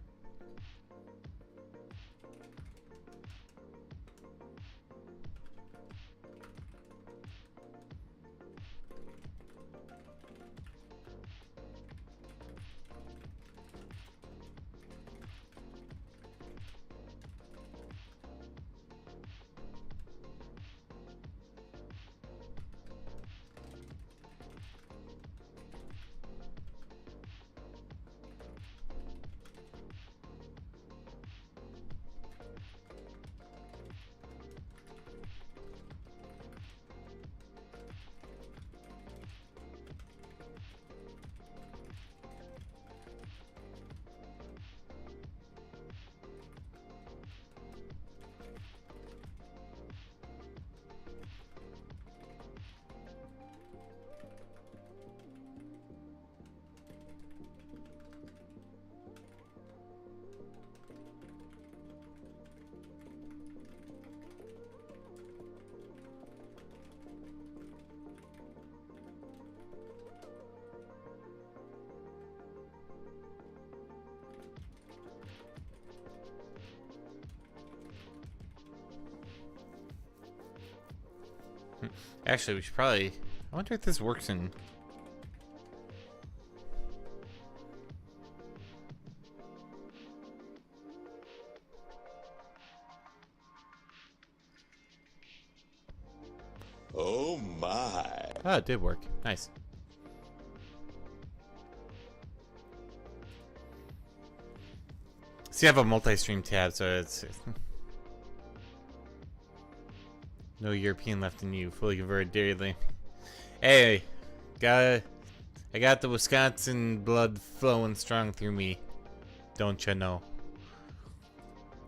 Actually, we should probably... I wonder if this works in... Oh my. Oh, it did work. Nice. See, I have a multi-stream tab, so it's... No European left in you. Fully converted dairy lane. Hey, I got the Wisconsin blood flowing strong through me. Don't you know?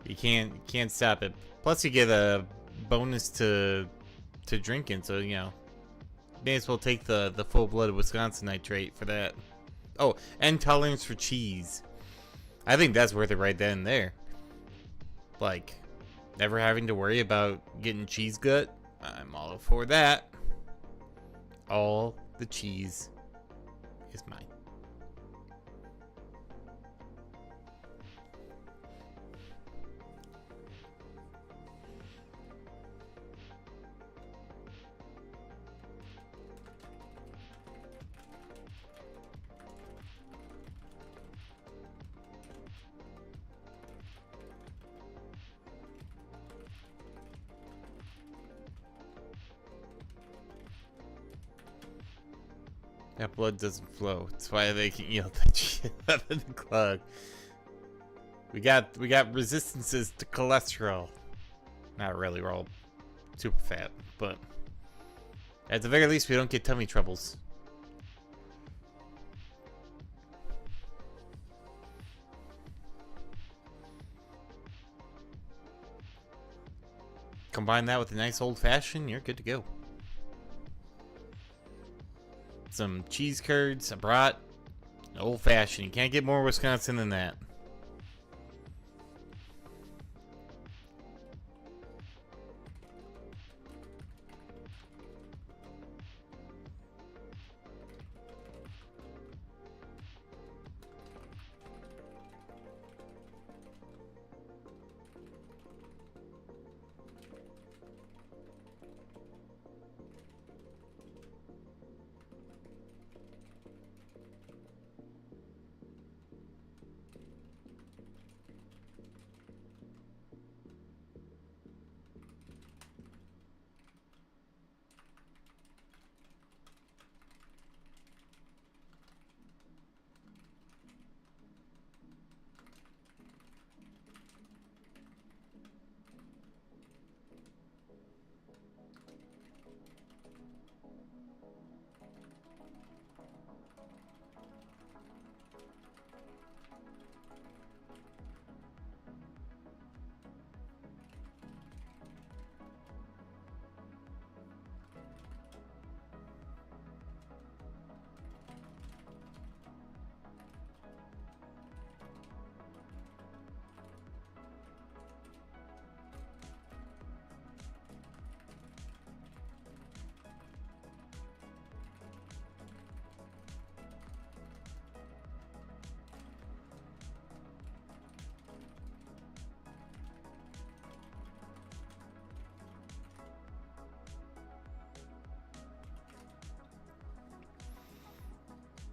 You can't stop it. Plus, you get a bonus to drinking, so you know. May as well take the full-blooded Wisconsinite trait for that. Oh, and tolerance for cheese. I think that's worth it right then and there. Like, never having to worry about getting cheese gut. I'm all for that. All the cheese is mine. That blood doesn't flow. That's why they can yield that shit out of the clog. We got resistances to cholesterol. Not really, we're all super fat, but at the very least we don't get tummy troubles. Combine that with a nice old fashioned, you're good to go. Some cheese curds, a brat, old fashioned. You can't get more Wisconsin than that.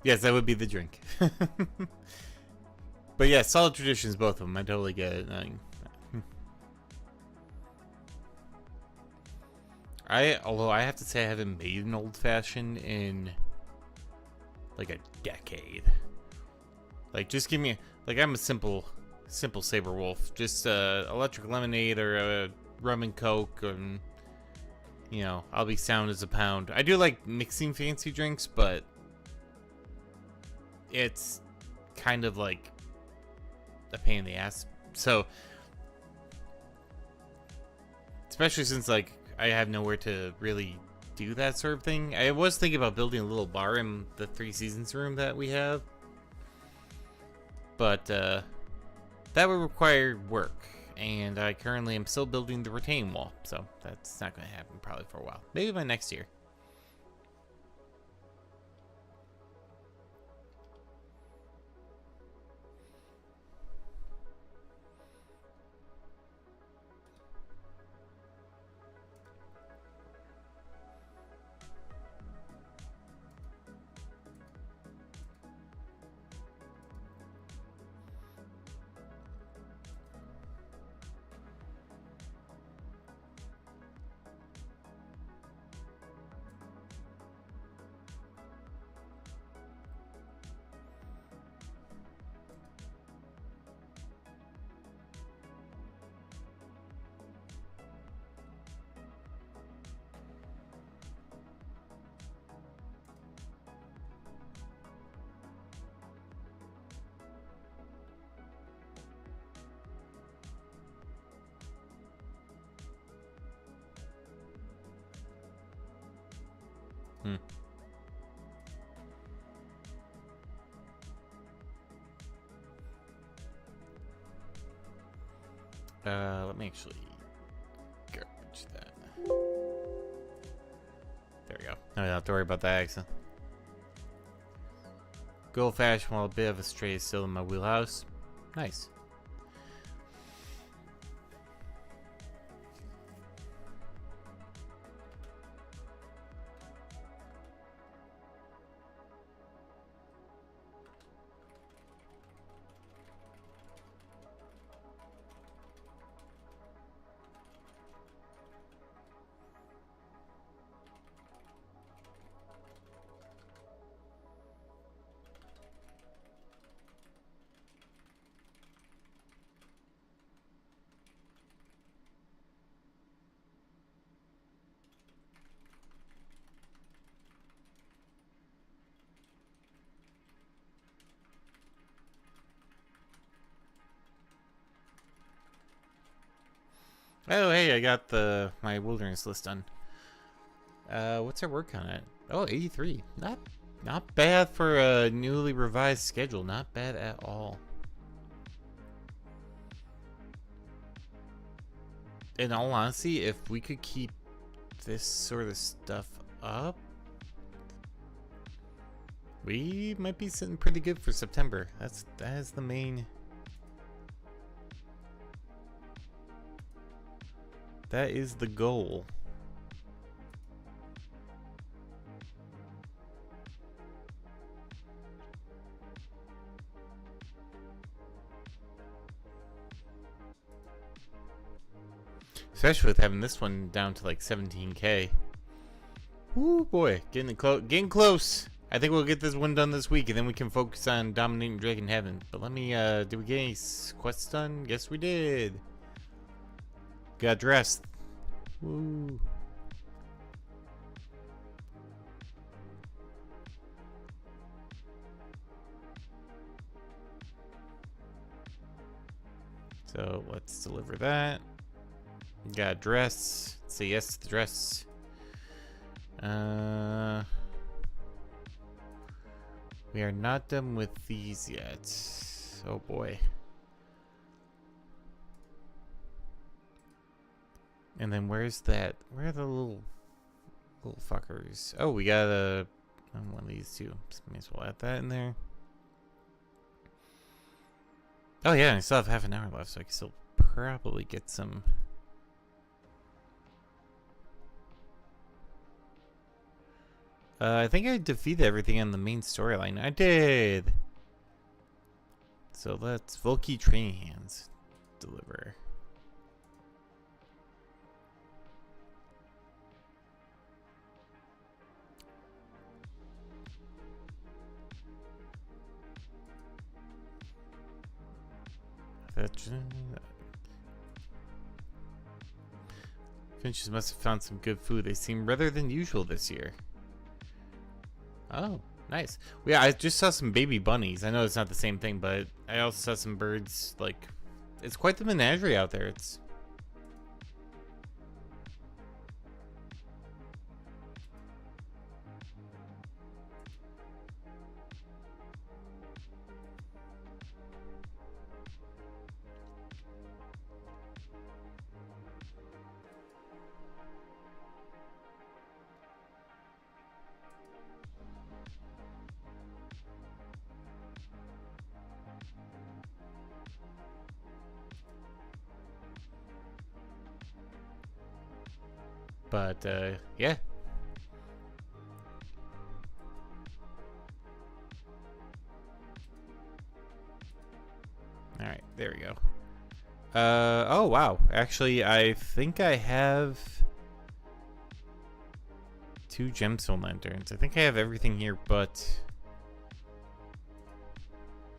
Yes, that would be the drink. But yeah, solid traditions, both of them. I totally get it. Although I have to say I haven't made an old fashioned in like a decade. Like, just give me, like, I'm a simple Sabrewolf. Just electric lemonade or a rum and coke, and you know, I'll be sound as a pound. I do like mixing fancy drinks, but it's kind of like a pain in the ass. So, especially since like I have nowhere to really do that sort of thing. I was thinking about building a little bar in the Three Seasons room that we have, but that would require work, and I currently am still building the retaining wall, so that's not going to happen probably for a while. Maybe by next year. Let me actually garbage that. There we go. I don't have to worry about that accent. Good old fashioned while a bit of a stray is still in my wheelhouse. Nice. Oh, hey, I got my wilderness list done. What's our work on it? Oh, 83. Not bad for a newly revised schedule. Not bad at all. In all honesty, if we could keep this sort of stuff up, we might be sitting pretty good for September. That is the main. That is the goal. Especially with having this one down to like 17K. Ooh boy, getting close. I think we'll get this one done this week, and then we can focus on dominating Dragon Heaven. But let me, did we get any quests done? Yes, we did. Got dressed. Woo. So let's deliver that. Got a dress. Say yes to the dress. We are not done with these yet. Oh boy. And then where's that? Where are the little fuckers? Oh, we got one of these too. So may as well add that in there. Oh yeah, I still have half an hour left, so I can still probably get some. I think I defeated everything on the main storyline. I did. So let's Volky training hands deliver. Finches must have found some good food. They seem rather than usual this year. Oh, nice. Well, yeah, I just saw some baby bunnies. I know it's not the same thing, but I also saw some birds. Like, it's quite the menagerie out there. It's But, yeah. Alright, there we go. Oh, wow. Actually, I think I have 2 gemstone lanterns. I think I have everything here but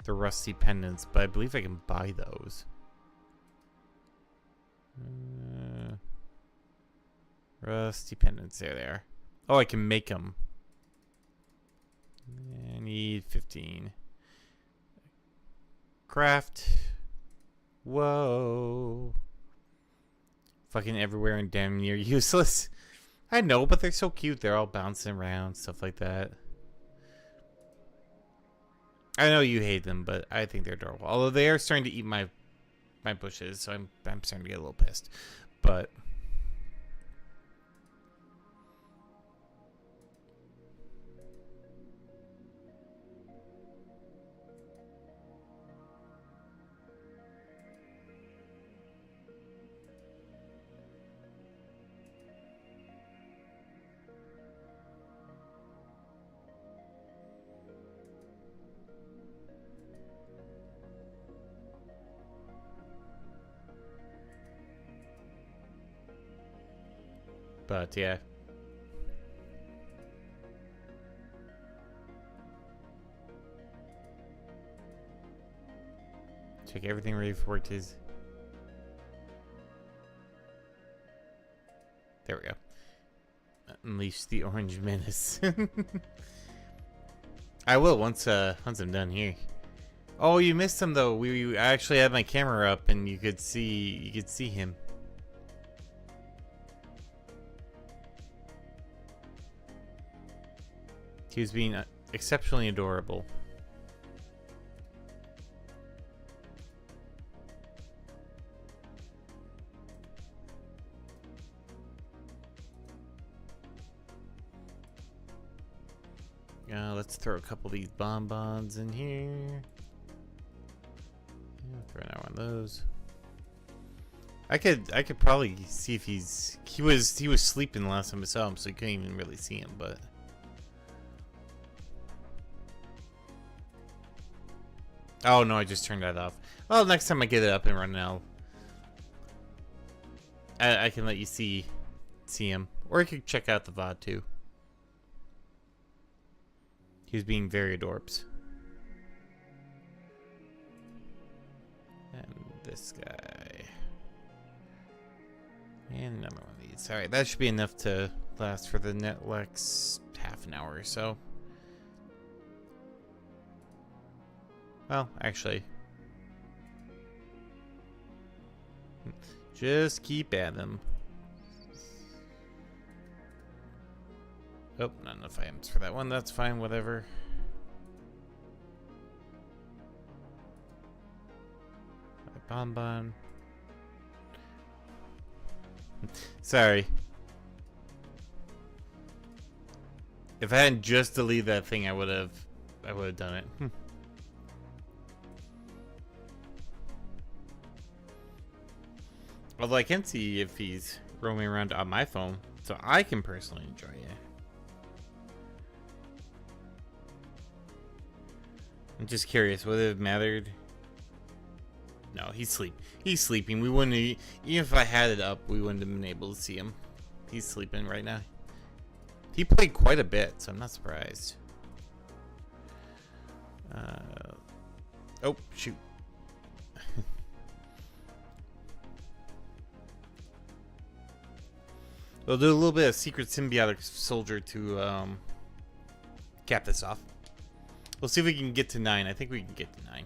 the rusty pendants, but I believe I can buy those. Rusty pendants, there they are. Oh, I can make them. I need 15. Craft. Whoa. Fucking everywhere and damn near useless. I know, but they're so cute. They're all bouncing around, stuff like that. I know you hate them, but I think they're adorable. Although they are starting to eat my bushes, so I'm starting to get a little pissed. But yeah. Check everything ready for work is. There we go. Unleash the orange menace. I will once I'm done here. Oh, you missed him though. I actually had my camera up and you could see him. He was being exceptionally adorable. Let's throw a couple of these bonbons in here. Yeah, throw out one of those. I could probably see if he was sleeping the last time I saw him, so you couldn't even really see him, but. Oh no, I just turned that off. Well, next time I get it up and running, I can let you see him, or you could check out the VOD too. He's being very adorbs. And this guy. And another one of these. Alright, that should be enough to last for the next half an hour or so. Well, actually. Just keep at them. Oh, not enough items for that one. That's fine, whatever. Bonbon. Sorry. If I hadn't just deleted that thing, I would have done it. Although I can see if he's roaming around on my phone, so I can personally enjoy it. I'm just curious, would it have mattered? No, he's sleeping. We wouldn't, even if I had it up, we wouldn't have been able to see him. He's sleeping right now. He played quite a bit, so I'm not surprised. Oh, shoot. We'll do a little bit of Secret Symbiotic Soldier to cap this off. We'll see if we can get to 9. I think we can get to 9.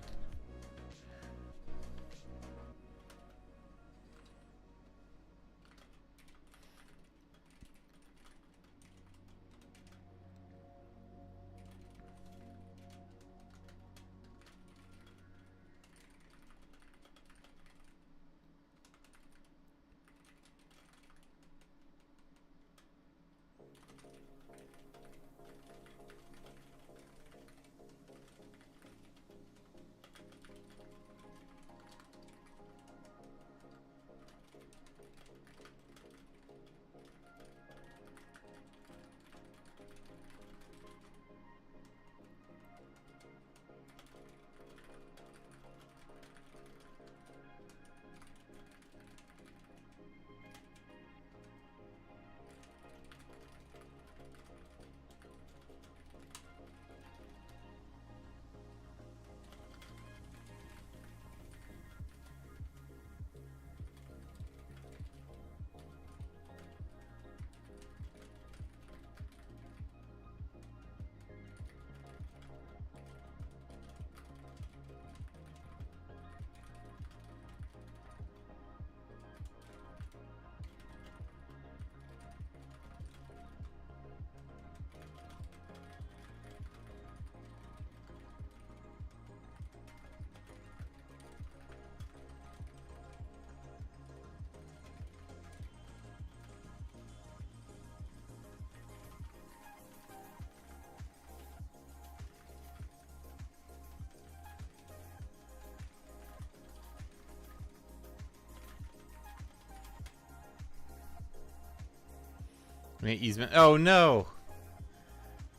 Easement. Oh no!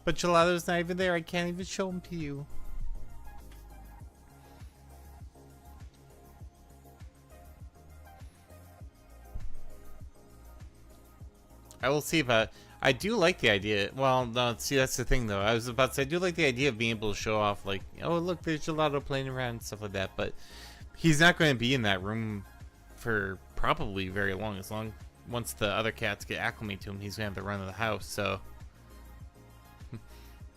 But Gelato's not even there. I can't even show him to you. I will see if I do like the idea. Well, no, see, that's the thing though. I was about to say I do like the idea of being able to show off, like, oh look, there's Gelato playing around and stuff like that. But he's not going to be in that room for probably very long. Once the other cats get acclimated to him, he's gonna have the run of the house. So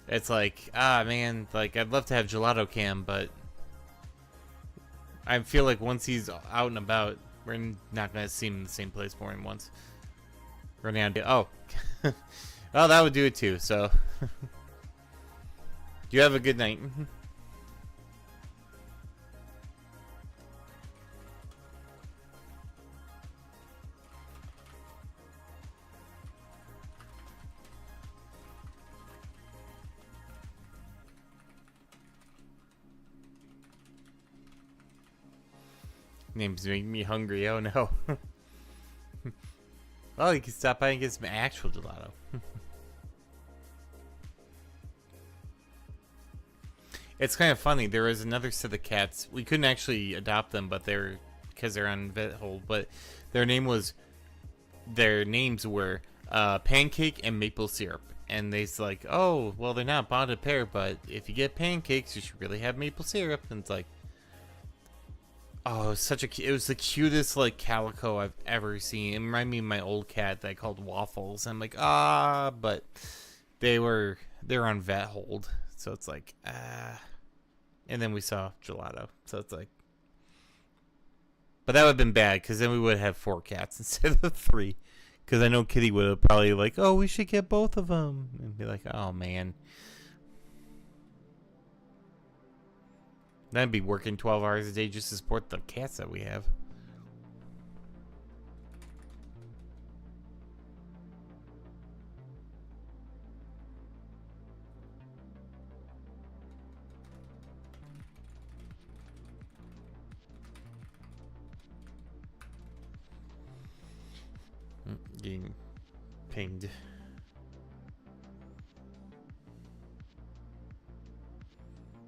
it's like, man, like I'd love to have Gelato Cam, but I feel like once he's out and about, we're not gonna see him in the same place more than once. Running out. Oh, well, that would do it too. So you have a good night. Name's making me hungry. Oh no. Well, you can stop by and get some actual gelato. It's kind of funny. There was another set of cats. We couldn't actually adopt them, but because they're on vet hold. But their names were Pancake and Maple Syrup. And they's like, oh, well, they're not a bonded pair, but if you get pancakes, you should really have maple syrup. And it's like, oh, it was the cutest like calico I've ever seen. It reminded me of my old cat that I called Waffles. I'm like, but they're on vet hold, so it's like, and then we saw Gelato, so it's like, But that would have been bad, because then we would have 4 cats instead of 3. Because I know Kitty would have probably like, oh, we should get both of them. And be like, oh, man. That'd be working 12 hours a day just to support the cats that we have. Getting pinged.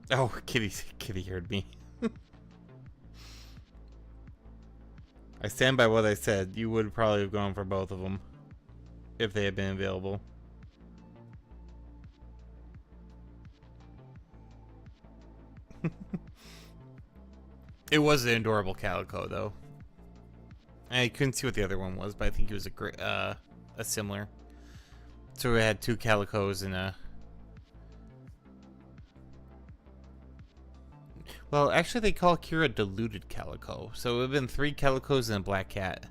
Oh, Kitty heard me. I stand by what I said. You would probably have gone for both of them if they had been available. It was an adorable calico, though. I couldn't see what the other one was, but I think it was a similar. So we had 2 calicos and a. Well, actually, they call Kira diluted calico, so it would have been 3 calicos and a black cat.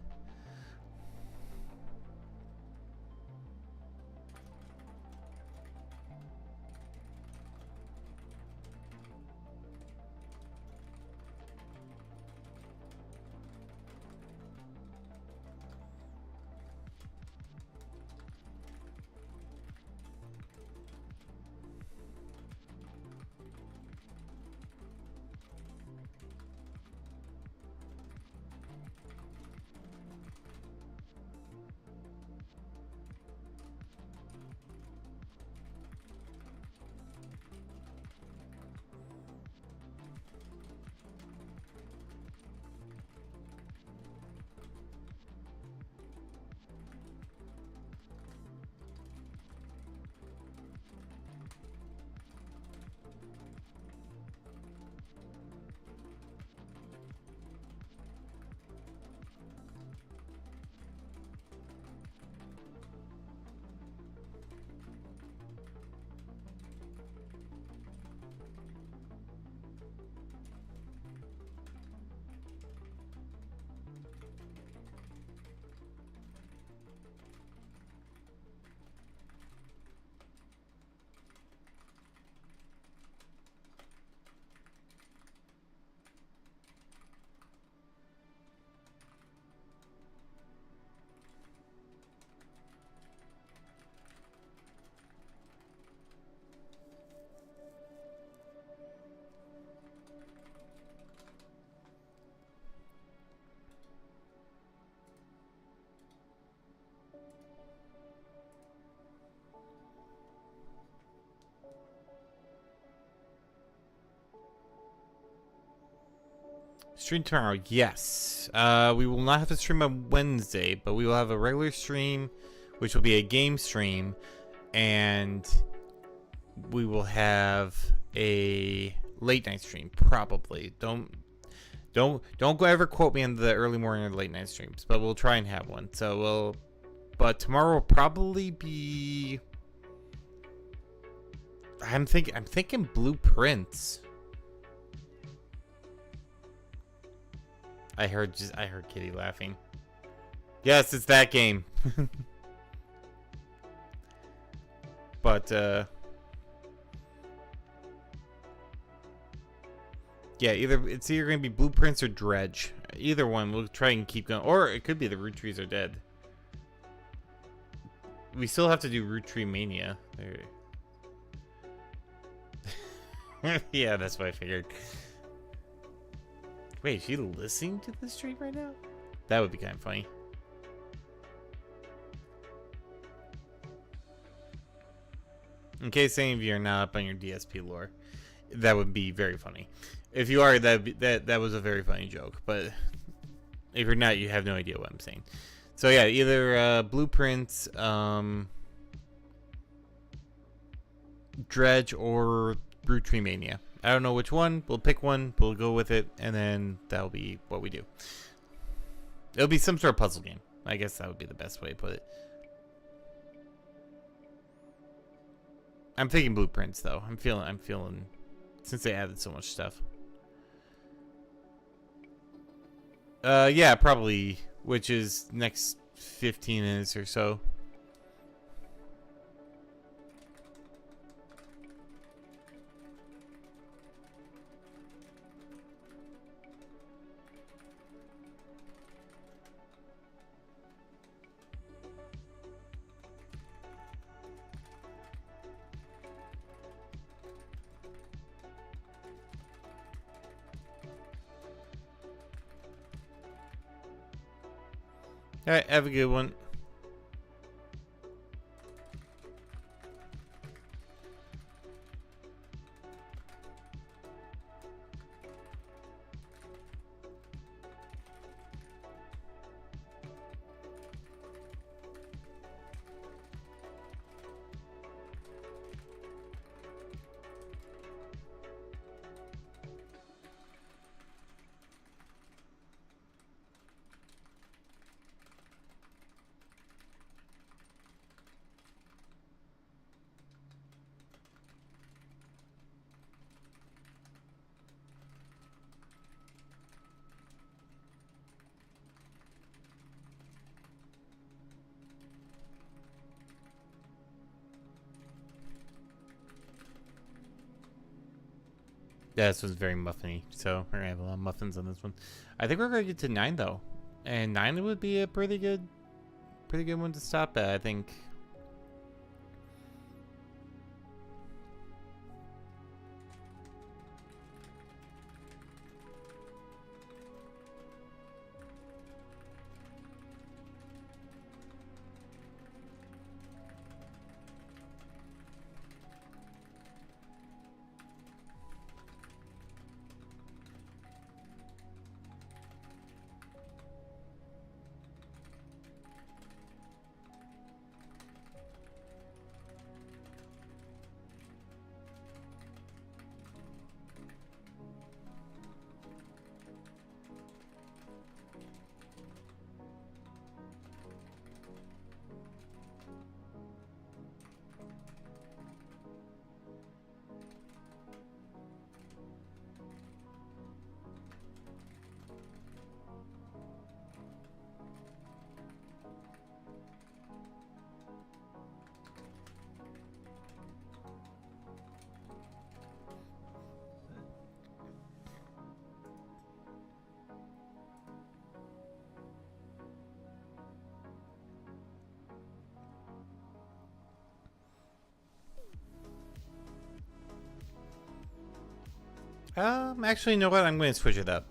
Stream tomorrow, yes. We will not have to stream on Wednesday, but we will have a regular stream, which will be a game stream, and we will have a late night stream, probably. Don't go ever quote me on the early morning or late night streams, but we'll try and have one. But tomorrow will probably be. I'm thinking Blueprints. I heard Kitty laughing. Yes, it's that game. But yeah, it's either gonna be Blueprints or Dredge. Either one, we'll try and keep going. Or it could be the Root Trees are dead. We still have to do Root Tree Mania. Yeah, that's what I figured. Wait, is she listening to the stream right now? That would be kind of funny. In case any of you are not up on your DSP lore, that would be very funny. If you are, that was a very funny joke. But if you're not, you have no idea what I'm saying. So yeah, either Blueprints, Dredge, or Root Tree Mania. I don't know which one. We'll pick one. We'll go with it, and then that'll be what we do. It'll be some sort of puzzle game. I guess that would be the best way to put it. I'm thinking Blueprints though. I'm feeling since they added so much stuff. Yeah, probably, which is next 15 minutes or so. All right, have a good one. Yeah, this one's very muffiny, so we're gonna have a lot of muffins on this one. I think we're gonna get to 9 though, and 9 would be a pretty good one to stop at. I think. Actually, you know what? I'm going to switch it up.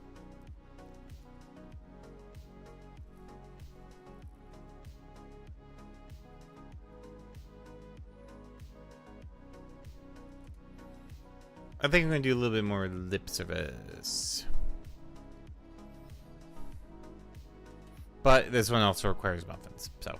I think I'm going to do a little bit more lip service. But this one also requires muffins, so.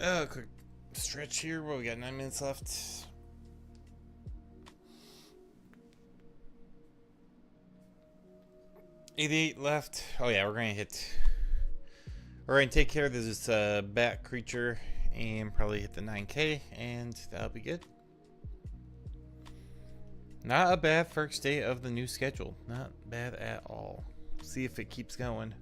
Quick stretch here. Well, we got 9 minutes left. 88 left. Oh yeah, we're gonna take care of this bat creature and probably hit the 9K, and that'll be good. Not a bad first day of the new schedule. Not bad at all. See if it keeps going.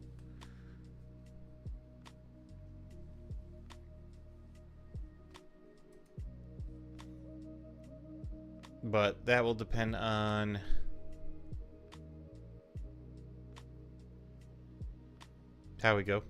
But that will depend on how we go.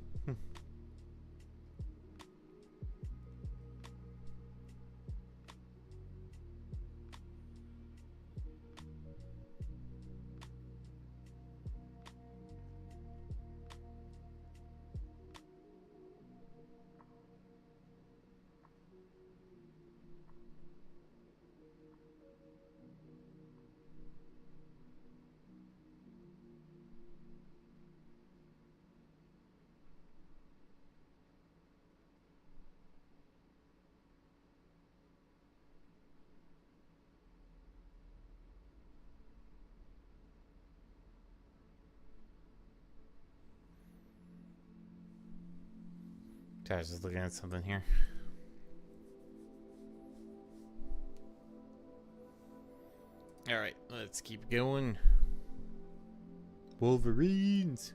I was just looking at something here. Alright, let's keep going. Wolverines!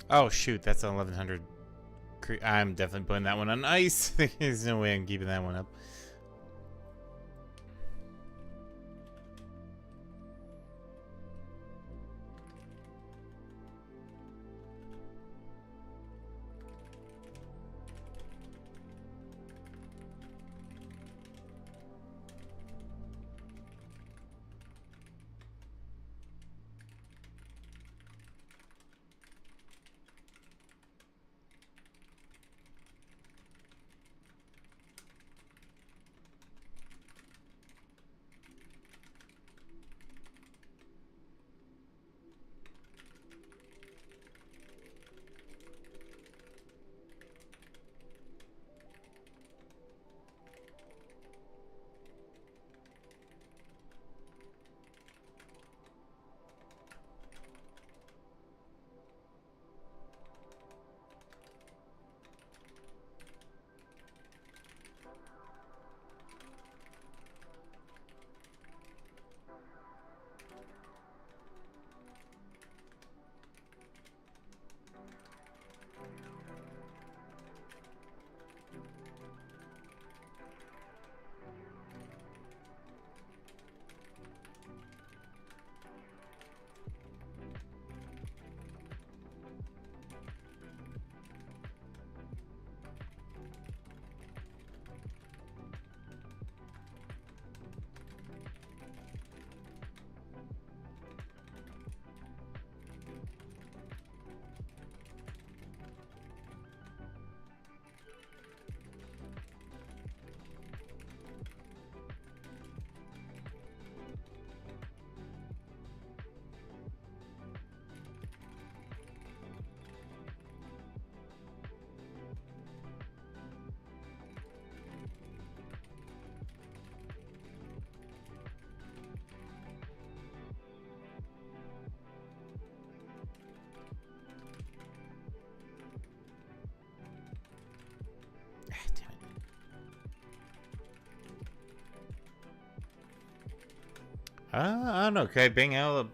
Oh shoot, that's an 1100. I'm definitely putting that one on ice. There's no way I'm keeping that one up. I don't know. Can I bang out?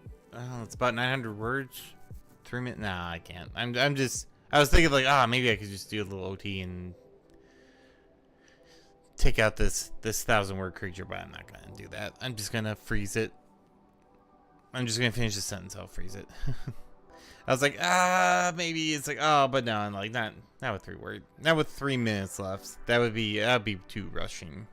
It's about 900 words. 3 minutes? Nah, I can't. I'm just. I was thinking like, maybe I could just do a little OT and take out this 1,000-word creature, but I'm not gonna do that. I'm just gonna freeze it. I'm just gonna finish the sentence. I'll freeze it. I was like, maybe it's like, but no, I'm like, not with 3 words. Not with 3 minutes left. That'd be too rushing.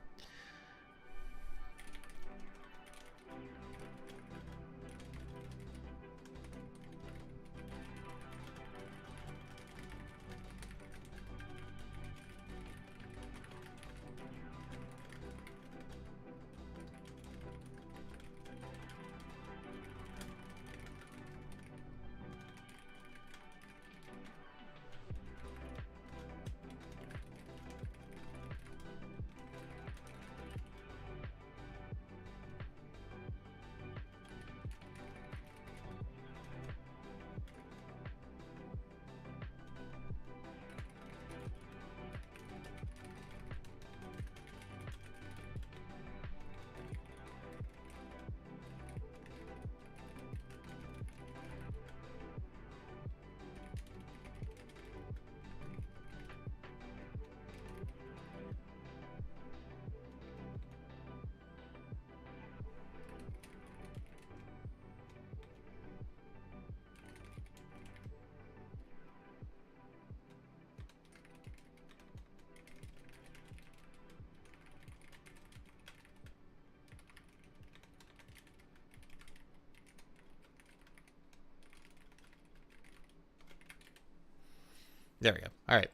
There we go. All right.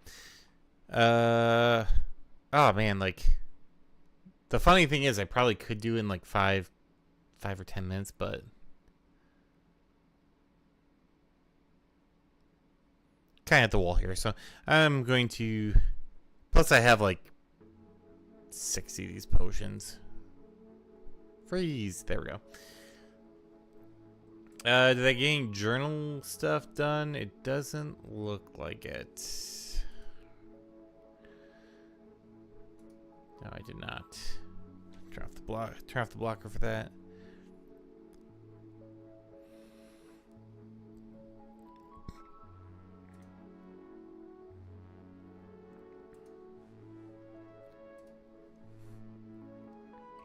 Oh man, like the funny thing is, I probably could do in like 5 or 10 minutes, but kind of at the wall here. So I'm going to. Plus, I have like 60 of these potions. Freeze. There we go. Did I get any journal stuff done? It doesn't look like it. No, I did not. Turn off the blocker for that.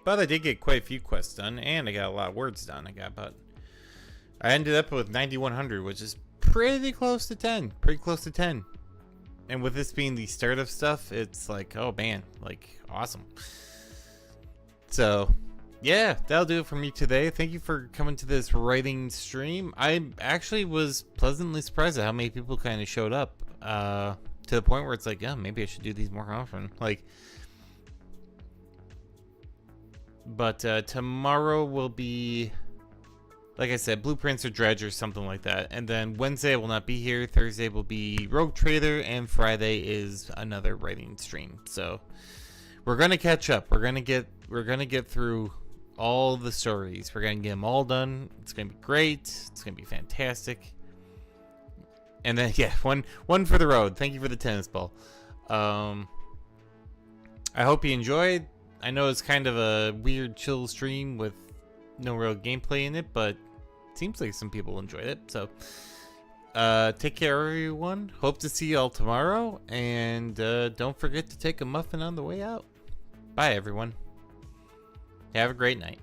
But I did get quite a few quests done, and I got a lot of words done. I ended up with 9,100, which is pretty close to 10. Pretty close to 10. And with this being the start of stuff, it's like, oh man, like awesome. So, yeah, that'll do it for me today. Thank you for coming to this writing stream. I actually was pleasantly surprised at how many people kind of showed up. To the point where it's like, yeah, maybe I should do these more often. Like, but tomorrow will be, like I said, Blueprints or Dredge or something like that. And then Wednesday I will not be here. Thursday will be Rogue Trader, and Friday is another writing stream. So we're gonna catch up. We're gonna get through all the stories. We're gonna get them all done. It's gonna be great. It's gonna be fantastic. And then yeah, one for the road. Thank you for the tennis ball. I hope you enjoyed. I know it's kind of a weird, chill stream with no real gameplay in it, but seems like some people enjoyed it. So take care, everyone. Hope to see you all tomorrow, and don't forget to take a muffin on the way out. Bye, everyone. Have a great night.